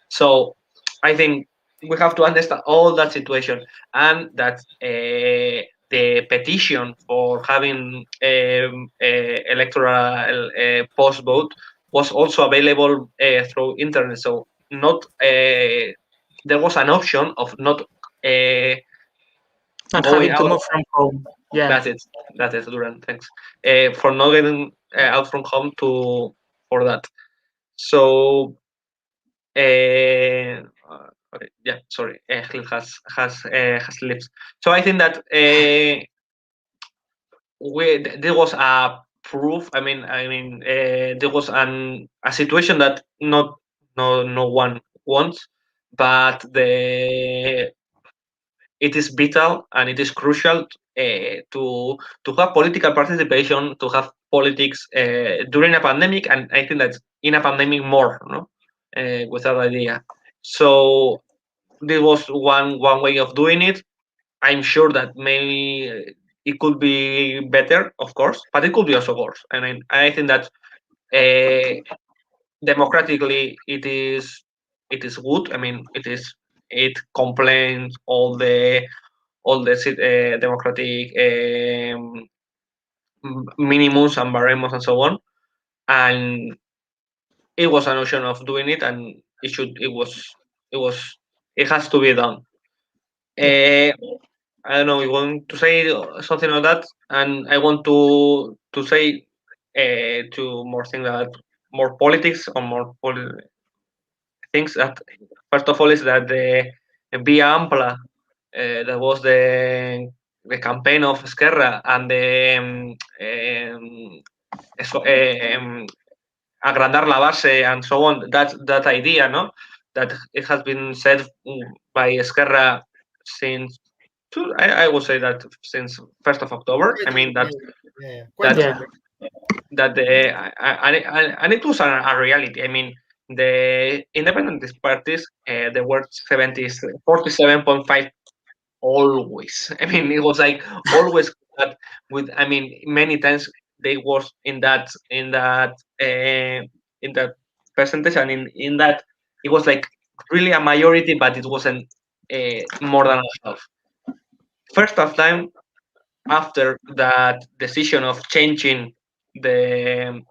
So I think we have to understand all that situation, and that the petition for having electoral post vote was also available through internet. So not there was an option of not Not going having to out. move from home. Yeah. That is Duran. Thanks for not getting out from home for that. So okay, yeah, sorry, Gil has lips. So I think that there was a proof. I mean, there was a situation that no one wants, but it is vital and it is crucial to have political participation, to have politics during a pandemic, and I think that in a pandemic more, no, with that idea. So this was one way of doing it. I'm sure that maybe it could be better, of course, but it could be also worse. And I think that democratically it is good. I mean, it complains all the democratic minimums and baremos and so on, and it was a notion of doing it, and it has to be done. I don't know. You want to say something like that, and I want to say to more things that more politics or more things that first of all is that the Via Ampla that was the campaign of Esquerra and the agrandar la base and so on. That idea, no, that it has been said by Esquerra since I would say that since 1st of October. I mean that and it was a reality. I mean, the independentist parties, there were 47.5 always. I mean, it was like always that with. I mean, many times they was in that percentage, and in that it was like really a majority, but it wasn't more than a half. First of time after that decision of changing the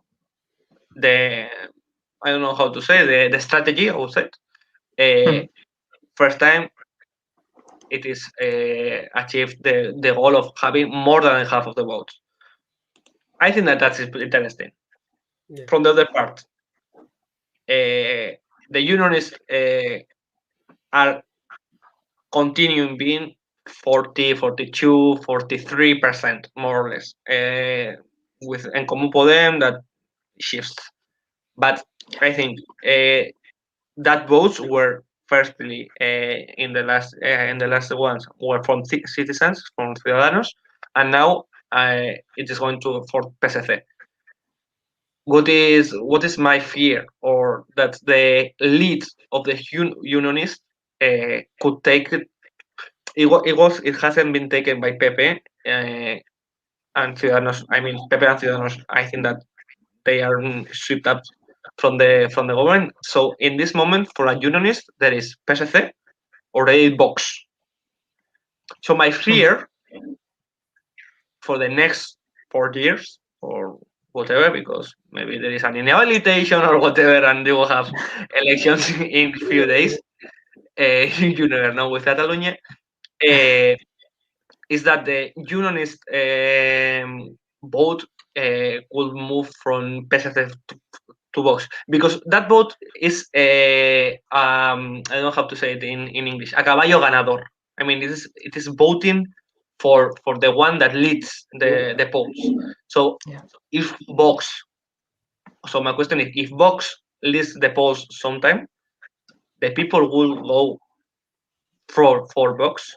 I don't know how to say the strategy. I would say first time it is achieved the goal of having more than half of the votes. I think that's interesting. Yeah. From the other part, the unionists are continuing being 40, 42, 43% more or less. With En Común Podem that shifts. But I think that votes were firstly in the last ones were from citizens, from Ciudadanos, and now it is going to for PSC. What is my fear, or that the lead of the unionists could take it. It hasn't been taken by Pepe and Ciudadanos. I mean, Pepe and Ciudadanos. I think that they are swept up from the government. So in this moment, for a unionist, there is PSC or Vox. So my fear for the next 4 years or whatever, because maybe there is an inhabilitation or whatever, and they will have elections in a few days. You never know with Catalonia. Is that the unionist vote will move from PSC to Vox, because that vote is I don't know how to say it in English, a caballo ganador. I mean, it is voting for the one that leads the polls. So if Vox, so my question is, if Vox leads the polls sometime, the people will go for Vox.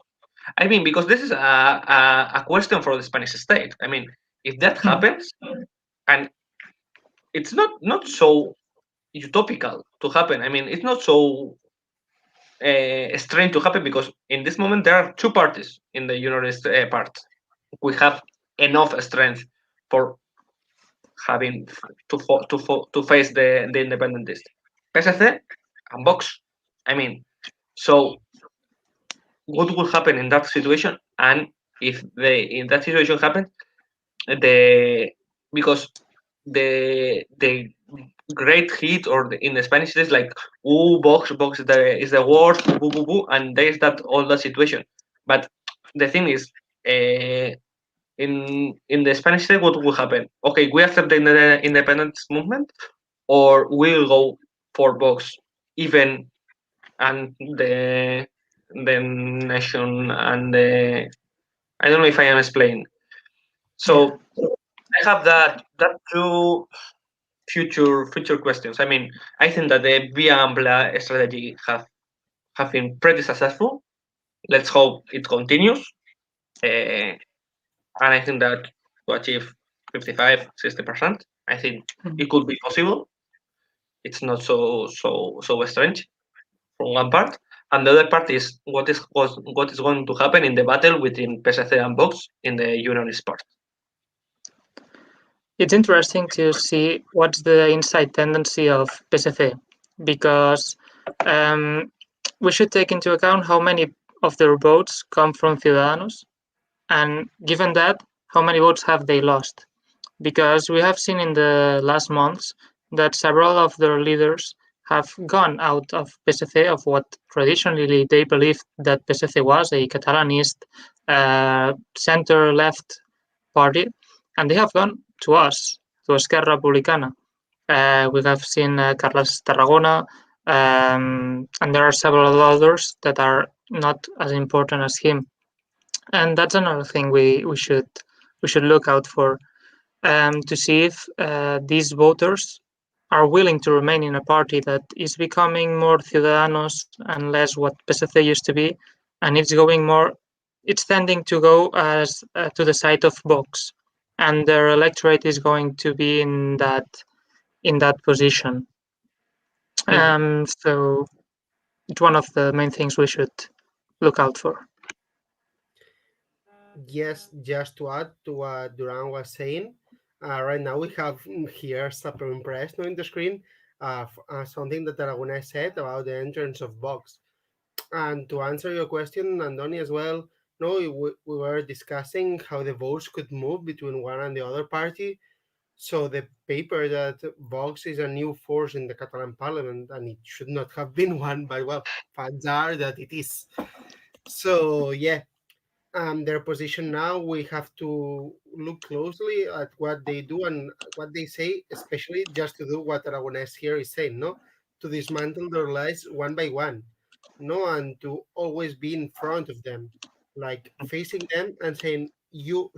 I mean, because this is a question for the Spanish state. I mean, if that happens, and it's not so utopical to happen. I mean, it's not so strange to happen, because in this moment there are two parties in the unionist part. We have enough strength for having to face the independentist, PSC and Vox. I mean, so what will happen in that situation? And if in that situation happens, because the great hit, or in the Spanish it is like, Vox is the worst, boo, boo, boo, and there is that all the situation. But the thing is, in the Spanish state, what will happen? Okay, we accept the independence movement, or we'll go for Vox, even and the nation and the, I don't know if I am explaining. So I have that two future questions. I mean, I think that the Via Ampla strategy have been pretty successful. Let's hope it continues. And I think that to achieve 55-60%, I think it could be possible. It's not so strange from one part. And the other part is what is going to happen in the battle between PSC and Vox in the unionist part. It's interesting to see what's the inside tendency of PSC, because we should take into account how many of their votes come from Ciudadanos, and given that, how many votes have they lost? Because we have seen in the last months that several of their leaders have gone out of PSC, of what traditionally they believed that PSC was, a Catalanist center-left party, and they have gone to us, to Esquerra Republicana. We have seen Carles Tarragona, and there are several others that are not as important as him. And that's another thing we should look out for. to see if these voters are willing to remain in a party that is becoming more Ciudadanos and less what PSC used to be, and it's tending to go as to the side of Vox, and their electorate is going to be in that position. So it's one of the main things we should look out for. Yes, just to add to what Duran was saying, right now we have here super impressed on the screen something that Aragonés said about the entrance of Vox. And to answer your question, Andoni, as well, no, we were discussing how the votes could move between one and the other party. So the paper that Vox is a new force in the Catalan parliament, and it should not have been one, but well, facts are that it is. So yeah, their position now, we have to look closely at what they do and what they say, especially just to do what Aragonés here is saying, no? To dismantle their lies one by one, no? And to always be in front of them, like facing them and saying, you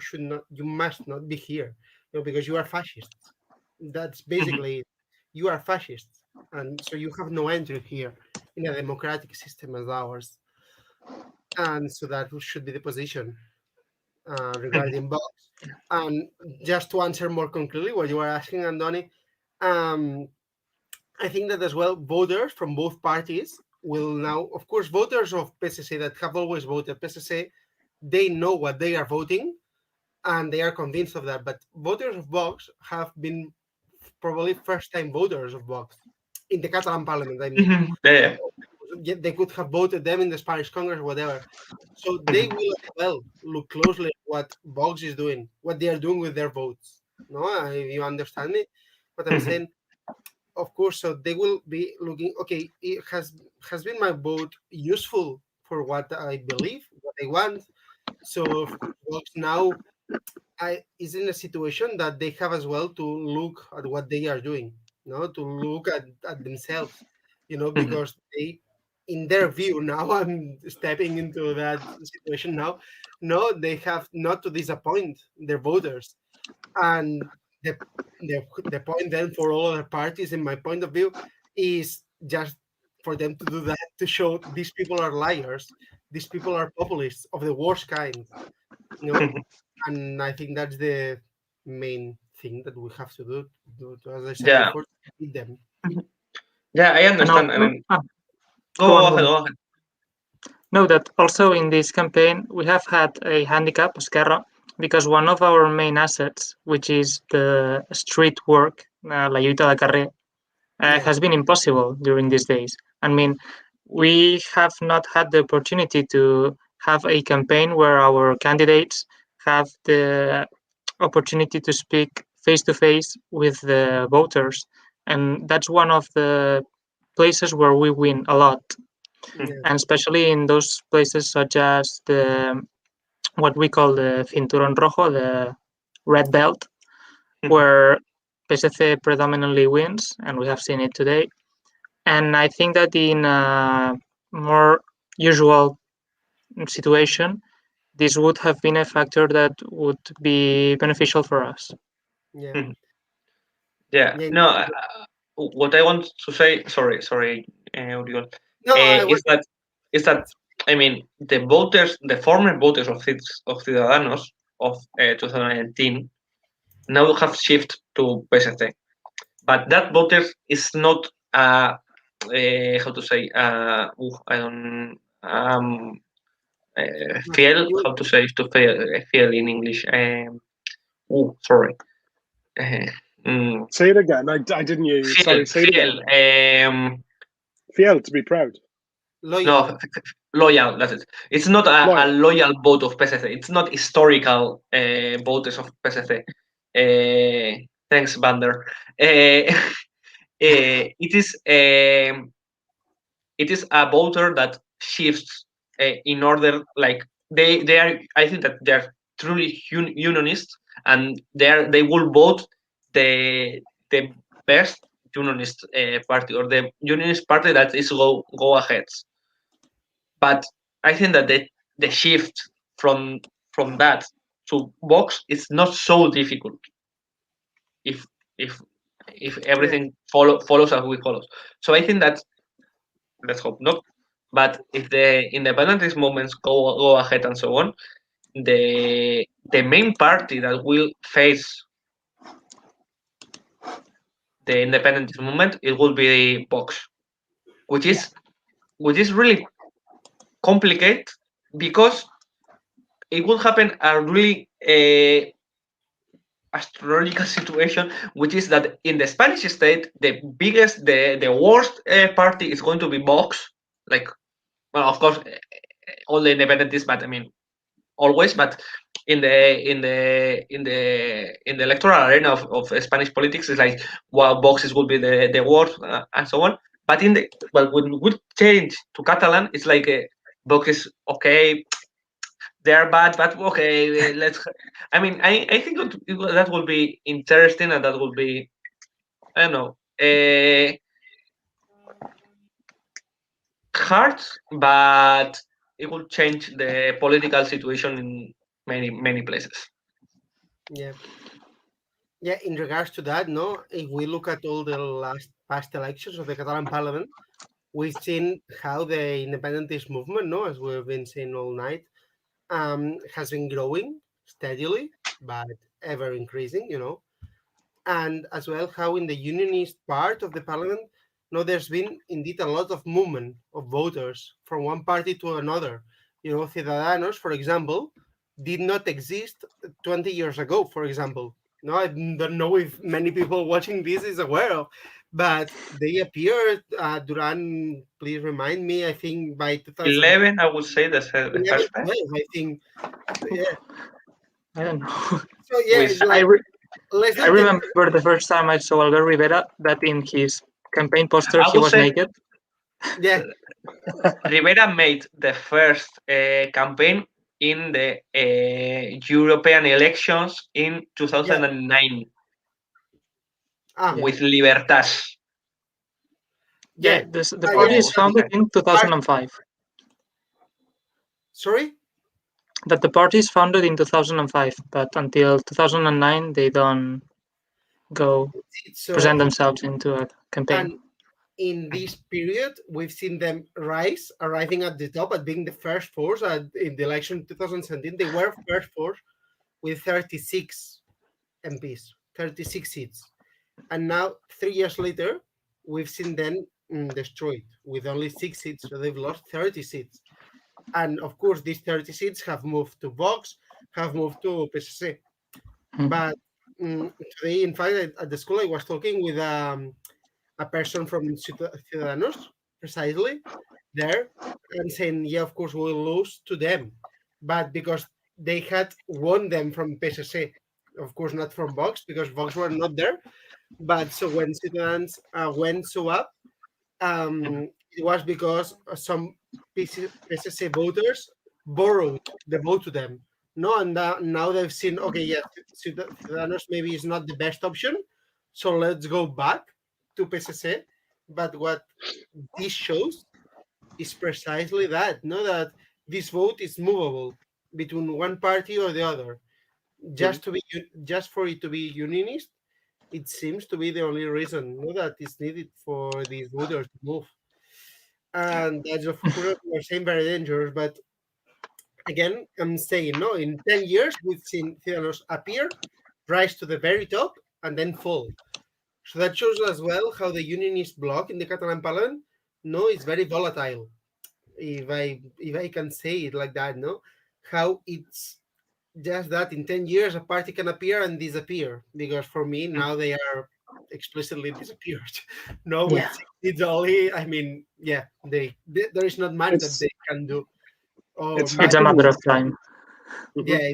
must not be here, because you are fascists. That's basically it. You are fascists. And so you have no entry here in a democratic system as ours. And so that should be the position regarding Vox. And just to answer more concretely what you were asking, Andoni, I think that as well, voters from both parties will now, of course, voters of PSC that have always voted PSC, they know what they are voting and they are convinced of that. But voters of Vox have been probably first-time voters of Vox in the Catalan parliament, I mean. They could have voted them in the Spanish Congress, whatever. So they will as well look closely at what Vox is doing, what they are doing with their votes. No, you understand me? What I'm saying? Of course, so they will be looking, okay, it has been my vote useful for what I believe, what I want. So of course, Vox now is in a situation that they have as well to look at what they are doing, to look at themselves, because they, in their view now, I'm stepping into that situation now, they have not to disappoint their voters. And the point then for all other parties, in my point of view, is just for them to do that, to show these people are liars, these people are populists of the worst kind, and I think that's the main thing that we have to do as I said before, to beat them. Yeah, I understand. Go ahead. No, that also in this campaign we have had a handicap, Esquerra, because one of our main assets, which is the street work, la lluita de carrer, has been impossible during these days. I mean, we have not had the opportunity to have a campaign where our candidates have the opportunity to speak face to face with the voters, and that's one of the places where we win a lot. And especially in those places such as what we call the Cinturón Rojo, the red belt, where PSC predominantly wins, and we have seen it today. And I think that in a more usual situation, this would have been a factor that would be beneficial for us. No, what I want to say, sorry, Oriol, is that I mean the former voters of Ciudadanos of 2019 now have shifted to PSC, but that voters is not how to say I don't fiel, how to say to fiel in English. Sorry. Say it again. I didn't hear you. Sorry, say it again. Fiel, to be proud. Loyal. No, loyal. That's it. It's not a loyal vote of PSC. It's not historical voters of PSC. Thanks, Bander. It is a voter that shifts in order, like they are. I think that they are truly unionist, and they will vote the best unionist party, or the unionist party that is go ahead. But I think that the shift from that to Vox is not so difficult. if everything follows as we follow. So I think that, let's hope not, but if the independentist movements go ahead and so on, the main party that will face the independentist movement, it will be Vox, which is really complicated, because it will happen a really astrological situation, which is that in the Spanish state, the worst party is going to be Vox. Like, well, of course, all the independentists, but I mean, always. But in the electoral arena of Spanish politics, it's like, well, Vox will be the worst, and so on. But when we change to Catalan, it's like Vox is okay. They are bad, but okay. Let's. I mean, I think that will be interesting, and that will be, I don't know, hard, but it will change the political situation in many places. Yeah. Yeah, in regards to that, no, if we look at all the past elections of the Catalan Parliament, we've seen how the independentist movement, no, as we've been saying all night, has been growing steadily, but ever increasing, and as well how in the unionist part of the parliament, no, there's been indeed a lot of movement of voters from one party to another. Ciudadanos, for example, did not exist 20 years ago, for example. No, I don't know if many people watching this is aware of, but they appeared, Duran, please remind me, I think by 2011, I would say the first time. I think, yeah. I don't know. So yeah, it's like I remember the first time I saw Albert Rivera, that in his campaign poster he was naked. Yeah. Rivera made the first campaign in the European elections in 2009 with Libertas. Yeah, the party is founded in 2005. Sorry? That the party is founded in 2005, but until 2009 they don't go present themselves into a campaign. And in this period, we've seen them arriving at the top, at being the first force. In the election 2017, they were first force with 36 MPs, 36 seats. And now, 3 years later, we've seen them destroyed with only 6 seats, so they've lost 30 seats. And of course, these 30 seats have moved to Vox, have moved to PSC. But today, in fact, at the school, I was talking with a person from Ciudadanos, precisely, there, and saying, yeah, of course, we'll lose to them. But because they had won them from PSC, of course, not from Vox, because Vox were not there. But so when Ciudadanos went so up, it was because some PSC voters borrowed the vote to them. No, and now they've seen, okay, yeah, Ciudadanos maybe is not the best option, so let's go back to PSC. But what this shows is precisely that, that this vote is movable between one party or the other. Just for it to be unionist, it seems to be the only reason that is needed for these voters to move. And that's, of course, we're saying very dangerous. But again, I'm saying, in 10 years, we've seen Ciudadanos appear, rise to the very top, and then fall. So that shows as well how the unionist bloc in the Catalan Parliament, is very volatile. If I can say it like that, how it's just that in 10 years a party can appear and disappear. Because for me now they are explicitly disappeared. It's only. I mean, there is not much that they can do. It's a matter of time. Yeah,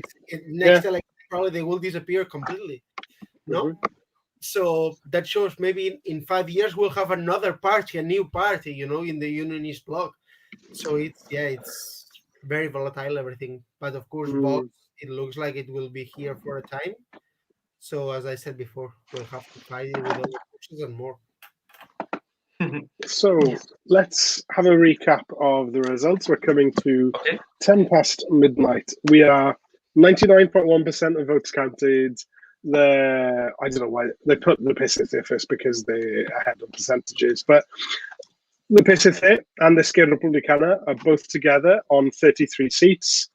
next election probably they will disappear completely. No. So that shows maybe in 5 years we'll have another party, a new party, in the unionist bloc. So it's very volatile, everything. But of course, Vox, it looks like it will be here for a time. So as I said before, we'll have to fight it with other forces and more. So let's have a recap of the results. We're coming to 10 past midnight. We are 99.1% of votes counted. I don't know why they put the PSC first because they're ahead of percentages, but the PSC and the Esquerra Republicana are both together on 33 seats.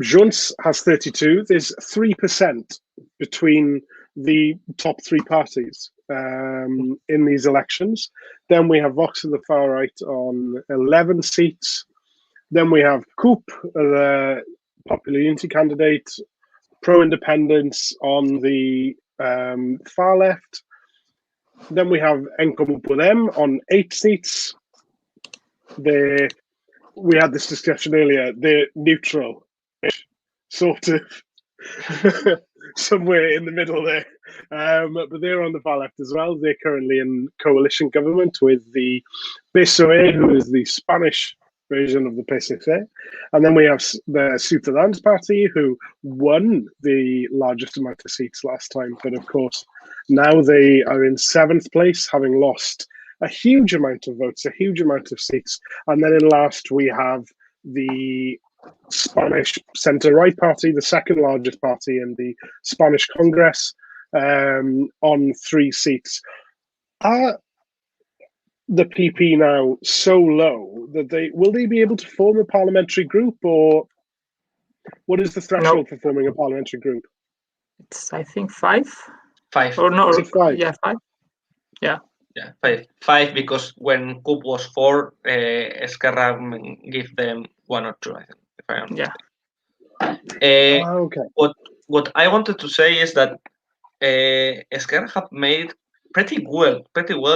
Junts has 32. There's 3% between the top three parties in these elections. Then we have Vox on the far right on 11 seats. Then we have CUP, the Popular Unity candidate, pro-independence on the far left. Then we have En Comú Podem on 8 seats. We had this discussion earlier. They're neutral, sort of, somewhere in the middle there. But they're on the far left as well. They're currently in coalition government with the PSOE, who is the Spanish version of the PSC. And then we have the Ciutadans Party, who won the largest amount of seats last time. But of course, now they are in 7th place, having lost a huge amount of votes, a huge amount of seats. And then in last, we have the Spanish centre-right party, the second largest party in the Spanish Congress, on 3 seats. Are the PP now so low that will they be able to form a parliamentary group, or what is the threshold for forming a parliamentary group? It's, I think, 5. 5. Or no? Is it 5? Yeah, 5. Yeah. Yeah, 5. 5 because when CUP was 4, Esquerra gave them 1 or 2, I think. If I am okay. What I wanted to say is that Esquerra have made pretty well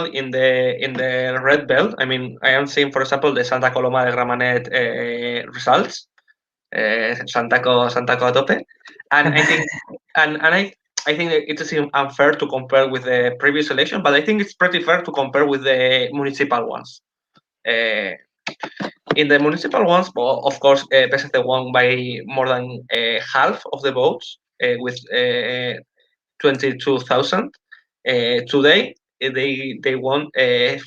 in the red belt. I mean, I am seeing, for example, the Santa Coloma de Gramenet results, Santaco a tope, and I think I think it is unfair to compare with the previous election, but I think it's pretty fair to compare with the municipal ones. In the municipal ones, well, of course, PSC won by more than half of the votes, with 22,000. Today, they won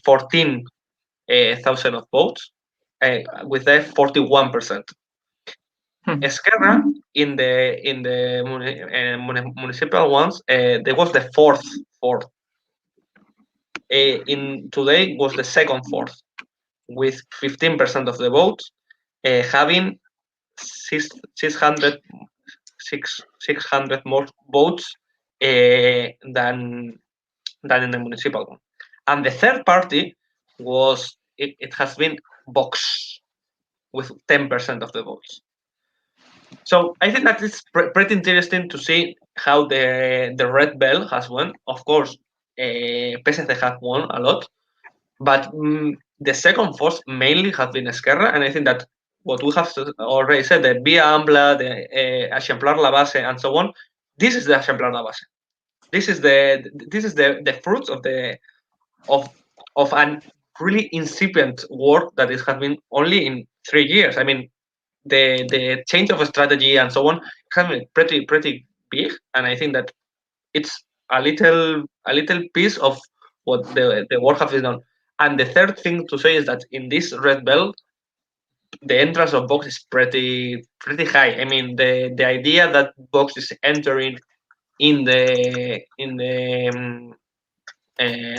14,000 of votes, with a 41%. Esquerra in the municipal ones, there was the fourth. In today was the second fourth, with 15% of the votes, having 600 more votes than in the municipal one. And the third party was it has been Vox with 10% of the votes. So I think that it's pretty interesting to see how the red bell has won. Of course, PSC have won a lot, but the second force mainly has been Esquerra, and I think that what we have already said, the Via Ampla, the Ejemplar la Base, and so on, this is the Ejemplar la Base. This is the fruits of an really incipient work that has been only in 3 years. I mean, the change of a strategy and so on has been pretty big, and I think that it's a little piece of what the work has been done. And the third thing to say is that in this red belt, the entrance of Vox is pretty high. I mean, the idea that Vox is entering in the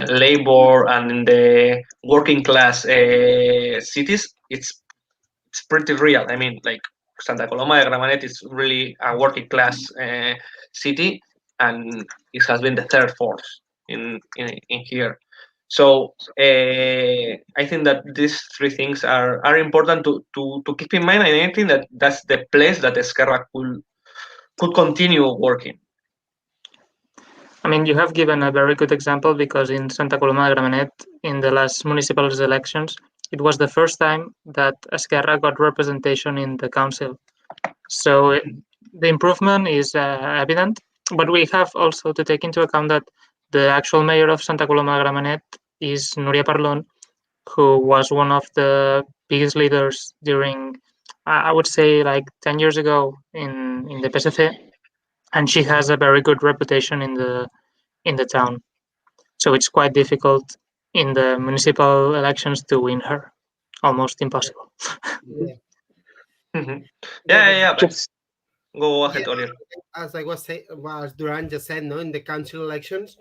labor and in the working class cities, it's pretty real. I mean, like Santa Coloma de Gramenet is really a working class city, and it has been the third force in here. So I think that these 3 things are important to keep in mind, and I think that that's the place that Esquerra could continue working. I mean, you have given a very good example, because in Santa Coloma de Gramenet, in the last municipal elections, it was the first time that Esquerra got representation in the council. So the improvement is evident, but we have also to take into account that the actual mayor of Santa Coloma de Gramenet is Núria Parlon, who was one of the biggest leaders during, I would say, like 10 years ago in the PSC, and she has a very good reputation in the town. So it's quite difficult in the municipal elections to win her. Almost impossible. Yeah. Yeah. Go ahead, Oliver. As I was saying, as Duran just said, no, in the council elections,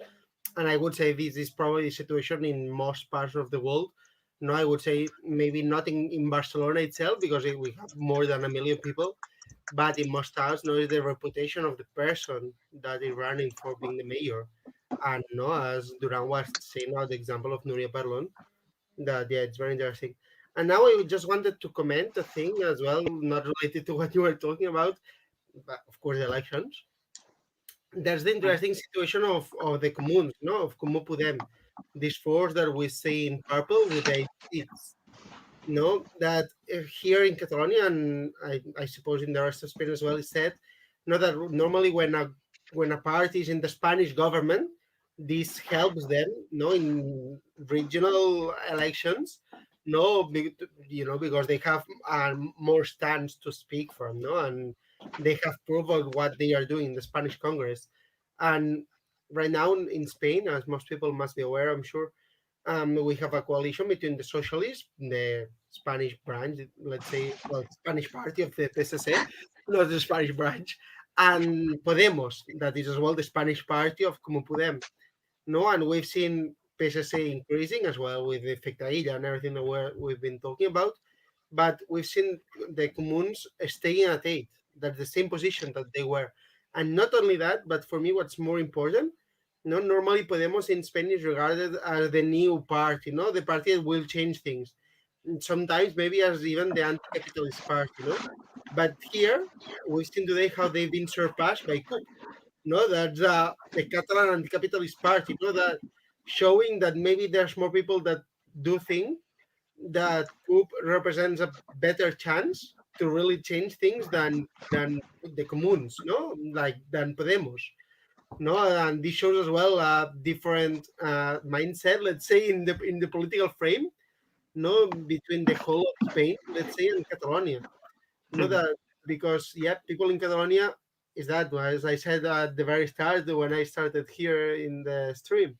and I would say this is probably the situation in most parts of the world. No, I would say maybe not in Barcelona itself because we have more than 1 million people, but in most towns, no, is the reputation of the person that is running for being the mayor. And no, as Duran was saying now, the example of Nuria Perlon, that yeah, it's very interesting. And now I just wanted to comment a thing as well, not related to what you were talking about, but of course the elections. There's the interesting situation of the communes, no, of Comú Podem, this force that we see in purple with the 8 seats. No, that here in Catalonia, and I suppose in the rest of Spain as well, is said, no, that normally when a party is in the Spanish government, this helps them, no, in regional elections, no, because they have more stands to speak from, no, and they have proof of what they are doing in the Spanish Congress, and right now in Spain, as most people must be aware, I'm sure, we have a coalition between the socialists, the Spanish branch, let's say, well, Spanish party of the PSC, not the Spanish branch, and Podemos, that is as well the Spanish party of Como Podem. No, and we've seen PSC increasing as well with the Fectailla and everything that we've been talking about, but we've seen the comunes staying at 8. That's the same position that they were. And not only that, but for me, what's more important, no, normally Podemos in Spain is regarded as the new party, no, the party that will change things. And sometimes maybe as even the anti-capitalist party, no. But here we've seen today how they've been surpassed by CUP, no, that's the Catalan anti-capitalist party, no, that showing that maybe there's more people that do think that CUP represents a better chance to really change things than the comunes, no, like than Podemos. No, and this shows as well a different mindset, let's say, in the political frame, no, between the whole of Spain, let's say, and Catalonia. No, that because yeah, people in Catalonia is that, as I said at the very start when I started here in the stream.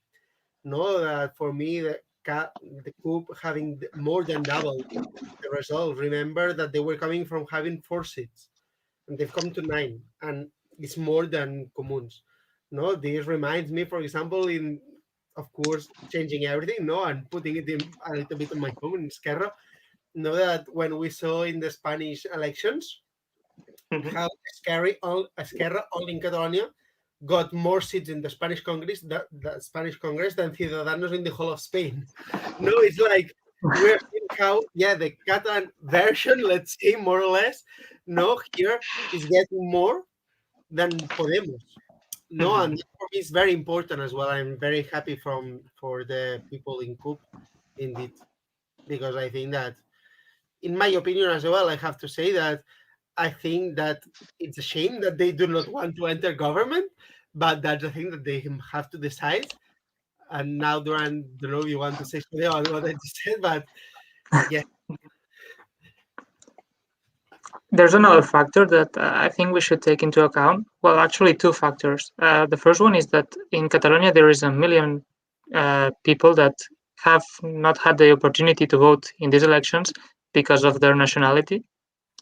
No, that for me the CUP having more than double the result. Remember that they were coming from having 4 seats, and they've come to 9, and it's more than comunes. No, this reminds me, for example, in of course changing everything, no, and putting it in a little bit on my home in Esquerra. Know that when we saw in the Spanish elections how Esquerra only in Catalonia got more seats in the Spanish Congress, than Ciudadanos in the whole of Spain. No, it's like we're seeing how, yeah, the Catalan version, let's say, more or less, no, here is getting more than Podemos. No, and for me it's very important as well. I'm very happy for the people in CUP, indeed, because I think that, in my opinion as well, I have to say that I think that it's a shame that they do not want to enter government, but that's the thing that they have to decide. And now, Duran, don't know if you want to say something about what I just said, but yeah. There's another factor that I think we should take into account. Well, actually, 2 factors. The first one is that in Catalonia, there is 1 million people that have not had the opportunity to vote in these elections because of their nationality,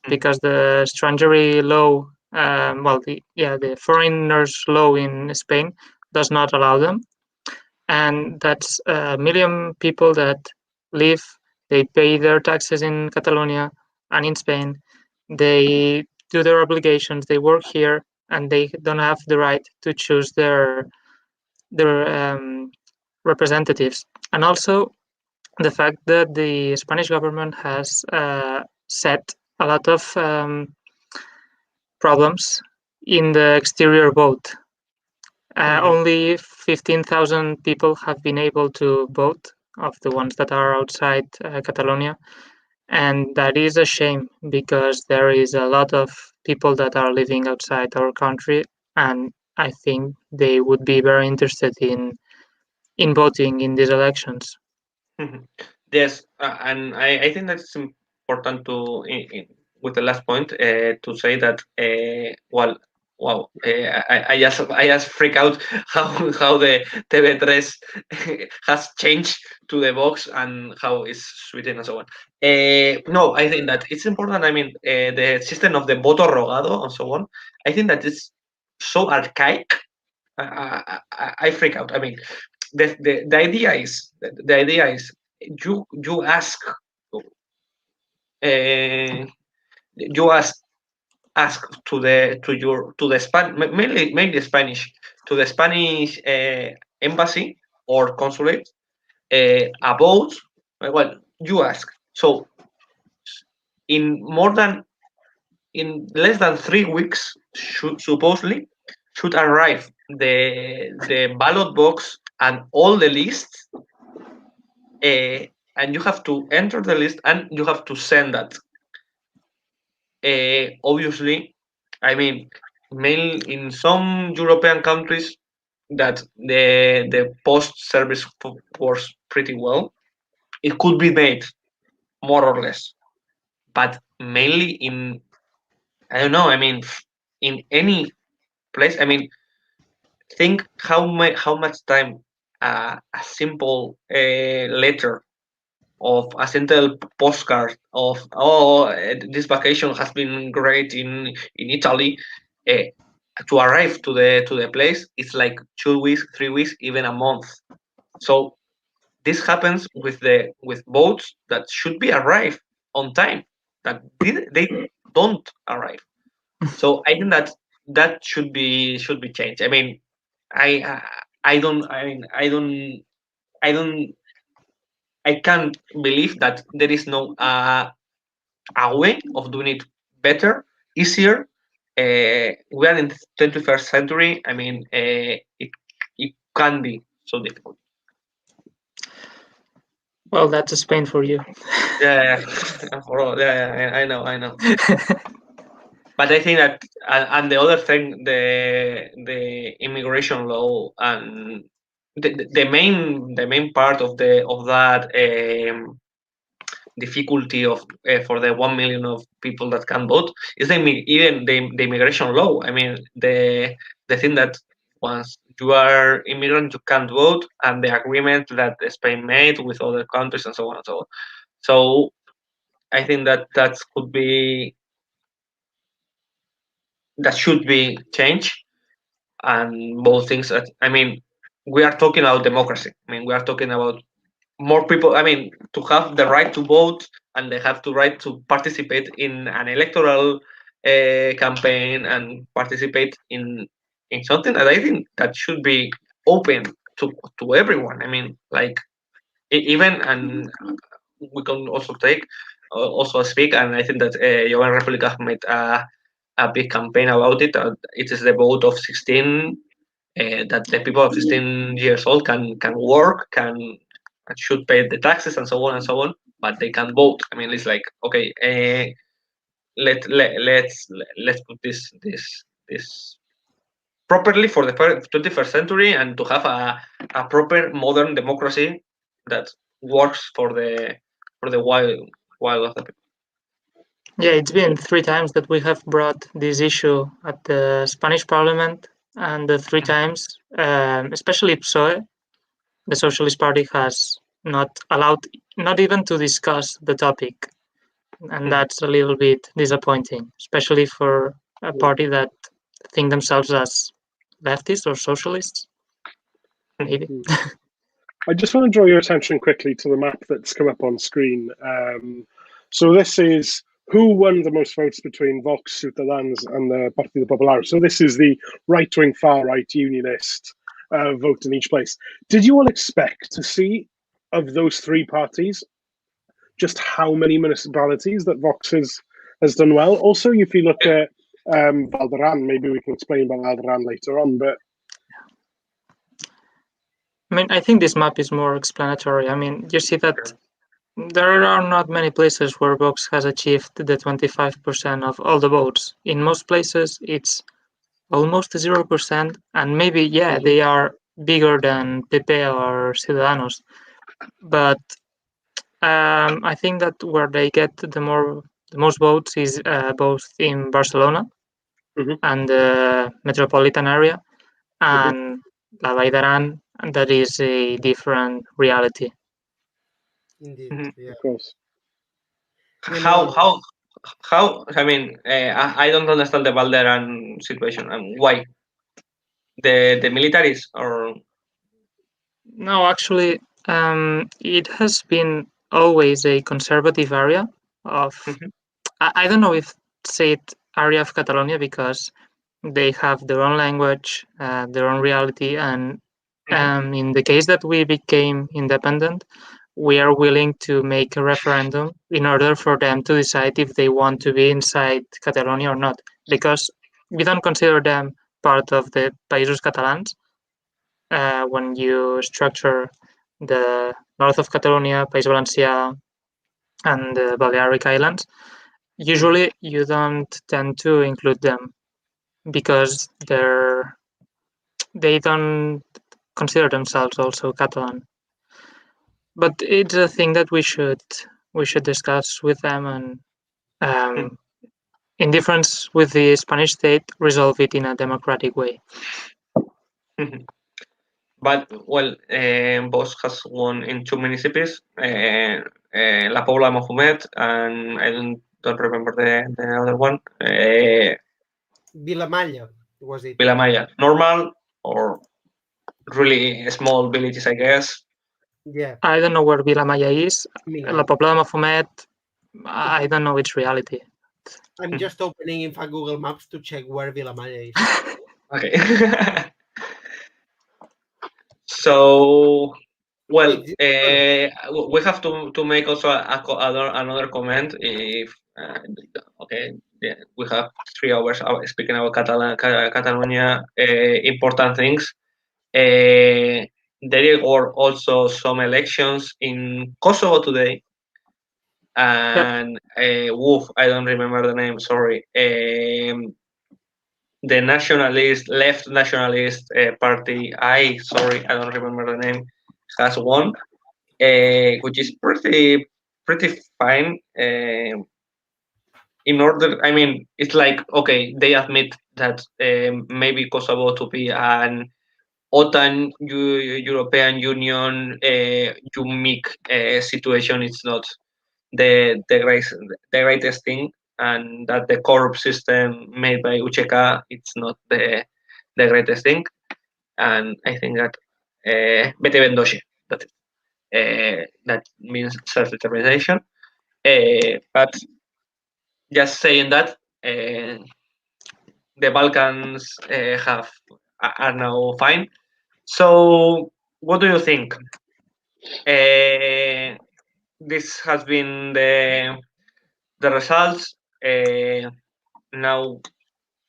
because the strangery law, the foreigners law in Spain does not allow them. And that's 1 million people that live, they pay their taxes in Catalonia and in Spain. They do their obligations, they work here, and they don't have the right to choose their representatives. And also the fact that the Spanish government has set a lot of problems in the exterior vote. Only 15,000 people have been able to vote, of the ones that are outside Catalonia. And that is a shame, because there is a lot of people that are living outside our country, and I think they would be very interested in voting in these elections. Yes, and I think that's important to, with the last point, to say that, well, wow, I just freak out how the TV3 has changed to the box and how it's switching and so on. No, I think that it's important. I mean, the system of the voto rogado and so on. I think that it's so archaic. I freak out. I mean, the idea is you ask you ask to the mainly Spanish, to the Spanish embassy or consulate about, well, you ask. So in less than 3 weeks should arrive the ballot box and all the lists, and you have to enter the list and you have to send that. Obviously, I mean, mainly in some European countries that the post service works pretty well. It could be made more or less, but mainly in, I don't know. I mean, in any place. I mean, think how much time a simple letter of a simple postcard of, oh, this vacation has been great in Italy, to arrive to the place. It's like 2 weeks, 3 weeks, even a month. So this happens with boats that should be arrive on time, that they don't arrive. So I think that should be changed. I mean, I don't I mean I can't believe that there is no a way of doing it better, easier. We are in the 21st century. I mean, it can be so difficult. Well, that's Spain for you. Yeah, I know. But I think that, and the other thing, the immigration law and the main part of that difficulty of for the 1 million of people that can vote is even the immigration law. I mean, the thing that once you are immigrant you can't vote, and the agreement that Spain made with other countries and so on and so on. So I think that should be changed, and both things. I mean, we are talking about democracy. I mean, we are talking about more people. I mean, to have the right to vote, and they have the right to participate in an electoral campaign and participate in something that I think that should be open to everyone. I mean, like, even, and we can also take also speak, and I think that Joven Republica made a big campaign about it. It is the vote of 16, that the people of 16 years old can work, should pay the taxes and so on, but they can't vote. I mean, it's like, okay, let's put this properly for the 21st century, and to have a proper modern democracy that works for the while of the people. Yeah, it's been 3 times that we have brought this issue at the Spanish Parliament, and the 3 times, especially PSOE, the Socialist Party, has not allowed not even to discuss the topic, and that's a little bit disappointing, especially for a party that think themselves as leftists or socialists. Maybe. I just want to draw your attention quickly to the map that's come up on screen. So this is who won the most votes between Vox, Ciutadans, and the Partido Popular. So this is the right-wing, far-right unionist vote in each place. Did you all expect to see, of those 3 parties, just how many municipalities that Vox has done well? Also, if you look at Valderan, maybe we can explain about Valderan later on, but I mean, I think this map is more explanatory. I mean, you see that there are not many places where Vox has achieved the 25% of all the votes. In most places, it's almost 0%, and maybe, they are bigger than PP or Ciudadanos. But I think that where they get the most votes is both in Barcelona, and the metropolitan area, and La Vall d'Aran, that is a different reality. Indeed. Yeah. Of course. How? I mean, I don't understand the Valderan situation and why the militaries or No, actually, it has been always a conservative area of. I don't know if say it area of Catalonia because they have their own language, their own reality, and in the case that we became independent, we are willing to make a referendum in order for them to decide if they want to be inside Catalonia or not, because we don't consider them part of the Països Catalans. When you structure the north of Catalonia, País Valencià, and the Balearic Islands, usually you don't tend to include them because they don't consider themselves also Catalan. But it's a thing that we should discuss with them and, in difference with the Spanish state, resolve it in a democratic way. But well, Bosch has won in 2 municipes, La Pobla Mafumet, and I don't remember the other one. Vilamalla was it? Vilamaya, normal or really small villages, I guess. Yeah. I don't know where Vilamaya is. I La Pobla de Mafumet, I don't know its reality. I'm just opening in fact Google Maps to check where Vilamalla is. Okay. So, well, we have to make also another comment. If okay, yeah, we have 3 hours speaking about Catalonia, important things. There were also some elections in Kosovo today, and I don't remember the name. Sorry. The left nationalist party, I don't remember the name, has won, which is pretty fine. In order, I mean, it's like, okay, they admit that maybe Kosovo to be an OTAN, European Union, unique situation, it's not the greatest thing, and that the corrupt system made by UCK, it's not the greatest thing. And I think that Bete Bendoche, that means self-determination. But just saying that the Balkans are now fine. So what do you think? This has been the results. Now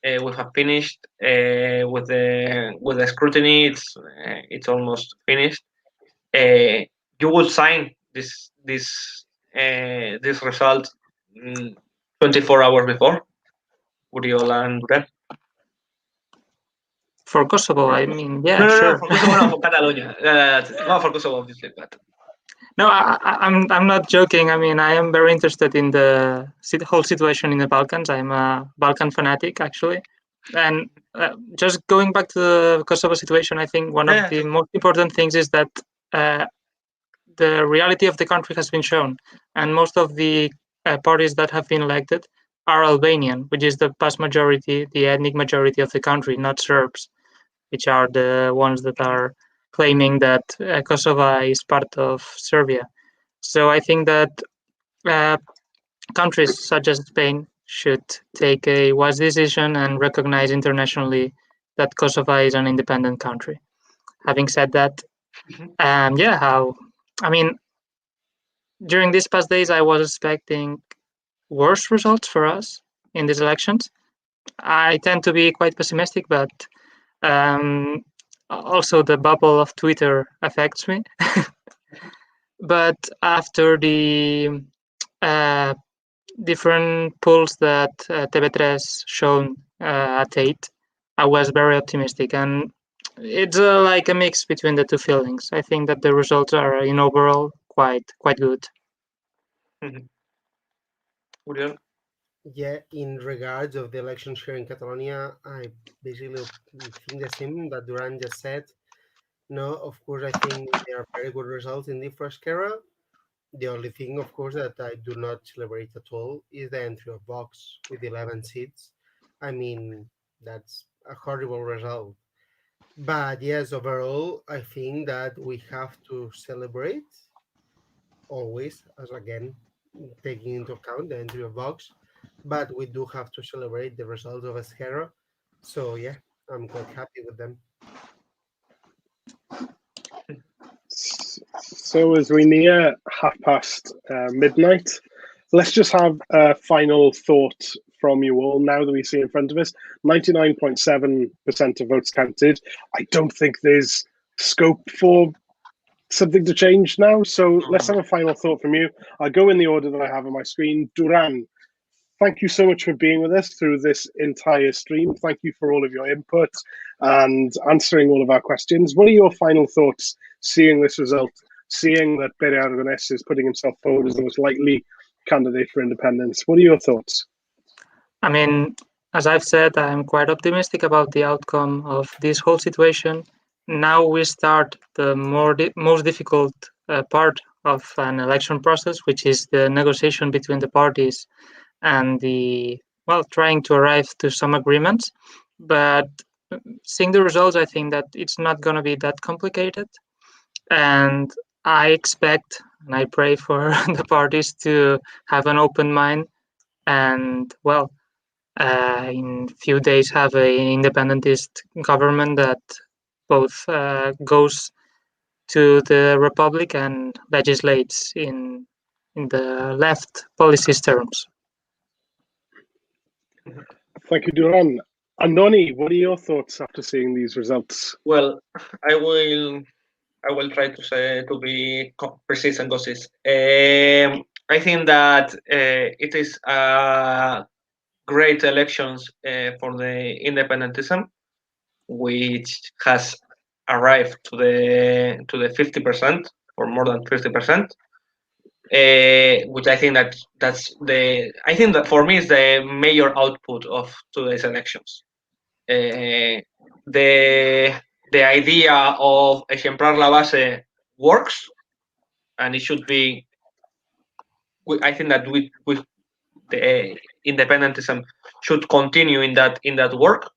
we have finished with the scrutiny. It's almost finished. You will sign this result 24 hours before. Uriola and Durán. For Kosovo, I mean, yeah, No, sure. for Kosovo, no, for Catalonia. Well, for Kosovo, obviously, but. No, I'm not joking. I mean, I am very interested in the whole situation in the Balkans. I'm a Balkan fanatic, actually. And just going back to the Kosovo situation, I think one of the most important things is that the reality of the country has been shown. And most of the parties that have been elected are Albanian, which is the vast majority, the ethnic majority of the country, not Serbs, which are the ones that are claiming that Kosovo is part of Serbia. So I think that countries such as Spain should take a wise decision and recognize internationally that Kosovo is an independent country. Having said that, during these past days, I was expecting worse results for us in these elections. I tend to be quite pessimistic, but also the bubble of Twitter affects me. But after the different polls that TV3 shown at 8, I was very optimistic, and it's like a mix between the two feelings. I think that the results are in overall quite good. Uriel? Yeah, in regards of the elections here in Catalonia, I basically think the same that Duran just said. No, of course, I think there are very good results in the first Esquerra. The only thing, of course, that I do not celebrate at all is the entry of Vox with 11 seats. I mean, that's a horrible result. But yes, overall, I think that we have to celebrate always, as again, taking into account the entry of Vox, but we do have to celebrate the results of Esquerra. So yeah, I'm quite happy with them. So as we near midnight, let's just have a final thought from you all now that we see in front of us. 99.7% of votes counted. I don't think there's scope for something to change now. So let's have a final thought from you. I'll go in the order that I have on my screen. Duran, thank you so much for being with us through this entire stream. Thank you for all of your input and answering all of our questions. What are your final thoughts seeing this result, seeing that Pere Aragonés is putting himself forward as the most likely candidate for independence? What are your thoughts? I mean, as I've said, I'm quite optimistic about the outcome of this whole situation. Now we start the most difficult part of an election process, which is the negotiation between the parties and trying to arrive to some agreements. But seeing the results, I think that it's not going to be that complicated. And I expect and I pray for the parties to have an open mind and, in few days have an independentist government that both goes to the republic and legislates in the left policies terms. Thank you, Duran. Andoni, what are your thoughts after seeing these results? Well, I will try to be precise and concise. I think that it is great elections for the independentism, which has arrived to the 50% or more than 50%. Which I think I think that for me is the major output of today's elections. The idea of ejemplar la base works, and it should be. I think that the independentism should continue in that work.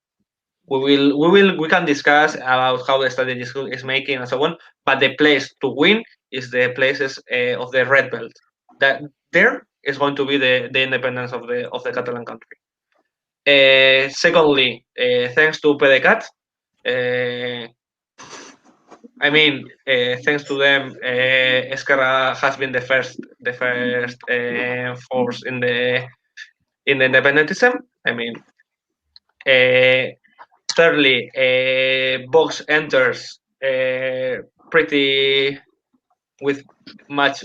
We can discuss about how the strategy is making and so on, but the place to win is the places of the red belt. That there is going to be the independence of the Catalan country. Secondly, thanks to PDeCAT, I mean, thanks to them, Esquerra has been the first force in the independentism. I mean, thirdly, Vox enters pretty with much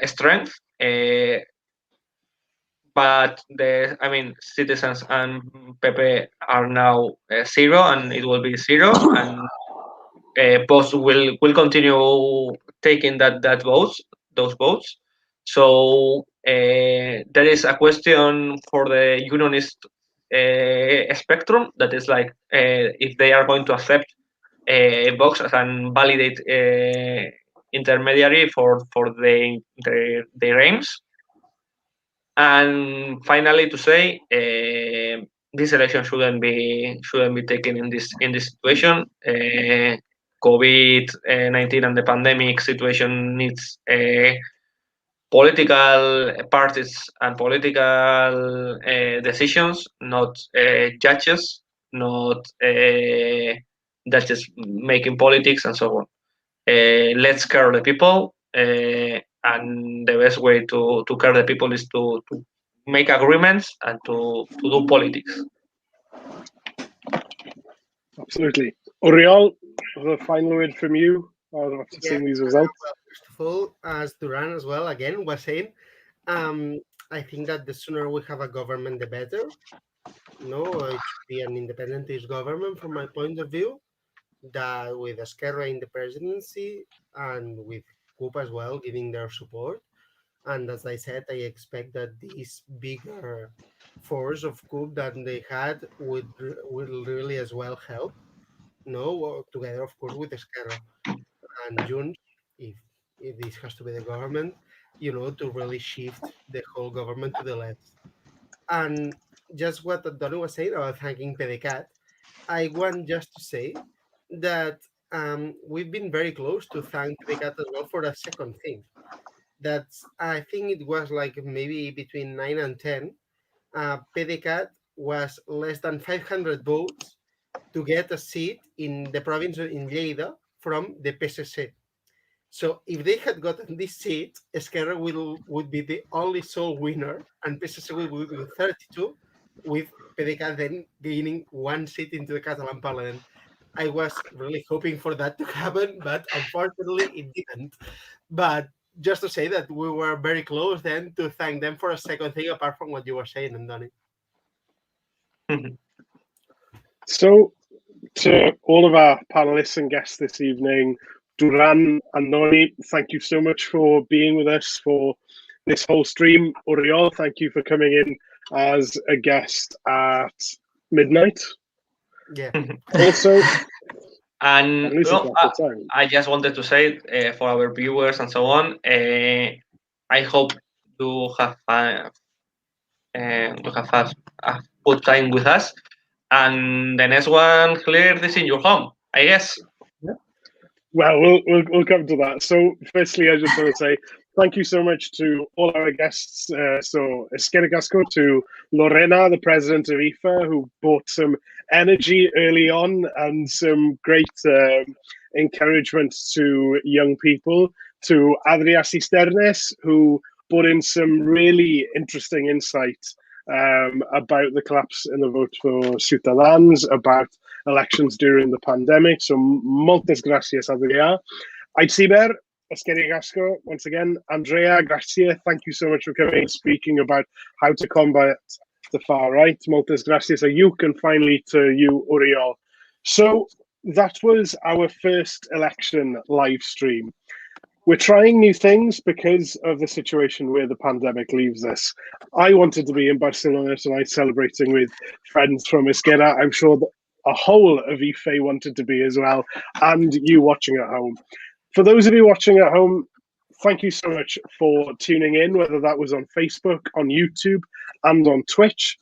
strength, but citizens and PP are now 0, and it will be 0, and Vox will continue taking those votes. So there is a question for the unionist spectrum that is like if they are going to accept Vox as an validate intermediary for their aims. And finally, to say this election shouldn't be taken in this situation. COVID-19 and the pandemic situation needs political parties and political decisions, not judges, not judges making politics and so on. Let's care the people, and the best way to care the people is to make agreements and to do politics. Absolutely. Oriol, the final word from you after seeing these results. Well, first of all, as Duran as well again was saying, I think that the sooner we have a government, the better. No, it should be an independentist government from my point of view. That with Esquerra in the presidency and with CUP as well giving their support. And as I said, I expect that this bigger force of coup that they had will really as well help. No, together of course with Esquerra and Junts, if this has to be the government, to really shift the whole government to the left. And just what Donny was saying about thanking PDCAT, I want just to say that we've been very close to thank PDCAT as well for a second thing. That's, I think it was like maybe between 9 and 10. PDCAT was less than 500 votes to get a seat in the province in Lleida from the PSC. So if they had gotten this seat, Esquerra would be the only sole winner, and PSC would be 32, with PDCAT then gaining one seat into the Catalan parliament. I was really hoping for that to happen, but unfortunately it didn't. But just to say that we were very close then to thank them for a second thing, apart from what you were saying, Andoni. So, to all of our panelists and guests this evening, Duran and Noni, thank you so much for being with us for this whole stream. Oriol, thank you for coming in as a guest at midnight. Yeah. Also, And at least it's not the time. I just wanted to say for our viewers and so on, I hope you have had a good time with us. And the next one, Claire, this in your home, I guess. Well, we'll come to that. So, firstly, I just want to say thank you so much to all our guests. So, Esquerra Casco, to Lorena, the president of IFA, who brought some energy early on and some great encouragement to young people. To Adria Cisternes, who brought in some really interesting insight about the collapse in the vote for Ciutadans, about elections during the pandemic. So, moltes gracias, Adria. Aitziber, Esquerra Casco, once again. Andrea Garcia, thank you so much for coming and speaking about how to combat the far right. Moltes gracias a you, and finally to you, Oriol. So, that was our first election live stream. We're trying new things because of the situation where the pandemic leaves us. I wanted to be in Barcelona tonight celebrating with friends from Esquerra. I'm sure that a whole of IFE wanted to be as well, and you watching at home. For those of you watching at home, thank you so much for tuning in, whether that was on Facebook, on YouTube, and on Twitch.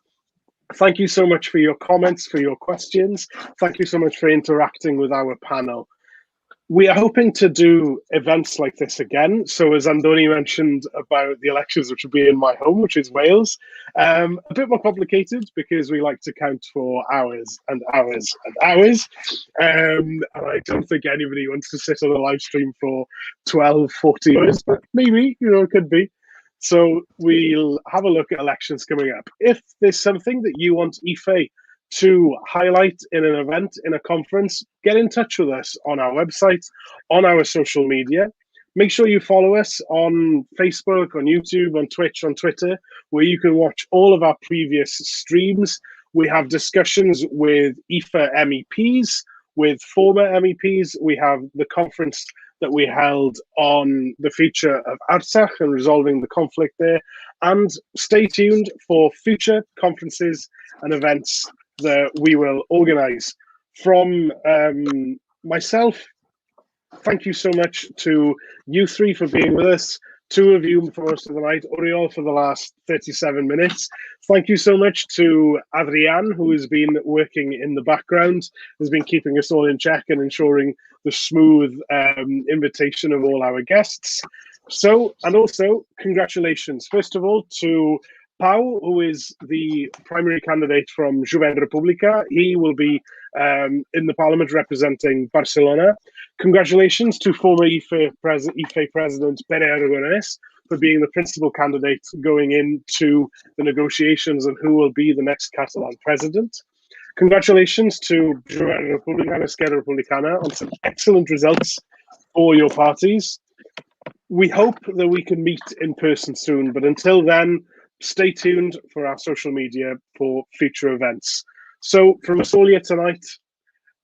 Thank you so much for your comments, for your questions. Thank you so much for interacting with our panel. We are hoping to do events like this again. So as Andoni mentioned about the elections, which will be in my home, which is Wales, a bit more complicated because we like to count for hours and hours and hours. And I don't think anybody wants to sit on a live stream for 12, 40 hours, but maybe, it could be. So we'll have a look at elections coming up. If there's something that you want IFE to highlight in an event, in a conference, get in touch with us on our website, on our social media. Make sure you follow us on Facebook, on YouTube, on Twitch, on Twitter, where you can watch all of our previous streams. We have discussions with IFA MEPs, with former MEPs. We have the conference that we held on the future of Artsakh and resolving the conflict there. And stay tuned for future conferences and events that we will organize. From myself, thank you so much to you three for being with us. Two of you for most of the night, Oriol for the last 37 minutes. Thank you so much to Adrian, who has been working in the background, has been keeping us all in check and ensuring the smooth invitation of all our guests. So, and also, congratulations, first of all, to Pau, who is the primary candidate from Jovent Republica. He will be in the parliament representing Barcelona. Congratulations to former IFE president Pere Aragonès for being the principal candidate going into the negotiations on who will be the next Catalan president. Congratulations to Jovent Republica and Esquerra Republicana on some excellent results for your parties. We hope that we can meet in person soon, but until then, stay tuned for our social media for future events. So from us all here tonight,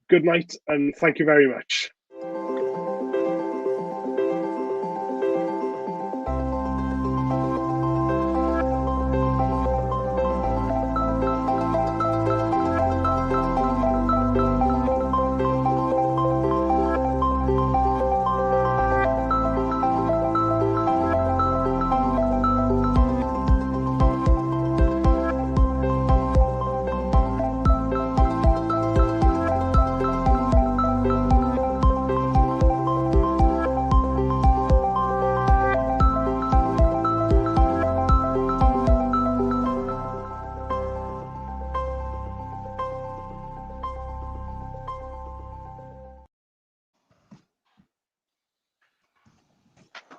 good night and thank you very much.